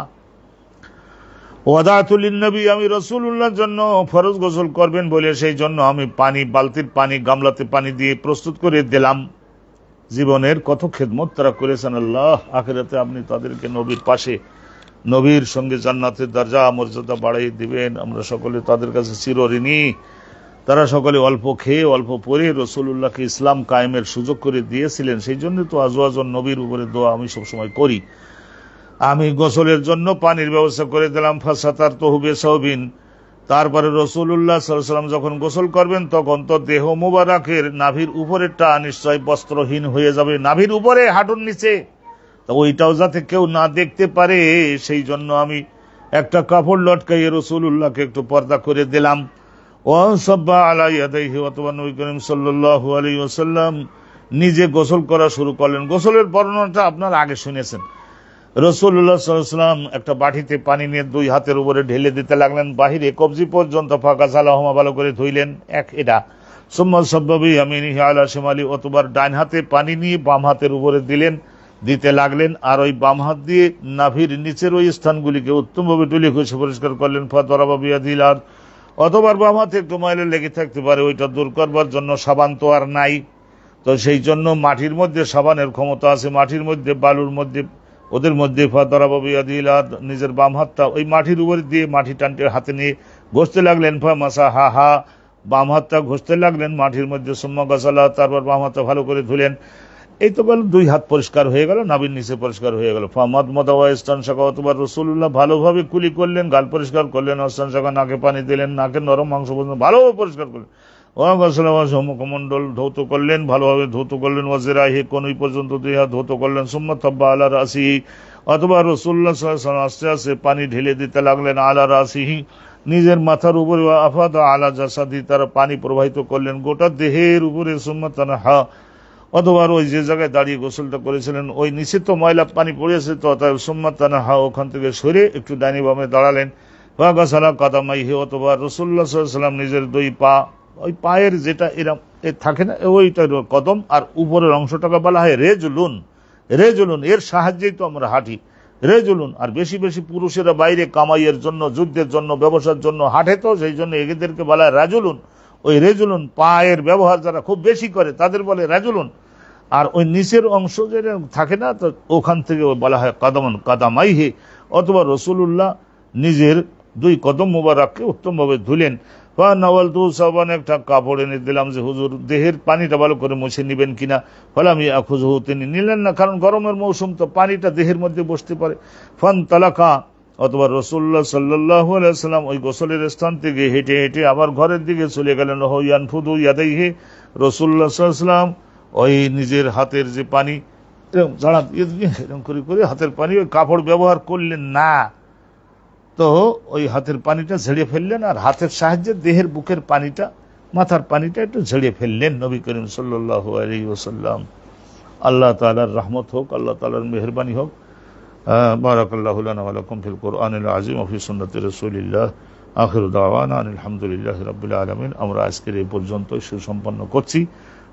S1: ওয়াদাতুল লিন-নবী, আমি রাসূলুল্লাহর জন্য ফরজ গোসল করবেন বলে সেই জন্য আমি পানি, বালতির পানি, গামলাতে পানি দিয়ে প্রস্তুত করে দিলাম। জীবনের কত খেদমত তারা করেছেন, আল্লাহ আখিরাতে আপনি তাদেরকে নবীর পাশে, নবীর সঙ্গে জান্নাতের দরজা মর্যাদা বাড়াই দিবেন। আমরা সকলে তাদের কাছে চিরঋণী। তারা সকলে অল্প খেয়ে অল্প পরে রাসূলুল্লাহকে ইসলাম কায়েমের সুযোগ করে দিয়েছিলেন। সেই জন্য তো আজওয়াজুন নবীর উপরে দোয়া আমি সবসময় করি। আমি গোসলের জন্য পানির ব্যবস্থা করে দিলাম। ফাসাতারতুহু বিসাওবিন, তারপরে রাসূলুল্লাহ সাল্লাল্লাহু আলাইহি ওয়াসাল্লাম যখন গোসল করবেন, তখন তো দেহ মুবারকের নাভির উপরেরটা নিশ্চয় বস্ত্রহীন হয়ে যাবে, নাভির উপরে হাঁটুর নিচে, তো ওইটাও যাতে কেউ না দেখতে পারে, সেই জন্য আমি একটা কাপড় লটকাইয়ে রাসূলুল্লাহকে একটু পর্দা করে দিলাম। ওয়াসাব্বা আলা ইয়াদাইহি, অথবা নবী করিম সাল্লাল্লাহু আলাইহি ওয়াসাল্লাম নিজে গোসল করা শুরু করলেন। গোসলের বর্ণনাটা আপনারা আগে শুনেছেন। রাসূলুল্লাহ সাল্লাল্লাহু আলাইহি ওয়াসাল্লাম একটা বাটিতে পানি নিয়ে দুই হাতের উপরে ঢেলে দিতে লাগলেন, বাহিরে কবজি পর্যন্ত, ফাগাসালাহুমা, ভালো করে ধুইলেন। এটা সুম্মা সাব্বা বিয়ামিনিহি আলা শিমালি, অতবার ডান হাতে পানি নিয়ে বাম হাতের উপরে দিতে লাগলেন, আর ওই বাম হাত দিয়ে নাভির নিচের ওই স্থানগুলিকে উত্তমভাবে টুলি ঘষে পরিষ্কার করলেন। ফাদারাবা বিয়াদিল আরদ, অতবার বাম হাতে একটু ময়লা লেগে থাকতে পারে, ওইটা দূর করবার জন্য সাবান তো আর নাই, তো সেই জন্য মাটির মধ্যে সাবানের ক্ষমতা আছে, মাটির মধ্যে, বালুর মধ্যে, ওদের মধ্যে ফাদারাবা বিয়াদিল আরদ, নিজের বাম হাতটা ওই মাটির উপরে দিয়ে মাটি টানতে হাতে নিয়ে ঘষতে লাগলেন। ফামাসাহা, বাম হাতটা ঘষতে লাগলেন মাটির মধ্যে। সুম্মা গাসালা, তারপর বাম হাতটা ভালো করে ধুলেন। এই তো গেল, দুই হাত পরিষ্কার হয়ে গেল, নাভির নিচে পরিষ্কার হয়ে গেল। ফামাদমাদা ওয়া ইস্তানশাকা, অতবার রাসূলুল্লাহ ভালোভাবে কুলি করলেন, গাল পরিষ্কার করলেন। ইস্তানশাকা, নাকে পানি দিলেন, নাকের নরম মাংস পর্যন্ত ভালোভাবে পরিষ্কার করলেন। ওয়া গাসালা মুখমণ্ডল ধৌত করলেন, ভালোভাবে ধৌত করলেন। ওয়াজিরাহি, কনুই পর্যন্ত দুই হাত ধৌত করলেন। সুম্মা তাব্বা আলা রাসিহি, অথবা রাসূলুল্লাহ সাল্লাল্লাহু আলাইহি ওয়াসাল্লাম আস্তে আস্তে পানি ঢেলে দিতে লাগলেন। আলা রাসিহি, নিজের মাথার উপরে, আফাদা আলা জাসাদি, তারা পানি প্রবাহিত করলেন গোটা দেহের উপরে, সুম্মা তানহা, অথবা ওই যে জায়গায় দাঁড়িয়ে গোসলটা করেছিলেন ওই নিচে তো ময়লা পানি পড়েছে, তো অতএব সুম্মা তানহা, ওখান থেকে সরে একটু ডাইনি বামে দাঁড়ালেন, ওয়াগাসালা কাদামাইহি, অথবা রাসূলুল্লাহ সাল্লাল্লাহু আলাইহি ওয়াসাল্লাম নিজের দুই পা, ওই পায়ের যেটা এরকম থাকে না ওইটা কদম, আর উপরের অংশটাকে বলা হয় রেজুলুন। রেজুলুন এর সাহায্যেই তো আমরা হাঁটি, রেজুলুন। আর বেশি বেশি পুরুষেরা বাইরে কামাইয়ের জন্য, যুদ্ধের জন্য, ব্যবসার জন্য হাঁটে, তো সেই জন্য এদেরকে বলা হয় রাজুলুন। ওই রেজুলুন পায়ের ব্যবহার যারা খুব বেশি করে তাদের বলে রাজুলুন। আর ওই নিচের অংশ যেটা থাকে না, তো ওখান থেকে বলা হয় কাদামন, কাদামাইহি, অথবা রাসূলুল্লাহ নিজের দুই কদম মুবারককে উত্তম ভাবে ধুলেন। নওয়ালতু সাবান, একটা কাপড় এনে দিলাম যে হুজুর দেহের পানিটা ভালো করে মুছে নিবেন কিনা। ফালাম ইয়াখুযুহু, তিনি নিলেন না, কারণ গরমের মৌসুম তো পানিটা দেহের মধ্যে বসতে পারে। ফান তালাকা, অথবা রাসূলুল্লাহ সাল্লাল্লাহু আলাইহি ওয়াসাল্লাম ওই গোসলের স্থান থেকে হেঁটে হেঁটে আবার ঘরের দিকে চলে গেলেন। ইয়ানফুদু ইয়াদাইহি, রাসূলুল্লাহ সাল্লাল্লাহু আলাইহি ওয়াসাল্লাম ওই নিজের হাতের যে পানি এরকম করে করে হাতের পানি, ওই কাপড় ব্যবহার করলেন না, তো ওই হাতের পানিটা ঝেড়ে ফেললেন, আর হাতের সাহায্যে দেহের বুকের পানিটা, মাথার পানিটা একটু ঝেড়ে ফেললেন নবী করিম সাল্লাল্লাহু আলাইহি ওয়াসাল্লাম। আল্লাহ তাআলার রহমত হোক, আল্লাহ তাআলার মেহেরবানি হোক। বারাকাল্লাহু লানা ওয়া লাকুম ফিল কুরআনিল আযীম ওয়া ফি সুন্নতি রাসূলিল্লাহ। আখিরু দাওয়ানা আলহামদুলিল্লাহি রাব্বিল আলামিন। আমরা আজকের এই পর্যন্তই সুসম্পন্ন করছি।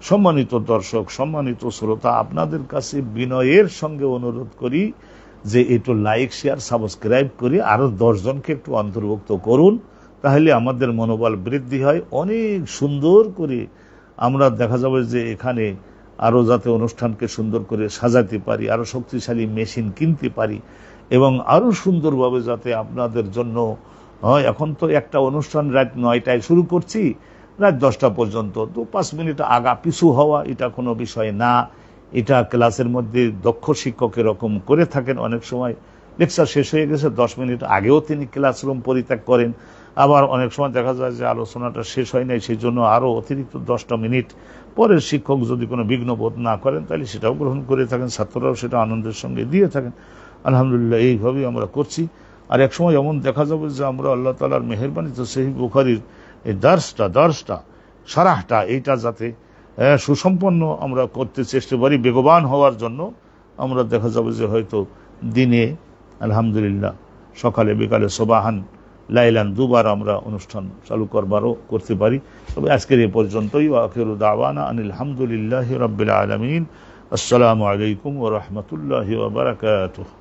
S1: সম্মানিত দর্শক, সম্মানিত শ্রোতা, আপনাদের কাছে বিনয়ের সঙ্গে অনুরোধ করি যে একটু লাইক, শেয়ার, সাবস্ক্রাইব করে আরো 10 জনকে একটু অন্তর্ভুক্ত করুন, তাহলে আমাদের মনোবল বৃদ্ধি হয়। অনেক সুন্দর করে আমরা দেখা যাবে যে এখানে আরো যাতে অনুষ্ঠানকে সুন্দর করে সাজাতে পারি, আরো শক্তিশালী মেশিন কিনতে পারি, এবং আরো সুন্দরভাবে যাতে আপনাদের জন্য হয়। এখন তো একটা অনুষ্ঠান রাত 9টায় শুরু করছি, রাত 10টা পর্যন্ত, তো 5 মিনিট আগা পিছু হওয়া এটা কোনো বিষয় না। এটা ক্লাসের মধ্যে দক্ষ শিক্ষক এরকম করে থাকেন, অনেক সময় লেকচার শেষ হয়ে গেছে 10 মিনিট আগেও তিনি ক্লাসরুম পরিত্যাগ করেন। আবার অনেক সময় দেখা যায় যে আলোচনাটা শেষ হয় নাই, সেই জন্য আরো অতিরিক্ত 10টা মিনিট পরের শিক্ষক যদি কোনো বিঘ্ন বোধ না করেন তাহলে সেটাও গ্রহণ করে থাকেন, ছাত্ররাও সেটা আনন্দের সঙ্গে দিয়ে থাকেন। আলহামদুলিল্লাহ, এইভাবেই আমরা করছি। আর এক সময় এমন দেখা যাবে যে আমরা আল্লাহ তাআলার মেহেরবানিতে সহিহ বুখারীর এই দার্সটা শারাহটা, এইটা যাতে সুসম্পন্ন আমরা করতে চেষ্টা করি, বেগবান হওয়ার জন্য আমরা দেখা যাবে যে হয়তো দিনে আলহামদুলিল্লাহ সকালে বিকালে সুবহান লাইলান 2 বার আমরা অনুষ্ঠান চালু করতে পারি। তবে আজকের এই পর্যন্তই। আখিরু দাওয়ানা আনিল হামদুলিল্লাহি রাব্বিল আলামিন। আসসালামু আলাইকুম ওয়া রাহমাতুল্লাহি ওয়া বারাকাতুহু।